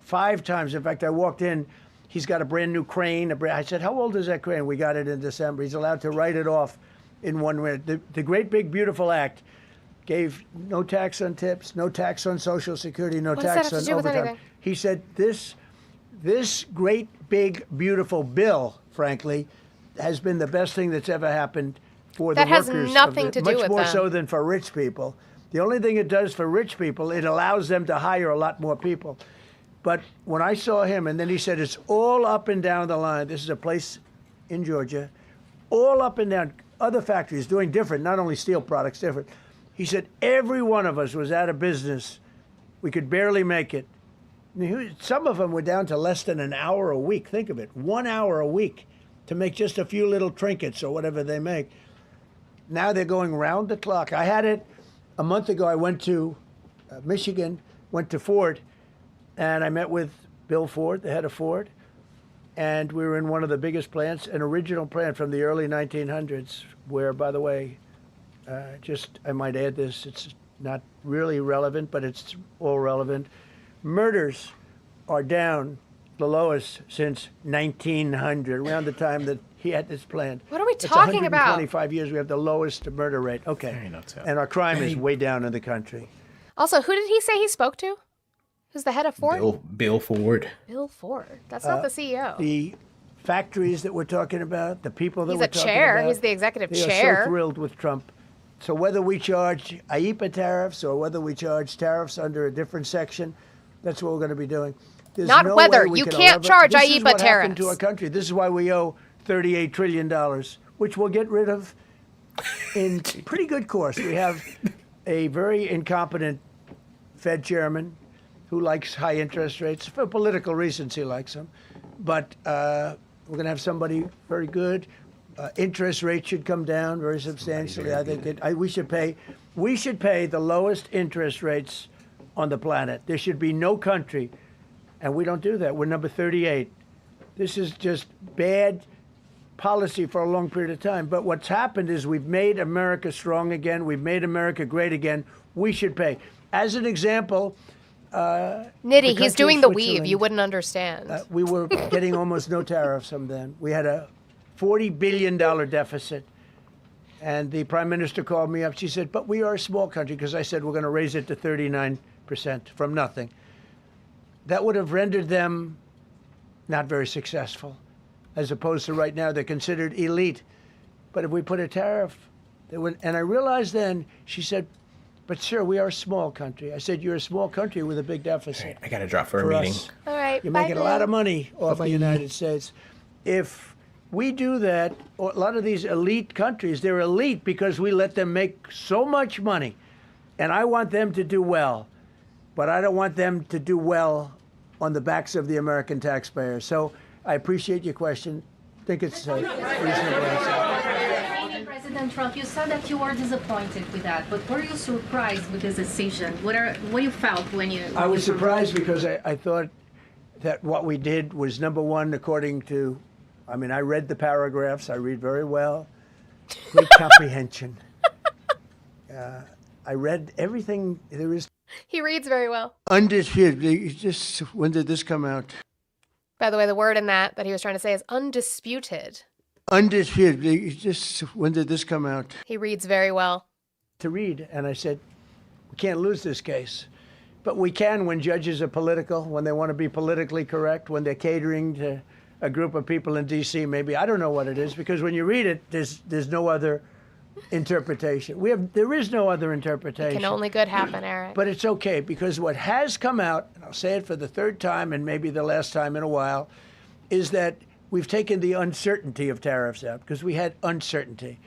5 times. In fact, I walked in, he's got a brand new crane. I said, how old is that crane? We got it in December. He's allowed to write it off in 1 minute. The Great Big Beautiful Act gave no tax on tips, no tax on Social Security, no tax on overtime. He said this great big beautiful bill, frankly, has been the best thing that's ever happened for the workers. That has nothing to do with much more them. so than for rich people. The only thing it does for rich people, it allows them to hire a lot more people. But when I saw him, and then he said it's all up and down the line. This is a place in Georgia, all up and down. Other factories doing different, not only steel products, different. He said every one of us was out of business. We could barely make it. Some of them were down to less than an hour a week. Think of it, 1 hour a week to make just a few little trinkets or whatever they make. Now they're going round the clock. I had it a month ago. I went to Michigan, went to Ford, and I met with Bill Ford, the head of Ford, and we were in one of the biggest plants, an original plant from the early 1900s, where, by the way, I might add this, it's not really relevant, but it's all relevant. Murders are down the lowest since 1900, around the time that he had this plant. What are we talking about? 125 years, we have the lowest murder rate. Okay. And our crime is way down in the country. Also, who did he say he spoke to? Who's the head of Ford? Bill Ford. Bill Ford. That's not the CEO. The factories that we're talking about, the people that He's we're a talking chair. about, He's the executive they chair. are so thrilled with Trump. So whether we charge IEEPA tariffs or whether we charge tariffs under a different section, that's what we're going to be doing. There's Not no whether. way we You can can't elevate- charge This is IEEPA what happened to tariffs. our country. This is why we owe $38 trillion, which we'll get rid of in pretty good course. We have a very incompetent Fed chairman who likes high interest rates. For political reasons, he likes them. But we're going to have somebody very good. Interest rates should come down very substantially. I think we should pay the lowest interest rates on the planet. There should be no country, and we don't do that. We're number 38. This is just bad policy for a long period of time. But what's happened is we've made America strong again. We've made America great again. We should pay. As an example, Nitty, he's doing the weave. You wouldn't understand. We were getting almost no tariffs from them. We had a $40 billion deficit. And the prime minister called me up. She said, but we are a small country, because I said we're going to raise it to 39% from nothing. That would have rendered them not very successful, as opposed to right now they're considered elite. But if we put a tariff, they would, and I realized then, she said, but sir, we are a small country. I said, you're a small country with a big deficit. I got to drop for a meeting. Us. All right. You're bye, making a Bill. lot of money off the United States. If we do that, a lot of these elite countries, they're elite because we let them make so much money. And I want them to do well. But I don't want them to do well on the backs of the American taxpayer. So I appreciate your question. I think it's a reasonable answer. President Trump, you said that you were disappointed with that, but were you surprised with this decision? What you felt when you... I was surprised because I thought that what we did was, number one, according to, I mean, I read the paragraphs. I read very well. Great comprehension. I read everything there is. He reads very well. Undisputed. Just, when did this come out? By the way, the word in that he was trying to say is undisputed. Undisputed. Just, when did this come out? He reads very well. To read, and I said, we can't lose this case. But we can when judges are political, when they want to be politically correct, when they're catering to a group of people in D.C. Maybe, I don't know what it is, because when you read it, there's no other interpretation. There is no other interpretation. Can only good happen, Eric. But it's okay, because what has come out, and I'll say it for the third time and maybe the last time in a while, is that we've taken the uncertainty of tariffs out, because we had uncertainty.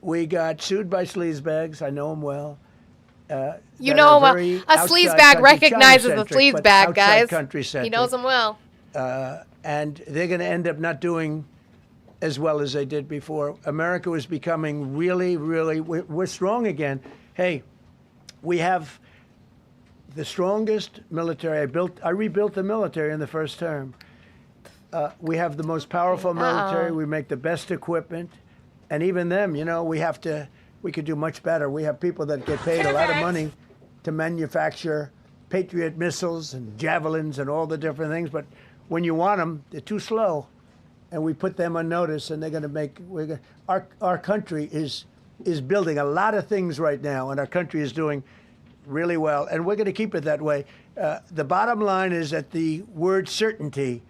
We got sued by sleazebags. I know them well. You know him well. A sleazebag recognizes a sleazebag, guys. He knows them well. And they're going to end up not doing as well as they did before. America was becoming really, really, we're strong again. Hey, we have the strongest military. I rebuilt the military in the first term. We have the most powerful military. We make the best equipment. And even them, you know, we could do much better. We have people that get paid a lot of money to manufacture Patriot missiles and javelins and all the different things. But when you want them, they're too slow. And we put them on notice, and they're going to make. Our country is building a lot of things right now, and our country is doing really well, and we're going to keep it that way. The bottom line is that the word certainty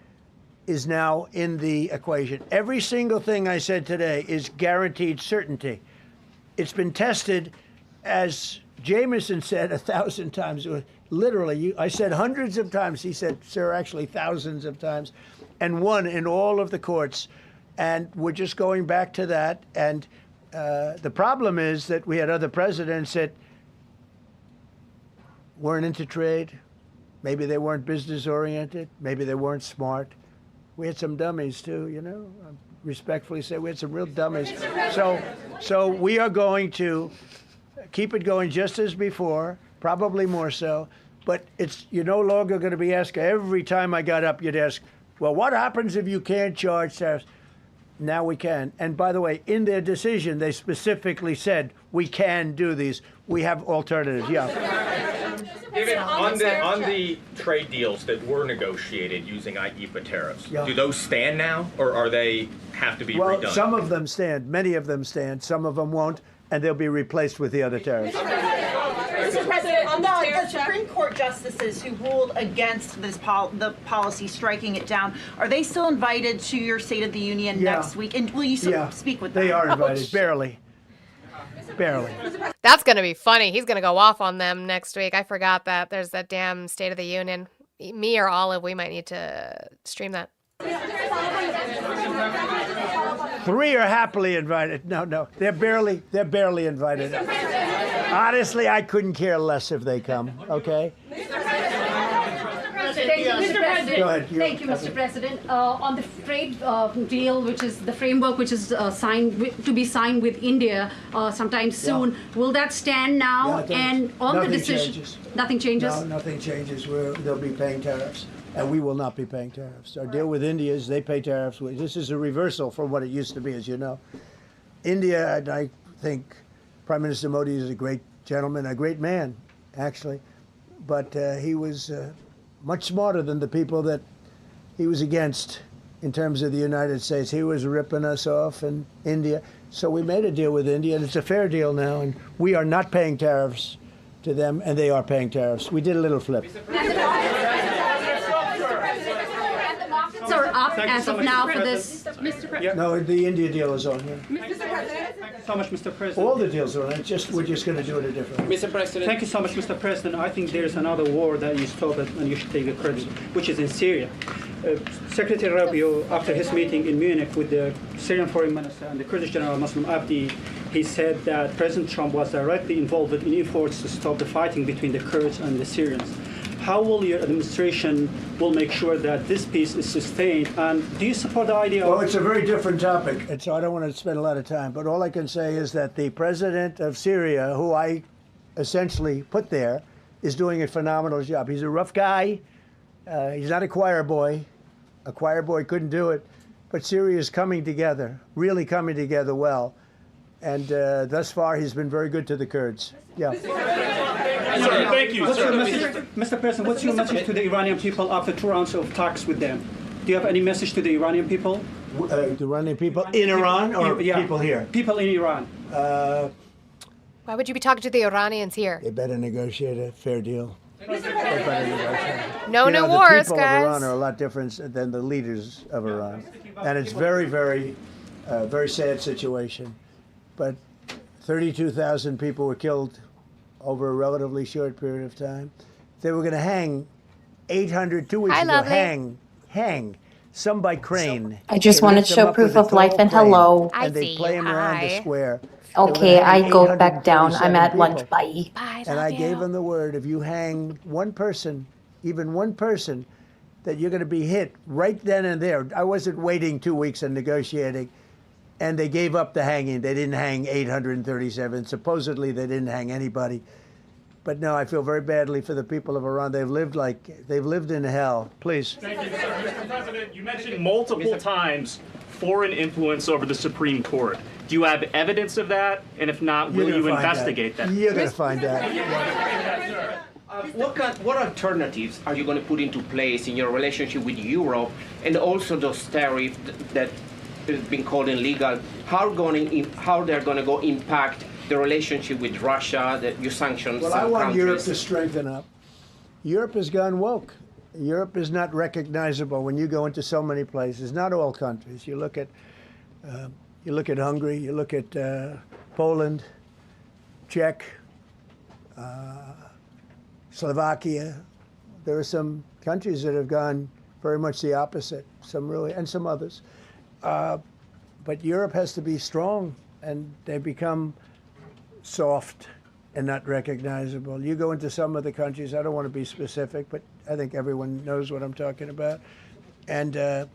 is now in the equation. Every single thing I said today is guaranteed certainty. It's been tested, as Jameson said 1,000 times. Literally, I said hundreds of times. He said, sir, actually thousands of times, and won in all of the courts. And we're just going back to that. And the problem is that we had other presidents that weren't into trade. Maybe they weren't business oriented. Maybe they weren't smart. We had some dummies too, you know. I respectfully say we had some real dummies. So we are going to keep it going just as before, probably more so. But you're no longer going to be asked. Every time I got up, you'd ask, well, what happens if you can't charge tariffs? Now we can. And by the way, in their decision, they specifically said, we can do these. We have alternatives. Yeah. David, on the trade deals that were negotiated using IEEPA tariffs, do those stand now, or are they have to be redone? Well, some of them stand. Many of them stand. Some of them won't, and they'll be replaced with the other tariffs. Mr. President, on the Supreme Court justices who ruled against this the policy, striking it down, are they still invited to your State of the Union next week? And will you speak with them? They are invited, barely. Barely. That's going to be funny. He's going to go off on them next week. I forgot that. There's that damn State of the Union. Me or Olive, we might need to stream that. 3 are happily invited. No, they're barely invited. Honestly, I couldn't care less if they come, okay? Mr. President, Go ahead. Thank you, Mr. President. On the trade deal, which is the framework which is to be signed with India sometime soon, will that stand now? And on the decision, nothing changes? No, nothing changes. They'll be paying tariffs, and we will not be paying tariffs. Our deal with India is they pay tariffs. This is a reversal from what it used to be, as you know. India, and I think Prime Minister Modi is a great gentleman, a great man, actually, but he was much smarter than the people that he was against in terms of the United States. He was ripping us off in India. So we made a deal with India, and it's a fair deal now, and we are not paying tariffs to them, and they are paying tariffs. We did a little flip. Are up as of now for this. Mr. President. No, the India deal is on here. Mr. President. Thank you so much, Mr. President. All the deals are on it. We're just going to do it a different way. Mr. President. Thank you so much, Mr. President. I think there's another war that you stopped and you should take the credit, which is in Syria. Secretary Rubio, after his meeting in Munich with the Syrian Foreign Minister and the Kurdish General Muslim Abdi, he said that President Trump was directly involved in efforts to stop the fighting between the Kurds and the Syrians. how will your administration will make sure that this peace is sustained? And do you support the idea Well, of... it's a very different topic, and so I don't want to spend a lot of time. But all I can say is that the president of Syria, who I essentially put there, is doing a phenomenal job. He's a rough guy. He's not a choir boy. A choir boy couldn't do it. But Syria is coming together, really coming together well. And thus far, he's been very good to the Kurds. Yeah. Thank you, Mr. President, what's your message to the Iranian people after 2 rounds of talks with them? Do you have any message to the Iranian people? The Iranian people in Iran or people here? People in Iran. Why would you be talking to the Iranians here? They better negotiate a fair deal. No You know, new wars, the people guys. of Iran are a lot different than the leaders of Iran. And it's very, very, very sad situation. But 32,000 people were killed over a relatively short period of time. They were going to hang 800 2 weeks Hi, ago. lovely. Hang. Some by crane. I just They wanted lift to them show up with proof a of life tall and crane, hello. I And they see play you. them around Hi. the square. Okay, I go back down. I'm at 837 lunch. people. Bye. And I gave them the word, if you hang one person, even one person, that you're going to be hit right then and there. I wasn't waiting 2 weeks and negotiating. And they gave up the hanging. They didn't hang 837. Supposedly, they didn't hang anybody. But no, I feel very badly for the people of Iran. They've lived in hell. Please. Thank you, sir. Mr. President, you mentioned multiple times foreign influence over the Supreme Court. Do you have evidence of that? And if not, will you investigate that? You're going to find out. What alternatives are you going to put into place in your relationship with Europe, and also those tariffs that have been called illegal? How they're going to go impact the relationship with Russia? That you sanction Well, some I want countries. Europe to strengthen up. Europe has gone woke. Europe is not recognizable when you go into so many places. Not all countries. You look at Hungary. You look at Poland, Czech, Slovakia. There are some countries that have gone very much the opposite. Some really, and some others. But Europe has to be strong, and they become soft and not recognizable. You go into some of the countries, I don't want to be specific, but I think everyone knows what I'm talking about, and they're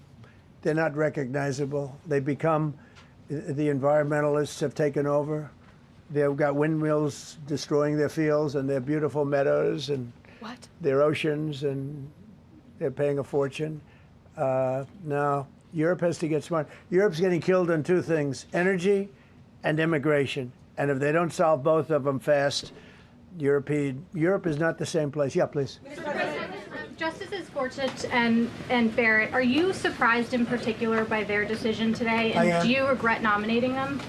not recognizable. They become, the environmentalists have taken over. They've got windmills destroying their fields and their beautiful meadows and their oceans, and they're paying a fortune. Now, Europe has to get smart. Europe's getting killed on two things, energy and immigration. And if they don't solve both of them fast, Europe is not the same place. Yeah, please. Justices Gorsuch and Barrett, are you surprised in particular by their decision today? I And am. do you regret nominating them?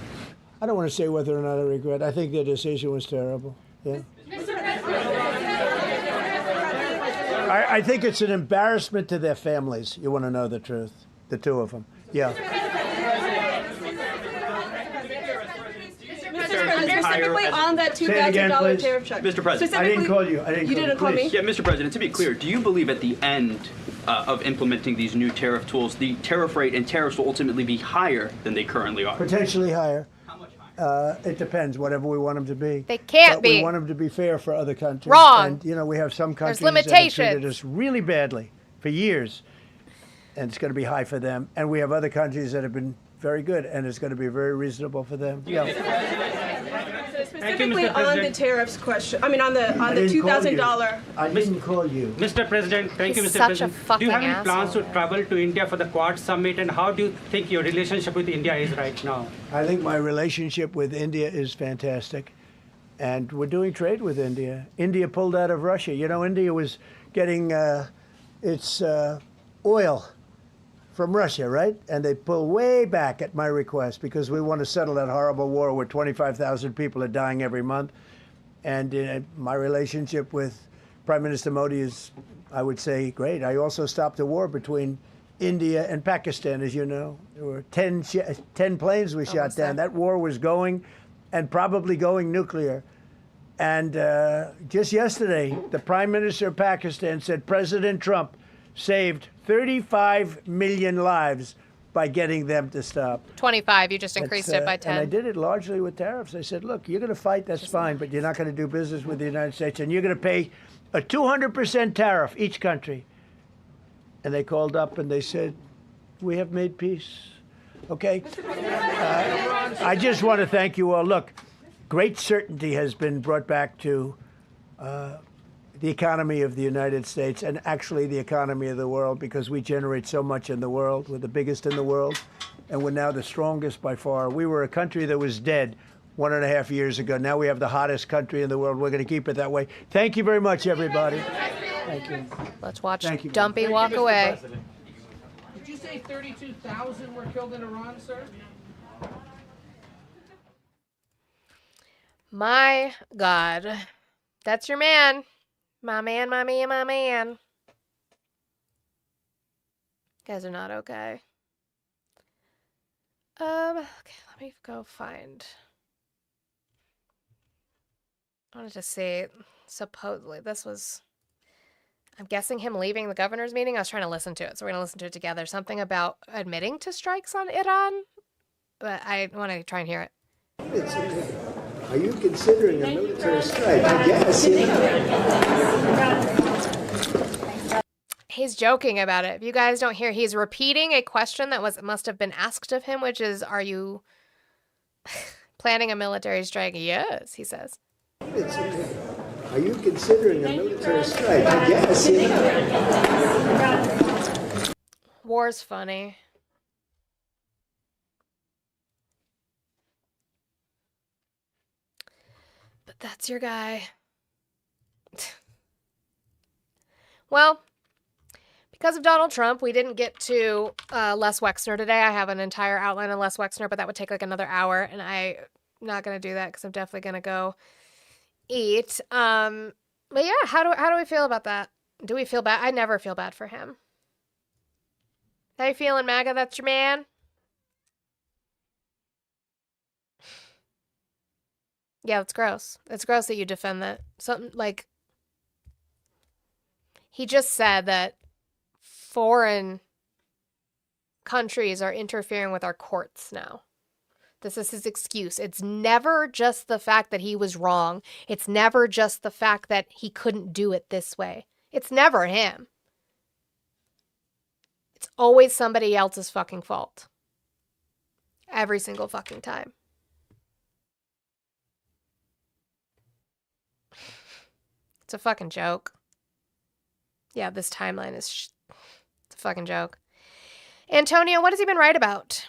I don't want to say whether or not I regret. I think their decision was terrible. Yeah. I think it's an embarrassment to their families. You want to know the truth? The two of them. Yeah. Specifically on that Say it again, $2,000 please. tariff check. Mr. President. I didn't call you. I didn't You call didn't call me? Yeah, Mr. President, to be clear, do you believe at the end of implementing these new tariff tools, the tariff rate and tariffs will ultimately be higher than they currently are? Potentially higher. How much higher? It depends, whatever we want them to be. They can't But be. We want them to be fair for other countries. Wrong. And, you know, we have some countries There's that have limitations. treated us really badly for years. And it's going to be high for them. And we have other countries that have been very good, and it's going to be very reasonable for them. Yeah. Specifically on the tariffs question, I mean on the $2,000. I didn't call you. Mr. President, thank you, He's Mr. such a President. Do you have fucking any plans to asshole. travel to India for the Quad Summit, and how do you think your relationship with India is right now? I think my relationship with India is fantastic. And we're doing trade with India. India pulled out of Russia. You know, India was getting its oil from Russia, right? And they pull way back at my request because we want to settle that horrible war where 25,000 people are dying every month. And my relationship with Prime Minister Modi is, I would say, great. I also stopped a war between India and Pakistan, as you know. There were 10 planes we shot down. That war was going and probably going nuclear. And just yesterday, the Prime Minister of Pakistan said President Trump saved 35 million lives by getting them to stop. 25. You just increased it by 10. And I did it largely with tariffs. I said, look, you're going to fight, that's fine, but you're not going to do business with the United States, and you're going to pay a 200% tariff, each country. And they called up and they said, we have made peace. Okay? I just want to thank you all. Look, great certainty has been brought back to the economy of the United States and actually the economy of the world, because we generate so much in the world. We're the biggest in the world, and we're now the strongest by far. We were a country that was dead 1.5 years ago. Now we have the hottest country in the world. We're going to keep it that way. Thank you very much, everybody. Thank you. Let's watch Thank you. Dumpy walk away. Did you say 32,000 were killed in Iran, sir? My God. That's your man. My man, my man, my man. You guys are not okay. Okay, let me go find. I wanted to see, supposedly, this was, I'm guessing him leaving the governor's meeting. I was trying to listen to it, so we're going to listen to it together. Something about admitting to strikes on Iran, but I want to try and hear it. Are you considering a military strike? Yes. He's joking about it. If you guys don't hear, he's repeating a question that must have been asked of him, which is, are you planning a military strike? Yes, he says. Are you considering a military strike? Yes. War's funny. But that's your guy. Well, because of Donald Trump, we didn't get to Les Wexner today. I have an entire outline on Les Wexner, but that would take like another hour, and I'm not going to do that because I'm definitely going to go eat. But yeah, how do we feel about that? Do we feel bad? I never feel bad for him. How you feeling, MAGA? That's your man? Yeah, it's gross. It's gross that you defend that. Something like, he just said that foreign countries are interfering with our courts now. This is his excuse. It's never just the fact that he was wrong. It's never just the fact that he couldn't do it this way. It's never him. It's always somebody else's fucking fault. Every single fucking time. It's a fucking joke. Yeah, this timeline is it's a fucking joke. Antonio, what has he been right about?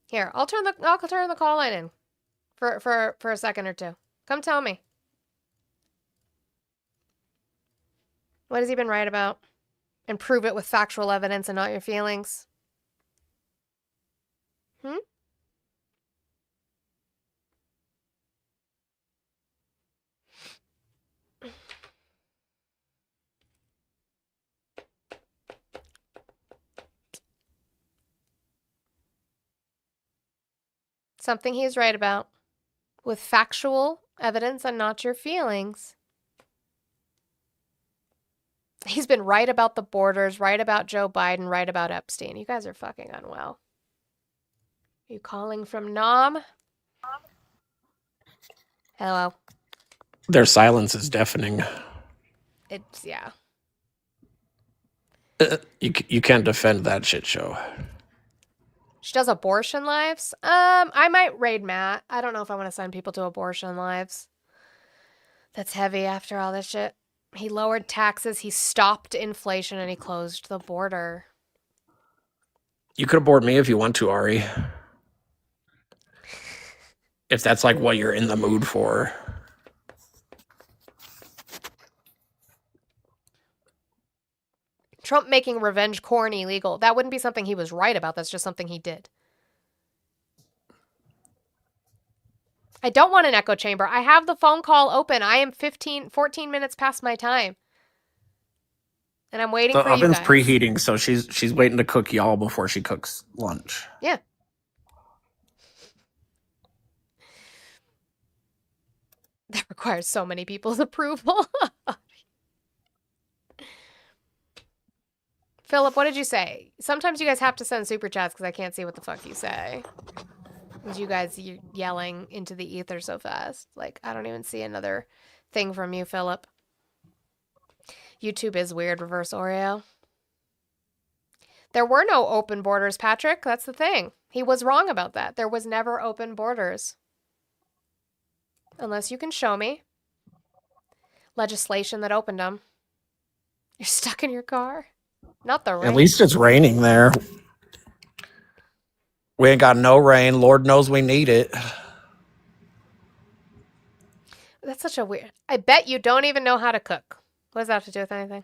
Here, I'll turn the call line in for a second or two. Come tell me. What has he been right about? And prove it with factual evidence and not your feelings. Something he is right about. With factual evidence and not your feelings. He's been right about the borders, right about Joe Biden, right about Epstein. You guys are fucking unwell. Are you calling from Nam? Hello. Their silence is deafening. It's, yeah. You can't defend that shit show. She does abortion lives? I might raid Matt. I don't know if I want to send people to abortion lives. That's heavy after all this shit. He lowered taxes, he stopped inflation, and he closed the border. You could abort me if you want to, Ari. If that's like what you're in the mood for. Trump making revenge corn illegal. That wouldn't be something he was right about. That's just something he did. I don't want an echo chamber. I have the phone call open. I am 14 minutes past my time. And I'm waiting The for you oven's guys. preheating, so she's waiting to cook y'all before she cooks lunch. Yeah. That requires so many people's approval. Philip, what did you say? Sometimes you guys have to send super chats because I can't see what the fuck you say. Because you guys, you're yelling into the ether so fast. Like, I don't even see another thing from you, Philip. YouTube is weird, reverse Oreo. There were no open borders, Patrick. That's the thing. He was wrong about that. There was never open borders. Unless you can show me legislation that opened them. You're stuck in your car? Not the rain. At least it's raining there. We ain't got no rain. Lord knows we need it. That's such a weird... I bet you don't even know how to cook. What does that have to do with anything?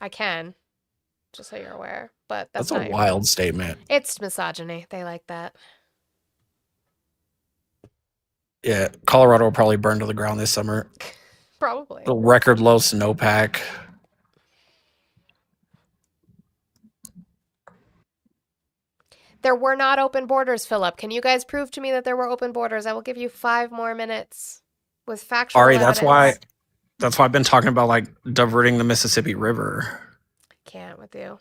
I can, just so you're aware. But that's a wild statement. It's misogyny. They like that. Yeah, Colorado will probably burn to the ground this summer. Probably. The record low snowpack. There were not open borders, Philip. Can you guys prove to me that there were open borders? I will give you 5 more minutes with factual Ari, evidence. that's why I've been talking about like diverting the Mississippi River. Can't with you.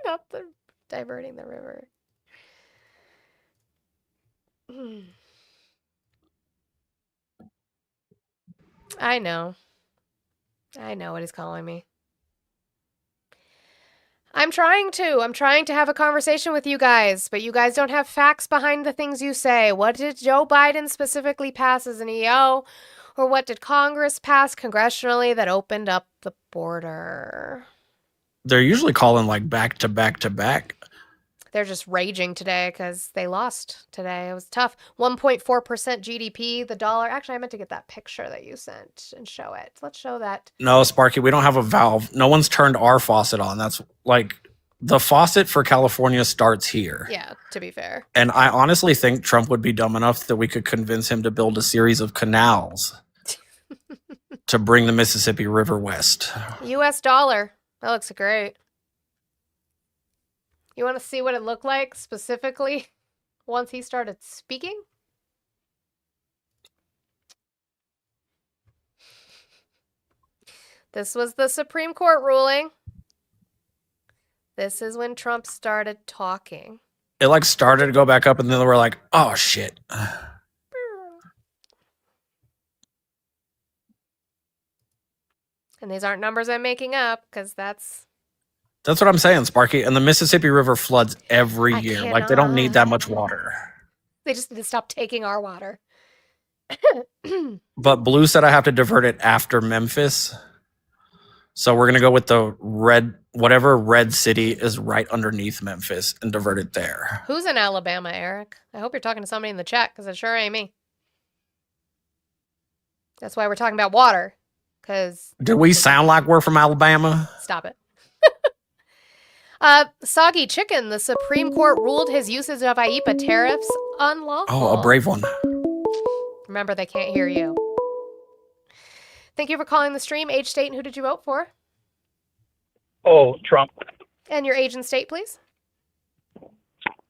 Not the diverting the river. I know what he's calling me. I'm trying to have a conversation with you guys, but you guys don't have facts behind the things you say. What did Joe Biden specifically pass as an EO? Or what did Congress pass congressionally that opened up the border? They're usually calling like back to back to back. They're just raging today because they lost today. It was tough. 1.4% GDP, the dollar. Actually, I meant to get that picture that you sent and show it. Let's show that. No, Sparky, we don't have a valve. No one's turned our faucet on. That's like the faucet for California starts here. Yeah, to be fair. And I honestly think Trump would be dumb enough that we could convince him to build a series of canals to bring the Mississippi River west. US dollar. That looks great. You want to see what it looked like specifically once he started speaking? This was the Supreme Court ruling. This is when Trump started talking. It like started to go back up and then we're like, oh shit. And these aren't numbers I'm making up because that's what I'm saying, Sparky. And the Mississippi River floods every year. Like they don't need that much water. They just need to stop taking our water. But Blue said I have to divert it after Memphis. So we're going to go with the whatever red city is right underneath Memphis and divert it there. Who's in Alabama, Eric? I hope you're talking to somebody in the chat because it sure ain't me. That's why we're talking about water. Do we sound like we're from Alabama? Stop it. Soggy Chicken, the Supreme Court ruled his usage of IEEPA tariffs unlawful. Oh, a brave one. Remember, they can't hear you. Thank you for calling the stream. Age, state, and who did you vote for? Oh, Trump. And your age and state, please.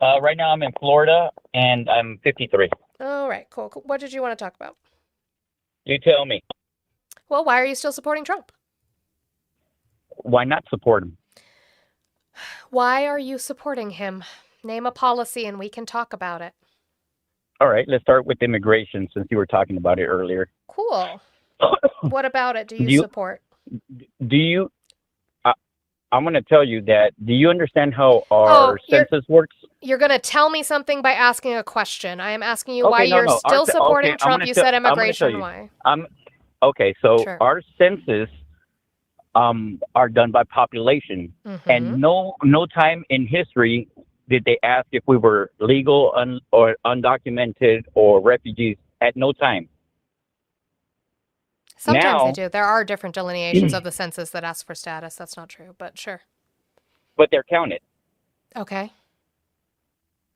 Right now I'm in Florida, and I'm 53. All right, cool. What did you want to talk about? You tell me. Well, why are you still supporting Trump? Why not support him? Why are you supporting him? Name a policy and we can talk about it. All right, let's start with immigration since you were talking about it earlier. Cool. What about it do you support? Do you... I'm going to tell you that. Do you understand how our census works? You're going to tell me something by asking a question. I am asking you why you're still supporting Trump. You said immigration. Why? Okay, so our census are done by population, and no time in history did they ask if we were legal or undocumented or refugees. At no time. Sometimes they do. There are different delineations of the census that ask for status. That's not true, but sure. But they're counted. Okay.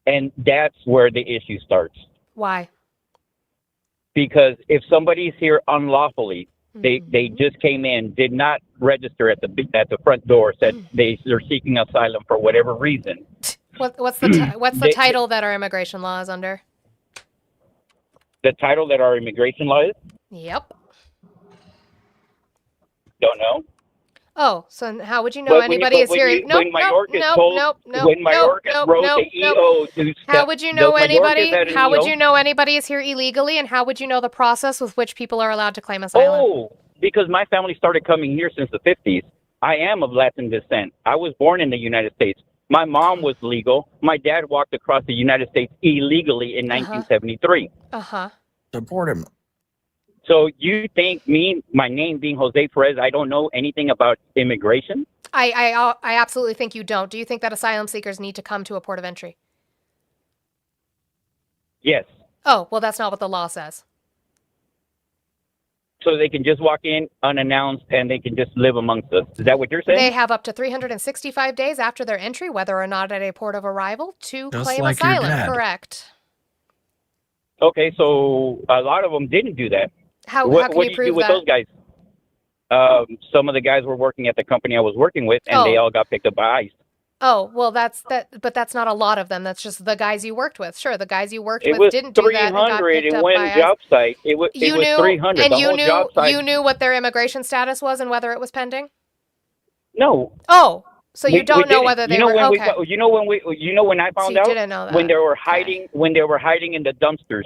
And that's where the issue starts. Why? Because if somebody's here unlawfully, they just came in, did not register at the front door, said they're seeking asylum for whatever reason. What's the title that our immigration law is under? The title that our immigration law is? Yep. Don't know. Oh, so how would you know anybody is here? Nope, when Mayorkas wrote the EO to how would you know anybody? How would you know anybody is here illegally, and how would you know the process with which people are allowed to claim asylum? Oh, because my family started coming here since the 50s. I am of Latin descent. I was born in the United States. My mom was legal. My dad walked across the United States illegally in 1973. Deport him. So you think my name being Jose Perez, I don't know anything about immigration? I absolutely think you don't. Do you think that asylum seekers need to come to a port of entry? Yes. Oh, well, that's not what the law says. So they can just walk in unannounced and they can just live amongst us. Is that what you're saying? They have up to 365 days after their entry, whether or not at a port of arrival, to Just claim like your asylum. dad. Correct. Okay, so a lot of them didn't do that. How what can what you do you prove do with that? those guys? Some of the guys were working at the company I was working with, and they all got picked up by ICE. Oh, well, but that's not a lot of them. That's just the guys you worked with. Sure, the guys you worked It with was didn't do that and got 300 picked in up one by job ICE. site. It was 300. And the you whole knew job site. you knew what their immigration status was and whether it was pending. No. Oh, so you We don't know didn't. whether they you know were when okay. you know when I found you out didn't know when that. they were hiding in the dumpsters.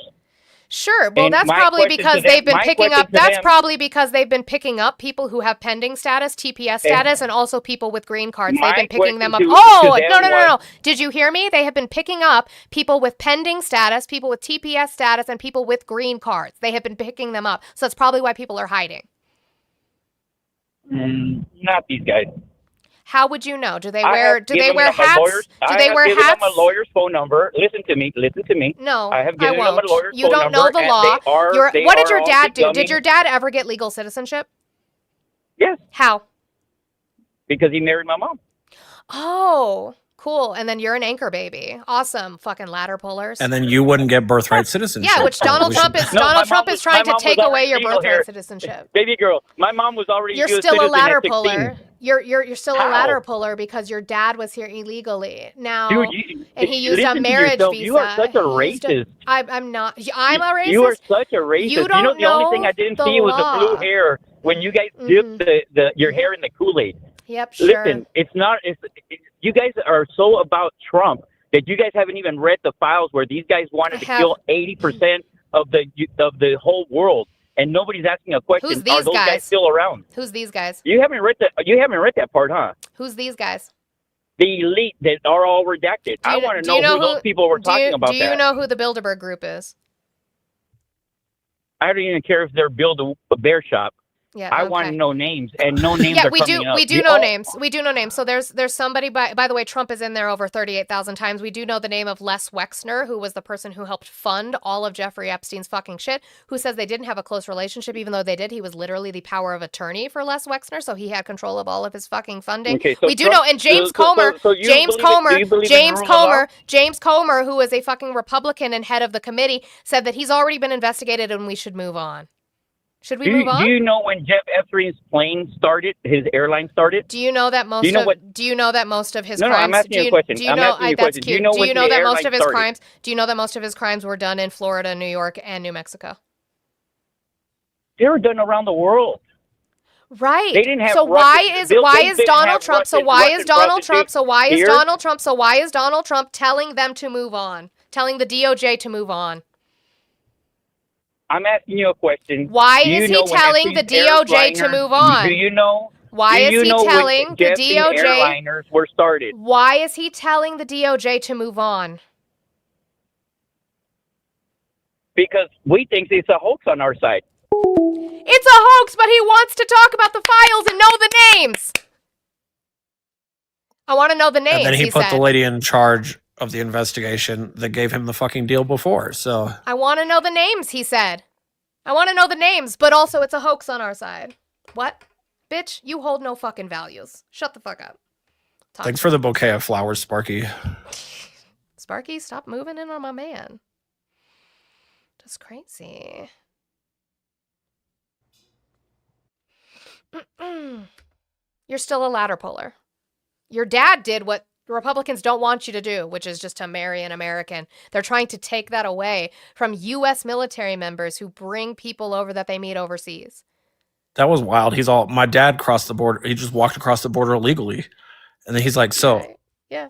Sure. Well, And that's my probably question because to them- they've been my picking question up. to That's them- probably because they've been picking up people who have pending status, TPS status, and also people with green cards. My They've been picking them up. question Oh, to them no, no, no, was- no! Did you hear me? They have been picking up people with pending status, people with TPS status, and people with green cards. They have been picking them up. So that's probably why people are hiding. Not these guys. How would you know? Do they I wear? have Do they given wear them a hats? lawyer's- Do I they have wear given hats? them a lawyer's phone number. Listen to me. No, I have given them won't. a lawyer's You phone don't know number, the and law. they are- they What did are your all dad do? Did becoming- your dad ever get legal citizenship? Yes. How? Because he married my mom. Oh, cool. And then you're an anchor baby. Awesome. Fucking ladder pullers. And then you wouldn't get birthright citizenship. Yeah, which Donald We should- Trump is. No, my Donald mom Trump was- is trying my to mom was take away already your legal birthright here. citizenship. Baby girl, my mom was already You're U.S. still a citizen at ladder 16. puller. You're still a How? ladder puller because your dad was here illegally. Now, Dude, and he used a listen to marriage yourself. visa. You are such a He used racist. I'm not. I'm a racist. You are such a racist. You don't know the only thing I didn't know see the was the law. Mm-hmm. blue hair when you guys dipped your hair in the Kool-Aid. Yep, sure. Listen, it's not. You guys are so about Trump that you guys haven't even read the files where these guys wanted to kill 80% of the whole world, and nobody's asking a question. Who's Are these those guys guys? still around? Who's these guys? You haven't read that part, huh? Who's these guys? The elite that are all redacted. I want to know who those people were talking about. Do you know who the Bilderberg group is? I don't even care if they're build a bear shop. Yeah, I want to okay. know names, and no names Yeah, are we coming do. up. We do You know all- names. We do know names. So there's somebody. By the way, Trump is in there over 38,000 times. We do know the name of Les Wexner, who was the person who helped fund all of Jeffrey Epstein's fucking shit. Who says they didn't have a close relationship, even though they did. He was literally the power of attorney for Les Wexner, so he had control of all of his fucking funding. Okay, so we do Trump- know. And James so- so- Comer, so you James believe it- Comer, do you believe in James the rule of law? Comer, James Comer, who is a fucking Republican and head of the committee, said that he's already been investigated and we should move on. Should we Do move on? you know when Jeff Epstein's plane started, his airline started? Do you know that most Do you know of what- do you know that most of his No, no, crimes I'm asking do you a you, question. do you I'm know asking you a that's question. cute. Do you know do when you know the that most airline of his started? crimes do you know that most of his crimes were done in Florida, New York, and New Mexico? They were done around the world. Right. They didn't have so why Russian- is Bill why Clinton is didn't Donald have Trump so Russian- why is Russian Donald Trump prostitutes so why is here. Donald Trump so why is Donald Trump telling them to move on? Telling the DOJ to move on? I'm asking you a question. Why Do you is he know when telling the Epstein's DOJ to airliner- move on? Do you know? Why do is you he know when telling the Epstein DOJ airliners were started? Why is he telling the DOJ to move on? Because we think it's a hoax on our side. It's a hoax, but he wants to talk about the files and know the names. I want to know the names. And then he put said. the lady in charge of the investigation that gave him the fucking deal before. So I want to know the names, he said. I want to know the names, but also it's a hoax on our side. What? Bitch, you hold no fucking values. Shut the fuck up. thanks for the bouquet of flowers, Sparky. Sparky, stop moving in on my man. Just crazy. You're still a ladder puller. Your dad did what Republicans don't want you to do, which is just to marry an American. They're trying to take that away from U.S. military members who bring people over that they meet overseas. That was wild. He's all, my dad crossed the border. He just walked across the border illegally. And then he's like, so Yeah.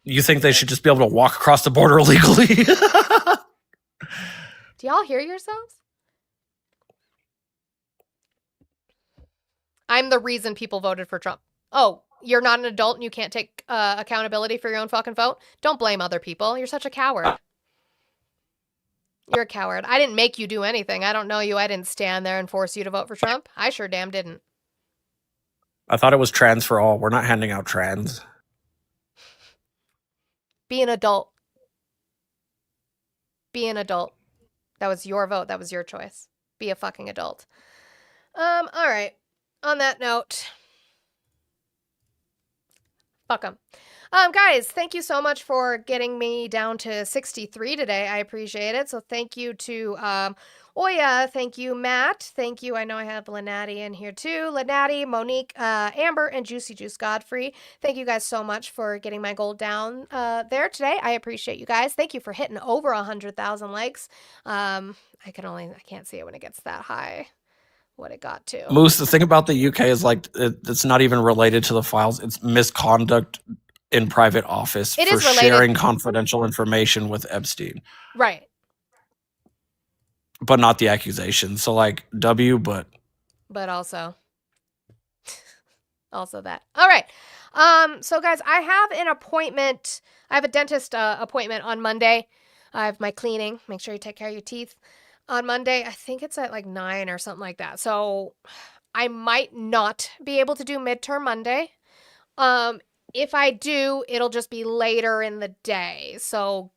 you think they should just be able to walk across the border illegally? Do y'all hear yourselves? I'm the reason people voted for Trump. Oh, you're not an adult and you can't take accountability for your own fucking vote? Don't blame other people. You're such a coward. You're a coward. I didn't make you do anything. I don't know you. I didn't stand there and force you to vote for Trump. I sure damn didn't. I thought it was trans for all. We're not handing out trans. Be an adult. Be an adult. That was your vote. That was your choice. Be a fucking adult. All right. On that note, fuck 'em. Guys, thank you so much for getting me down to 63 today. I appreciate it. So thank you to Oya. Thank you, Matt. Thank you. I know I have Lenati in here too. Lenati, Monique, Amber, and Juicy Juice Godfrey. Thank you guys so much for getting my goal down there today. I appreciate you guys. Thank you for hitting over 100,000 likes. I can't see it when it gets that high. What it got to. Moose, the thing about the UK is like it's not even related to the files. It's misconduct in private office It for is related. sharing confidential information with Epstein, Right. but not the accusation. So like but But also that. All right. So guys, I have an appointment. I have a dentist appointment on Monday. I have my cleaning. Make sure you take care of your teeth on Monday. I think it's at like 9 or something like that. So I might not be able to do midterm Monday. If I do, it'll just be later in the day. So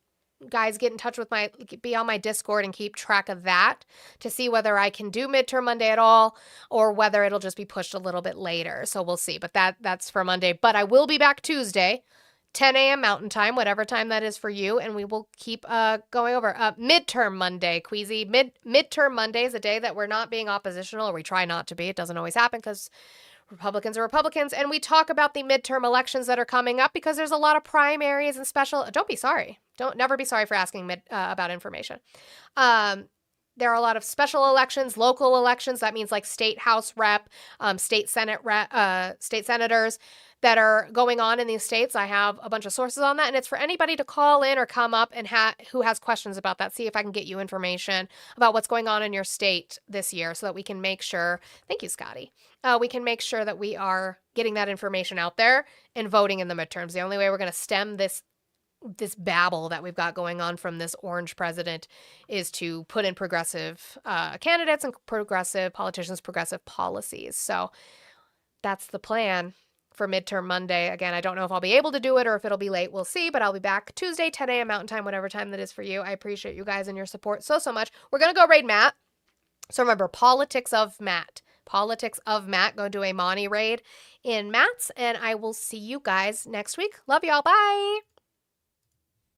guys, get in touch with be on my Discord and keep track of that to see whether I can do midterm Monday at all or whether it'll just be pushed a little bit later. So we'll see. But that's for Monday. But I will be back Tuesday, 10 a.m. Mountain Time, whatever time that is for you. And we will keep going over. Midterm Monday, Queasy. Midterm Monday is a day that we're not being oppositional, or we try not to be. It doesn't always happen because Republicans are Republicans, and we talk about the midterm elections that are coming up because there's a lot of primaries and special. Don't be sorry. Never be sorry for asking about information. There are a lot of special elections, local elections. That means like state house rep, state senate rep, state senators that are going on in these states. I have a bunch of sources on that, and it's for anybody to call in or come up and who has questions about that. See if I can get you information about what's going on in your state this year so that we can make sure. Thank you, Scotty. We can make sure that we are getting that information out there and voting in the midterms. The only way we're going to stem this babble that we've got going on from this orange president is to put in progressive candidates and progressive politicians, progressive policies. So that's the plan for midterm Monday. Again, I don't know if I'll be able to do it or if it'll be late. We'll see, but I'll be back Tuesday, 10 a.m. Mountain Time, whatever time that is for you. I appreciate you guys and your support so much. We're going to go raid Matt. So remember, Politics of Matt. Politics of Matt. Go do a Monty raid in Matt's, and I will see you guys next week. Love y'all. Bye.